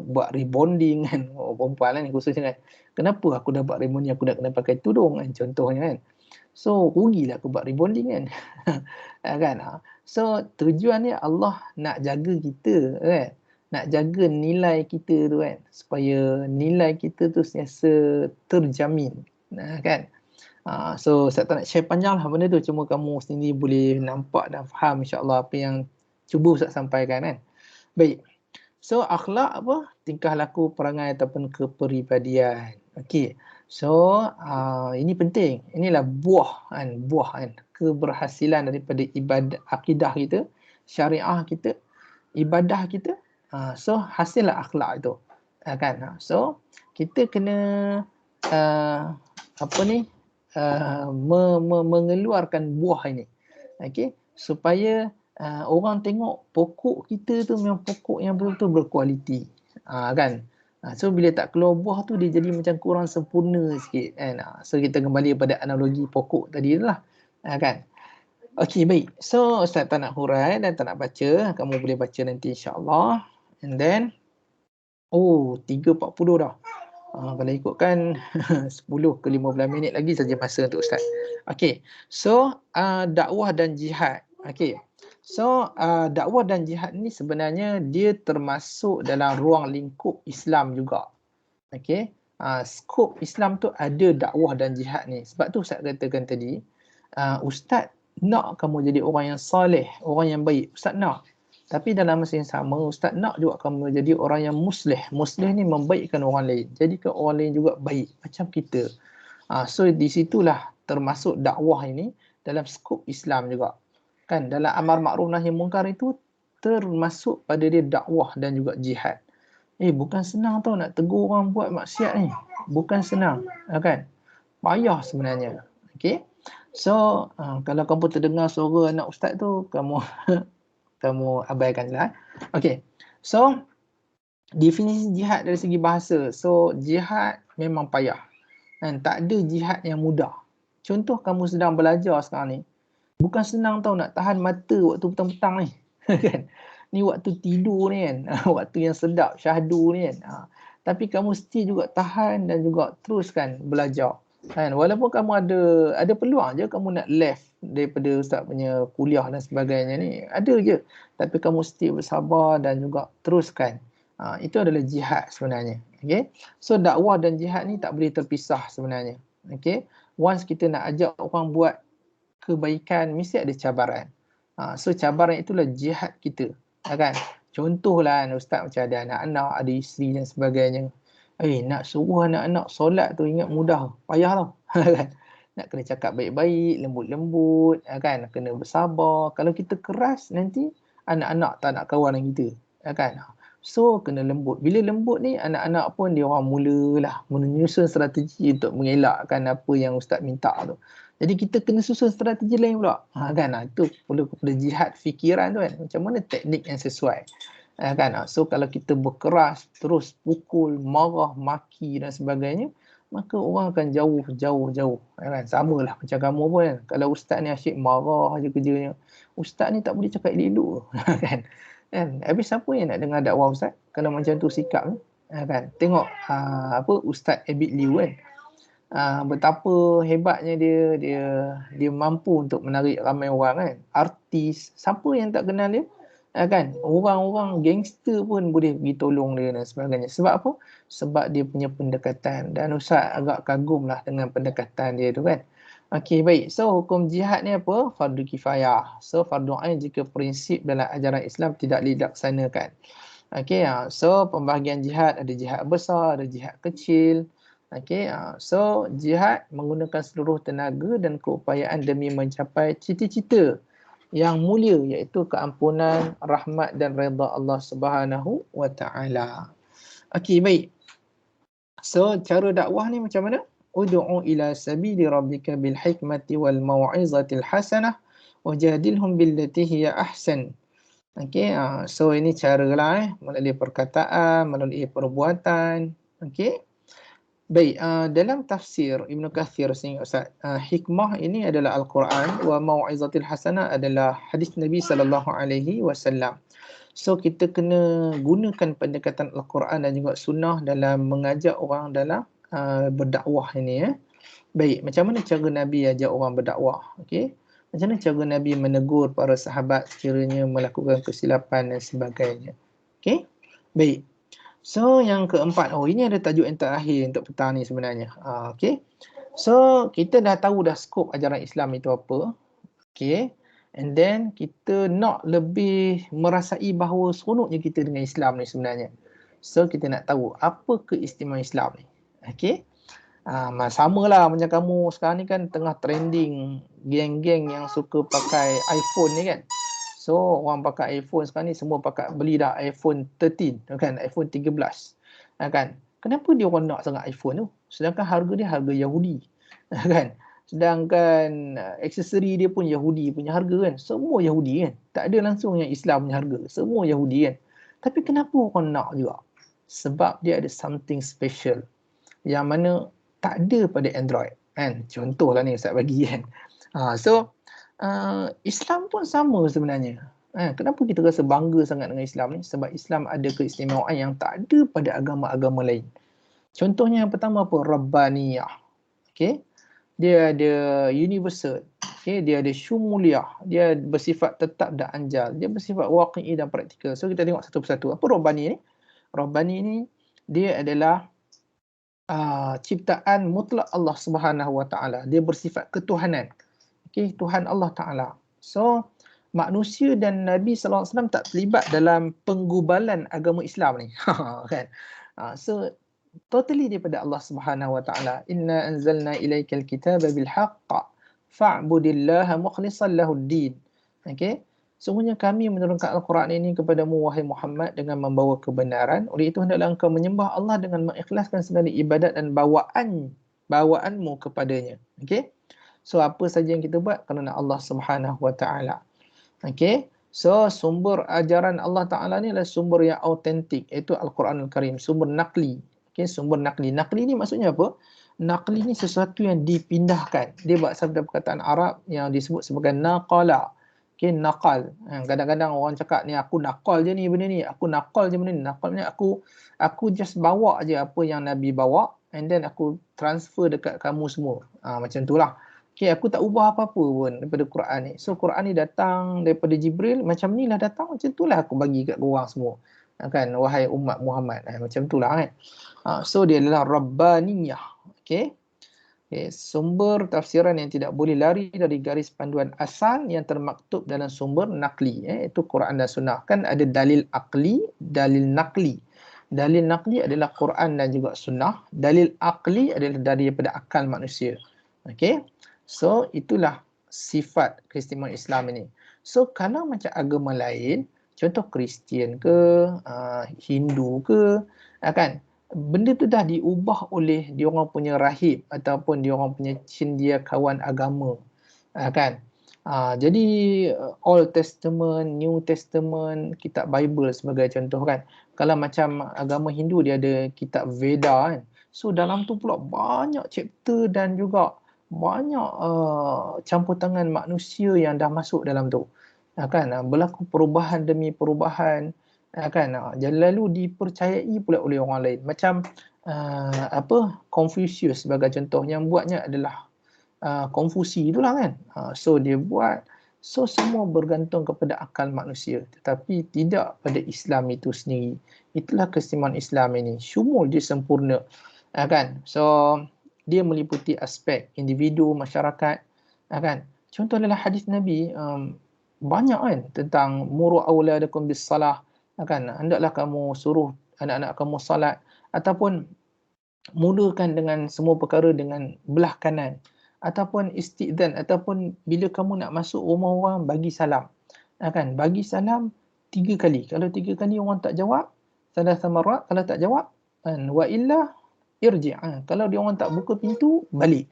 buat rebonding kan. Perempuan lah ni khususnya kan. Kenapa aku dah buat rebonding, aku dah kena pakai tudung kan. Contohnya kan. So rugilah aku buat rebonding kan. Kan? So tujuannya Allah nak jaga kita kan. Nak jaga nilai kita tu kan, supaya nilai kita tu sentiasa terjamin. Kan? So saya tak nak share panjang lah benda tu, cuma kamu sendiri boleh nampak dan faham insya-Allah apa yang cuba Ustaz sampaikan kan. Baik. So akhlak apa? Tingkah laku, perangai ataupun kepribadian. Okey. So ini penting. Inilah buah kan, keberhasilan daripada ibadah akidah kita, syariah kita, ibadah kita. So hasillah akhlak itu. Kan? So kita kena mengeluarkan buah ini. Okey, supaya orang tengok pokok kita tu memang pokok yang betul-betul berkualiti. Kan? So bila tak keluar buah tu dia jadi macam kurang sempurna sikit kan. So kita kembali pada analogi pokok tadi tu lah. Kan? Okey, baik. So Ustaz tak nak hurai dan tak nak baca. Kamu boleh baca nanti insya-Allah. And then 3.40 dah. Kalau ikutkan 10 ke 15 minit lagi saja masa untuk Ustaz. Okey. So dakwah dan jihad. Okey. So dakwah dan jihad ni sebenarnya dia termasuk dalam ruang lingkup Islam juga. Okey. Skop Islam tu ada dakwah dan jihad ni. Sebab tu Ustaz katakan tadi, Ustaz nak kamu jadi orang yang soleh, orang yang baik. Ustaz nak. Tapi dalam masa yang sama, Ustaz nak juga kamu jadi orang yang muslih. Muslih ni membaikkan orang lain. Jadikan orang lain juga baik. Macam kita. So di situlah termasuk dakwah ini dalam skop Islam juga. Kan dalam amar ma'ruf nahi munkar itu termasuk pada dia dakwah dan juga jihad. Bukan senang tau nak tegur orang buat maksiat ni. Bukan senang. Kan? Payah sebenarnya. Okay? So kalau kamu terdengar suara anak Ustaz tu, kamu abaikanlah. Okey. So definisi jihad dari segi bahasa. So jihad memang payah. Dan tak ada jihad yang mudah. Contoh kamu sedang belajar sekarang ni. Bukan senang tau nak tahan mata waktu petang-petang ni. Kan? Ni waktu tidur ni kan. Waktu yang sedap, syahdu ni kan. Tapi kamu mesti juga tahan dan juga teruskan belajar. Kan? Walaupun kamu ada peluang je kamu nak left daripada Ustaz punya kuliah dan sebagainya ni, ada je, tapi kamu mesti bersabar dan juga teruskan. Itu adalah jihad sebenarnya. Okay? So dakwah dan jihad ni tak boleh terpisah sebenarnya. Okay? Once kita nak ajak orang buat kebaikan, mesti ada cabaran. So cabaran itulah jihad kita. Kan? Contohlah Ustaz macam ada anak-anak, ada isteri dan sebagainya. Nak suruh anak-anak solat tu ingat mudah, payah tau. Kan? Nak kena cakap baik-baik, lembut-lembut, kan? Kena bersabar. Kalau kita keras nanti anak-anak tak nak kawan dengan kita. Kan? So kena lembut. Bila lembut ni anak-anak pun dia orang mulalah menyusun strategi untuk mengelakkan apa yang Ustaz minta tu. Jadi kita kena susun strategi lain pula. Kan? Itu perlu kepada jihad fikiran tu kan. Macam mana teknik yang sesuai. Kan? So kalau kita berkeras, terus pukul, marah, maki dan sebagainya, maka orang akan jauh. Kan? Sama lah macam kamu pun kan. Kalau Ustaz ni asyik marah je kerjanya, Ustaz ni tak boleh cakap elok-elok. Kan? Habis siapa yang nak dengar dakwah Ustaz kalau macam tu sikap ni? Kan? Tengok Ustaz Abid Liu kan. Betapa hebatnya dia mampu untuk menarik ramai orang kan. Artis, siapa yang tak kenal dia? Kan? Orang-orang gangster pun boleh pergi tolong dia dan sebagainya. Sebab apa? Sebab dia punya pendekatan. Dan Ustaz agak kagum lah dengan pendekatan dia tu kan. Okey, baik. So hukum jihad ni apa? Fardu kifayah. So fardu ain jika prinsip dalam ajaran Islam tidak dilaksanakan. Okey, so pembahagian jihad ada jihad besar, ada jihad kecil. Okey, so jihad menggunakan seluruh tenaga dan keupayaan demi mencapai cita-cita yang mulia, iaitu keampunan, rahmat dan redha Allah Subhanahu wa taala. Okey, baik. So cara dakwah ni macam mana? Ud'u ila sabili rabbika bil hikmati wal mau'izatil hasanah wajadilhum billati hiya ahsan. Okey, so ini caralah melalui perkataan, melalui perbuatan. Okey. Baik, dalam tafsir Ibn Kathir sini Ustaz, hikmah ini adalah Al-Quran, wa mau'izatil hasanah adalah hadis Nabi SAW. So kita kena gunakan pendekatan Al-Quran dan juga sunnah dalam mengajak orang dalam berdakwah ini. Baik, macam mana cara Nabi ajak orang berdakwah? Okey. Macam mana cara Nabi menegur para sahabat sekiranya melakukan kesilapan dan sebagainya. Okey. Baik. So yang keempat, ini ada tajuk yang terakhir untuk petang ni sebenarnya. Okey. So kita dah tahu dah skop ajaran Islam itu apa. Okey. And then kita nak lebih merasai bahawa seronoknya kita dengan Islam ni sebenarnya. So kita nak tahu apa keistimewaan Islam ni. Okey. Sama lah macam kamu sekarang ni kan tengah trending geng-geng yang suka pakai iPhone ni kan. So orang pakai iPhone sekarang ni semua beli dah iPhone 13 kan, iPhone 13 kan. Kenapa dia orang nak sangat iPhone tu? Sedangkan harga dia harga Yahudi kan. Sedangkan aksesori dia pun Yahudi punya harga kan. Semua Yahudi kan. Tak ada langsung yang Islam punya harga. Semua Yahudi kan. Tapi kenapa orang nak juga? Sebab dia ada something special yang mana tak ada pada Android kan. Contohlah ni Ustaz bagi kan. Islam pun sama sebenarnya. Kenapa kita rasa bangga sangat dengan Islam ni? Sebab Islam ada keistimewaan yang tak ada pada agama-agama lain. Contohnya yang pertama apa? Rabbaniyah. Okey. Dia ada universal. Okey, dia ada syumuliyah. Dia bersifat tetap dan anjal. Dia bersifat waqi'i dan praktikal. So kita tengok satu persatu. Apa Rabbani ni? Rabbani ni dia adalah ciptaan mutlak Allah Subhanahu Wa Taala. Dia bersifat ketuhanan. Okey, Tuhan Allah Taala. So manusia dan Nabi sallallahu alaihi wasallam tak terlibat dalam penggubalan agama Islam ni. Kan? So totally daripada Allah Subhanahu Wa Taala. Inna anzalna ilaikal kitaba bil haqq fa'budillaha mukhlishan lahud-din. Okey. Sungguhnya kami menurunkan Al-Quran ini kepadamu wahai Muhammad dengan membawa kebenaran. Oleh itu hendaklah engkau menyembah Allah dengan mengikhlaskan segala ibadat dan bawaanmu kepadanya. Okey. So apa saja yang kita buat kerana Allah Subhanahu Wa Taala. Okey. So sumber ajaran Allah Taala ni adalah sumber yang autentik, iaitu Al-Quran Al-Karim, sumber naqli. Okey, sumber naqli. Naqli ni maksudnya apa? Naqli ni sesuatu yang dipindahkan. Dia berasal dari perkataan Arab yang disebut sebagai naqala. Okay, nakal. Kadang-kadang orang cakap ni aku nakal je ni benda ni. Aku nakal je benda ni. Nakal ni aku just bawa je apa yang Nabi bawa and then aku transfer dekat kamu semua. Macam tu lah. Okay, aku tak ubah apa-apa pun daripada Quran ni. So Quran ni datang daripada Jibril. Macam ni lah datang. Macam tu lah aku bagi kat korang semua. Kan, wahai umat Muhammad. Macam tu lah kan. So dia adalah Rabbaniyah. Okay. Sumber tafsiran yang tidak boleh lari dari garis panduan asal yang termaktub dalam sumber naqli, iaitu Quran dan Sunnah. Kan ada dalil aqli, dalil naqli. Dalil naqli adalah Quran dan juga Sunnah. Dalil aqli adalah daripada akal manusia. Okey. So itulah sifat keistimewaan Islam ini. So kalau macam agama lain, contoh Kristian ke, Hindu ke, kan, benda tu dah diubah oleh diorang punya rahib ataupun diorang punya cendekiawan agama, kan. Jadi Old Testament, New Testament, kitab Bible sebagai contoh kan. Kalau macam agama Hindu dia ada kitab Veda kan. So dalam tu pula banyak chapter dan juga banyak campur tangan manusia yang dah masuk dalam tu. Kan, berlaku perubahan demi perubahan. Kan, lalu dipercayai pula oleh orang lain. Macam Confucius sebagai contoh, yang buatnya adalah Konfusi itulah kan. So dia buat, so semua bergantung kepada akal manusia, tetapi tidak pada Islam itu sendiri. Itulah keistimewaan Islam ini, syumul, dia sempurna, kan. So dia meliputi aspek individu, masyarakat, kan. Contoh adalah hadis Nabi, banyak kan tentang muru auladakum bis salah, kan, hendaklah kamu suruh anak-anak kamu salat, ataupun mulakan dengan semua perkara dengan belah kanan, ataupun istidzan, ataupun bila kamu nak masuk rumah orang bagi salam, kan, bagi salam 3 kali. Kalau 3 kali orang tak jawab, salasa marat, kalau tak jawab, wa illa irji', kalau dia orang tak buka pintu, balik.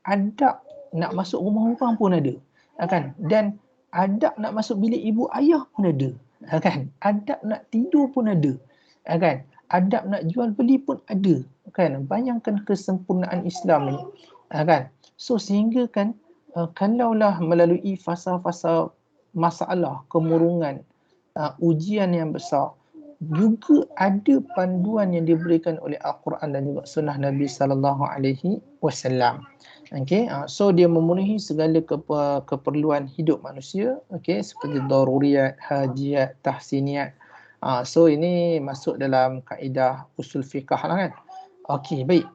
Adab nak masuk rumah orang pun ada, kan, dan adab nak masuk bilik ibu ayah pun ada, kan, adab nak tidur pun ada, kan, adab nak jual beli pun ada, kan. Bayangkan kesempurnaan Islam ni, kan. So sehingga kan, kalaulah melalui fasa-fasa masalah, kemurungan, ujian yang besar, juga ada panduan yang diberikan oleh Al-Quran dan juga sunnah Nabi SAW. Okay, so dia memenuhi segala keperluan hidup manusia, okay, seperti daruriyat, hajiat, tahsiniat. So ini masuk dalam kaedah usul fiqh lah kan. Okay, baik.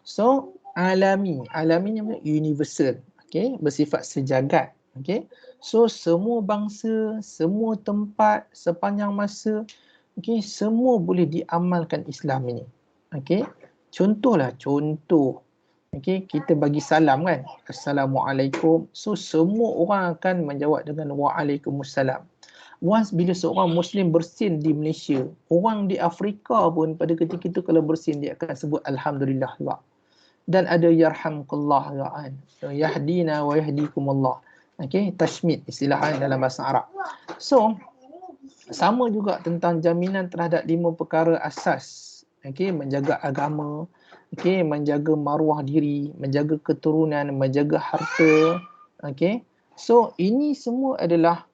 So alami ni universal, okay, bersifat sejagat. Okay, so semua bangsa, semua tempat, sepanjang masa, okay, semua boleh diamalkan Islam ini. Okay, contoh, okay, kita bagi salam kan, Assalamualaikum. So semua orang akan menjawab dengan Waalaikumsalam. Once bila seorang Muslim bersin di Malaysia, orang di Afrika pun pada ketika itu kalau bersin dia akan sebut Alhamdulillah juga. Dan ada Yarhamkullah juga kan. So, Yahdina wa yahdikumullah. Okay, tashmid istilahnya dalam bahasa Arab. So sama juga tentang jaminan terhadap 5 perkara asas. Okay, menjaga agama, okay, menjaga maruah diri, menjaga keturunan, menjaga harta. Okay, so ini semua adalah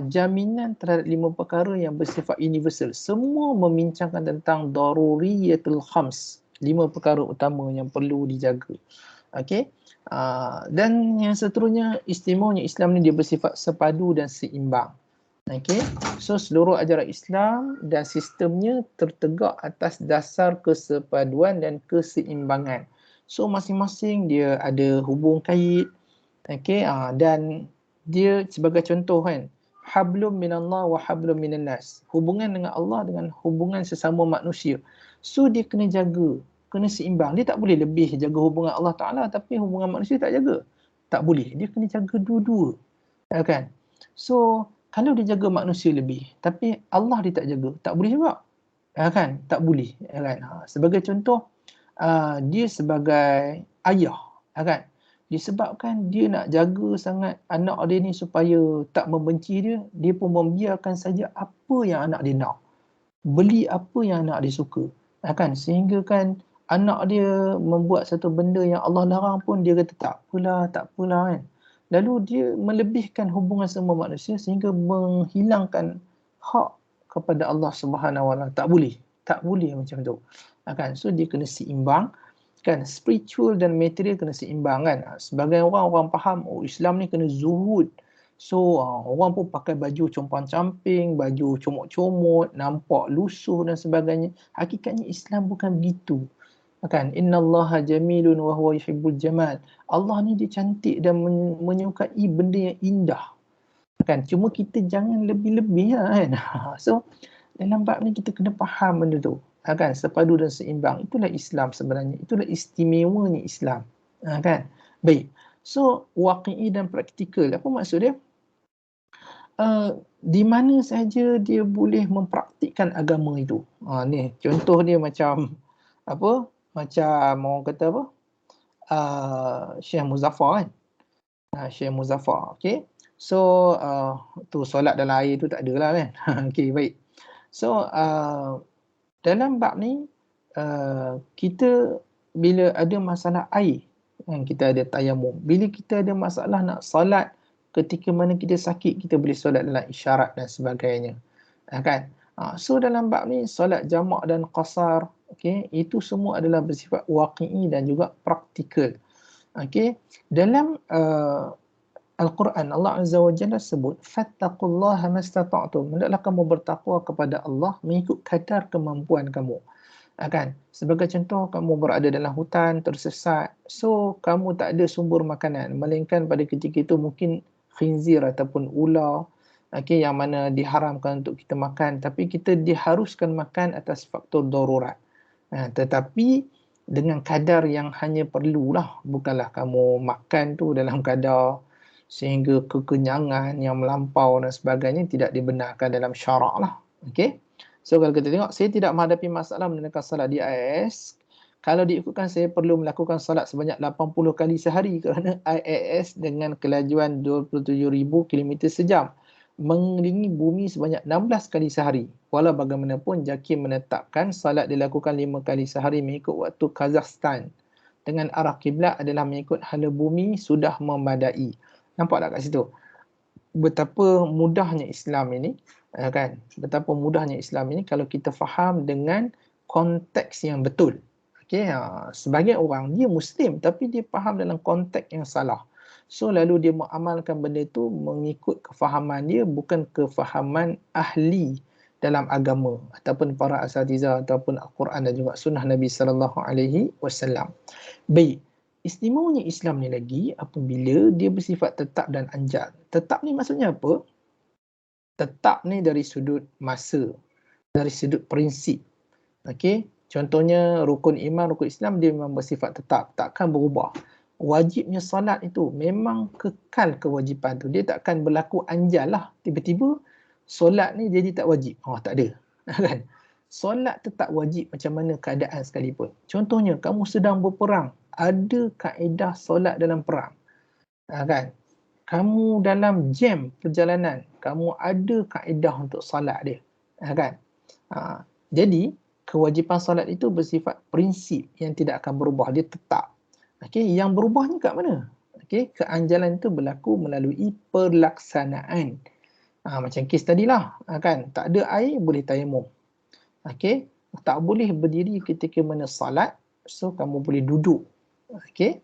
jaminan terhadap 5 perkara yang bersifat universal. Semua membincangkan tentang daruriyatul khams, 5 perkara utama yang perlu dijaga. Okay, dan yang seterusnya, istimewanya Islam ni dia bersifat sepadu dan seimbang. Okay, so seluruh ajaran Islam dan sistemnya tertegak atas dasar kesepaduan dan keseimbangan. So masing-masing dia ada hubung kait, okay, dan dia sebagai contoh kan, hablum minallah wa hablum minan nas, hubungan dengan Allah dengan hubungan sesama manusia. So dia kena jaga, kena seimbang. Dia tak boleh lebih jaga hubungan Allah Ta'ala tapi hubungan manusia tak jaga. Tak boleh, dia kena jaga dua-dua, kan? So kalau dia jaga manusia lebih tapi Allah dia tak jaga, tak boleh juga, kan? Tak boleh, kan? Sebagai contoh, dia sebagai ayah, kan? Disebabkan dia nak jaga sangat anak dia ni supaya tak membenci dia, dia pun membiarkan saja apa yang anak dia nak, beli apa yang anak dia suka, kan? Sehingga kan anak dia membuat satu benda yang Allah larang pun dia kata tak apalah, kan? Lalu dia melebihkan hubungan semua manusia sehingga menghilangkan hak kepada Allah Subhanahu Wa Taala. Tak boleh macam tu, kan? So dia kena seimbang, kan? Spiritual dan material kena seimbang, kan? Sebagai orang faham, oh Islam ni kena zuhud. So orang pun pakai baju compang-camping, baju comot-comot, nampak lusuh dan sebagainya. Hakikatnya Islam bukan begitu, kan? Innallaha jamilun wa huwa yuhibbul jamal. Allah ni dia cantik dan menyukai benda yang indah, kan? Cuma kita jangan lebih-lebih lah, kan? So dalam bab ni kita kena faham benda tu, kan? Sepadu dan seimbang. Itulah Islam sebenarnya. Itulah istimewanya Islam, kan? Baik. So waqi'i dan praktikal. Apa maksud dia? Di mana saja dia boleh mempraktikkan agama itu. Ni contoh dia macam apa? Macam orang kata apa? Syekh Muzaffar, kan? Syekh Muzaffar, okey. So tu solat dalam air tu tak ada lah, kan? Okey, baik. So dalam bab ni kita bila ada masalah air, kan, kita ada tayamum. Bila kita ada masalah nak solat ketika mana kita sakit, kita boleh solat dalam isyarat dan sebagainya, kan? So dalam bab ni solat jamak dan qasar, okey, itu semua adalah bersifat waqi'i dan juga praktikal. Okey, dalam Al-Quran Allah Azza wa Jalla sebut fattaqullaha mastata'tum, hendaklah kamu bertakwa kepada Allah mengikut kadar kemampuan kamu, kan? Sebagai contoh, kamu berada dalam hutan tersesat, so kamu tak ada sumber makanan melainkan pada ketika itu mungkin khinzir ataupun ular, okey, yang mana diharamkan untuk kita makan, tapi kita diharuskan makan atas faktor darurat. Tetapi dengan kadar yang hanya perlulah, bukanlah kamu makan tu dalam kadar sehingga kekenyangan yang melampau dan sebagainya, tidak dibenarkan dalam syarak lah. Okay? So kalau kita tengok, saya tidak menghadapi masalah menunaikan salat di IAS. Kalau diikutkan, saya perlu melakukan salat sebanyak 80 kali sehari kerana IAS dengan kelajuan 27,000 km sejam mengelilingi bumi sebanyak 16 kali sehari. Walau bagaimanapun, JAKIM menetapkan salat dilakukan 5 kali sehari mengikut waktu Kazakhstan dengan arah kiblat adalah mengikut hala bumi sudah memadai. Nampak tak kat situ? betapa mudahnya Islam ini, kan? Betapa mudahnya Islam ini kalau kita faham dengan konteks yang betul. Okey, sebagai orang dia Muslim tapi dia faham dalam konteks yang salah. So lalu dia mengamalkan benda itu mengikut kefahaman dia, bukan kefahaman ahli dalam agama ataupun para asatiza ataupun Al-Quran dan juga sunnah Nabi sallallahu alaihi wasallam. Baik. Istimewanya Islam ni lagi apabila dia bersifat tetap dan anjal. Tetap ni maksudnya apa? Tetap ni dari sudut masa, dari sudut prinsip. Okey, contohnya rukun iman, rukun Islam dia memang bersifat tetap, takkan berubah. Wajibnya solat itu memang kekal kewajipan tu. Dia takkan berlaku anjal lah. Tiba-tiba solat ni jadi tak wajib. Tak ada. Kan? Solat tetap wajib macam mana keadaan sekalipun. Contohnya kamu sedang berperang, ada kaedah solat dalam perang. Kan? Kamu dalam jam perjalanan, kamu ada kaedah untuk solat dia. Kan? Jadi kewajipan solat itu bersifat prinsip yang tidak akan berubah, dia tetap. Okey, yang berubahnya kat mana? Okey, keanjalan itu berlaku melalui pelaksanaan. Macam kes tadilah, kan? Tak ada air boleh tayamum. Okey, tak boleh berdiri ketika mana salat, so kamu boleh duduk. Okey.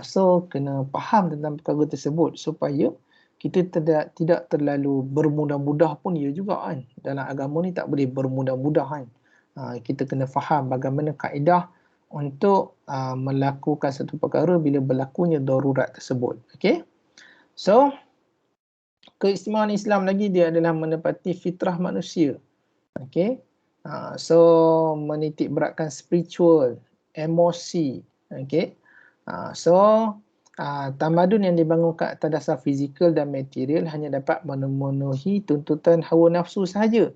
So kena faham tentang perkara tersebut supaya kita tidak terlalu bermudah-mudah pun ya juga kan. Dalam agama ni tak boleh bermudah-mudah kan. Kita kena faham bagaimana kaedah untuk melakukan satu perkara bila berlakunya darurat tersebut. Okey. So keistimewaan Islam lagi dia adalah menepati fitrah manusia. Okey. So menitik beratkan spiritual, emosi. Okey. So tamadun yang dibangun ke atas dasar fizikal dan material hanya dapat memenuhi tuntutan hawa nafsu sahaja.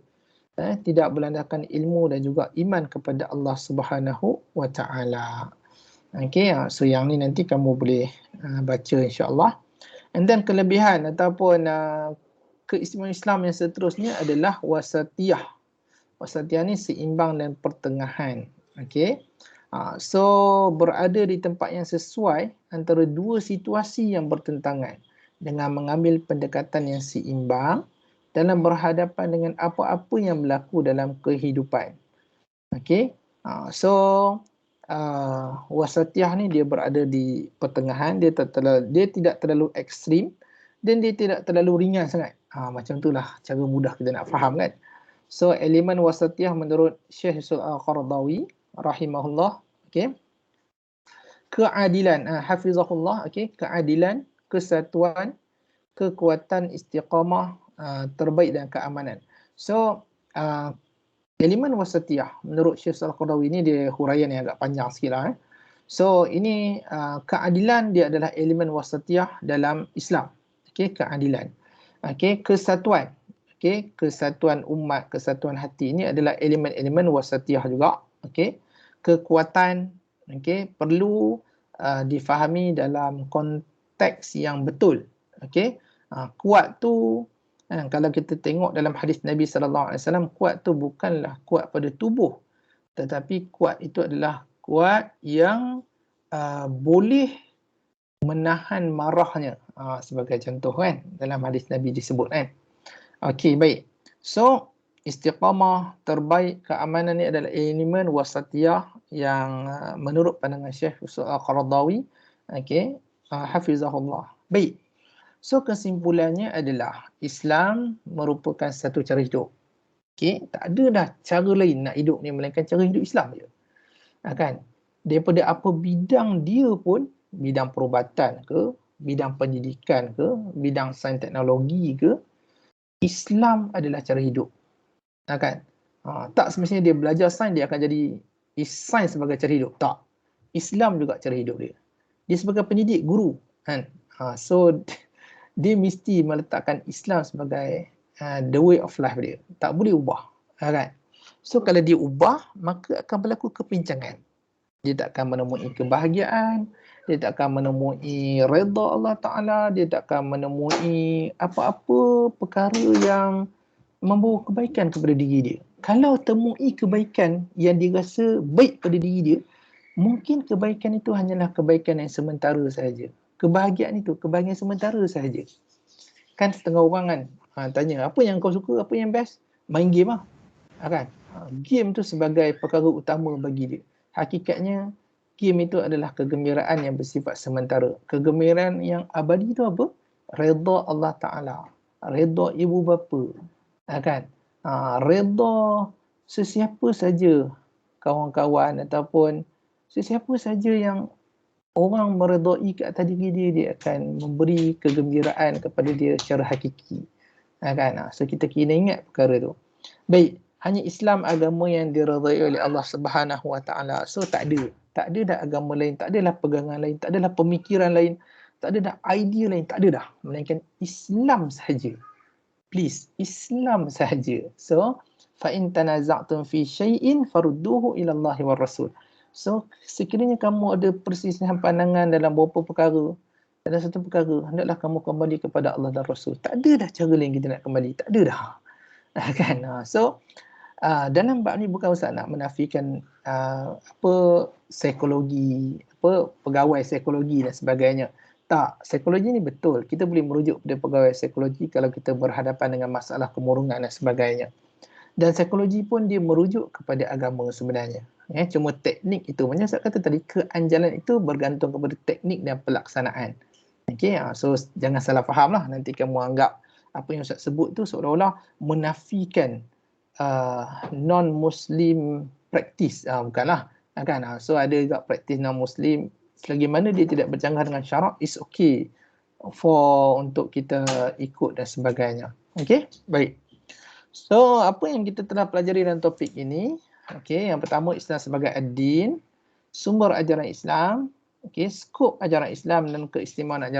Tidak berlandaskan ilmu dan juga iman kepada Allah Subhanahu wa taala. Okey, so yang ni nanti kamu boleh baca insya-Allah. And then kelebihan ataupun keistimewaan Islam yang seterusnya adalah wasatiyah. Wasatiyah ni seimbang dan pertengahan. Okey. So berada di tempat yang sesuai antara dua situasi yang bertentangan dengan mengambil pendekatan yang seimbang dalam berhadapan dengan apa-apa yang berlaku dalam kehidupan. Okey. So wasatiyah ni dia berada di pertengahan, dia tidak terlalu ekstrim dan dia tidak terlalu ringan sangat. Macam itulah cara mudah kita nak faham kan. So elemen wasatiyah menurut Syekh Yusuf Al-Qaradawi rahimahullah, okey. Keadilan, hafizahullah, okey, keadilan, kesatuan, kekuatan, istiqamah, terbaik dan keamanan. So elemen wasatiyah menurut Syekh Al-Qaradawi ni dia huraian yang agak panjang sikitlah. So ini keadilan dia adalah elemen wasatiyah dalam Islam. Okey, keadilan. Okey, kesatuan. Okey, kesatuan umat, kesatuan hati ini adalah elemen-elemen wasatiyah juga. Okey, kekuatan, okey, perlu difahami dalam konteks yang betul. Okey, kuat tu kalau kita tengok dalam hadis Nabi sallallahu alaihi wasallam, kuat tu bukanlah kuat pada tubuh, tetapi kuat itu adalah kuat yang boleh menahan marahnya, sebagai contoh kan dalam hadis Nabi disebut kan. Okey, baik. So istiqamah, terbaik, keamanan ni adalah elemen wasatiyah yang menurut pandangan Syekh Yusuf Al-Qaradawi, okey, hafizahullah. Baik. So kesimpulannya adalah Islam merupakan satu cara hidup. Okey, tak ada dah cara lain nak hidup ni melainkan cara hidup Islam je. Kan? Daripada apa bidang dia pun, bidang perubatan ke, bidang pendidikan ke, bidang sains teknologi ke, Islam adalah cara hidup. Kan? Tak semestinya dia belajar sains dia akan jadi sains sebagai cara hidup. Tak. Islam juga cara hidup dia. Dia sebagai pendidik, guru. Kan? So dia mesti meletakkan Islam sebagai the way of life dia. Tak boleh ubah. Kan? So kalau dia ubah, maka akan berlaku kepincangan. Dia tak akan menemui kebahagiaan, dia tak akan menemui redha Allah Ta'ala, dia tak akan menemui apa-apa perkara yang membawa kebaikan kepada diri dia. Kalau temui kebaikan yang dia rasa baik pada diri dia, mungkin kebaikan itu hanyalah kebaikan yang sementara sahaja. Kebahagiaan itu kebahagiaan sementara sahaja. Kan setengah orang kan tanya, apa yang kau suka, apa yang best? Main game lah. Kan? Game tu sebagai perkara utama bagi dia. Hakikatnya game itu adalah kegembiraan yang bersifat sementara. Kegembiraan yang abadi tu apa? Redha Allah Ta'ala. Redha ibu bapa. Kan? Redha sesiapa saja kawan-kawan ataupun sesiapa saja yang orang meredai ke atas diri dia, dia akan memberi kegembiraan kepada dia secara hakiki. Kan? So kita kena ingat perkara tu. Baik, hanya Islam agama yang diredai oleh Allah Subhanahu Wa Taala. So tak ada dah agama lain, tak adalah pegangan lain, tak adalah pemikiran lain, tak ada dah idea lain, tak ada dah, melainkan Islam sahaja. Please, Islam sahaja. So fa in tanaza'tum fi syai'in farudduhu ila Allah war Rasul. So sekiranya kamu ada perselisihan pandangan dalam beberapa perkara, dalam satu perkara, hendaklah kamu kembali kepada Allah dan Rasul. Tak ada dah cara lain kita nak kembali, tak ada dah. Kan? So dalam bab ni bukan Ustaz nak menafikan psikologi, pegawai psikologi dan sebagainya. Tak, psikologi ni betul. Kita boleh merujuk pada pegawai psikologi kalau kita berhadapan dengan masalah kemurungan dan sebagainya. Dan psikologi pun dia merujuk kepada agama sebenarnya. Cuma teknik itu, macam Ustaz kata tadi, keanjalan itu bergantung kepada teknik dan pelaksanaan. Okay, so jangan salah faham lah. Nanti kamu anggap apa yang Ustaz sebut tu seolah-olah menafikan non-Muslim practice. Bukanlah. Kan? So ada juga practice non-Muslim. Selagi mana dia tidak bercanggah dengan syarak, is okay untuk kita ikut dan sebagainya. Okay, baik. So apa yang kita telah pelajari dalam topik ini? Okay, yang pertama Islam sebagai ad-din, sumber ajaran Islam, okay, skop ajaran Islam dan keistimewaan ajaran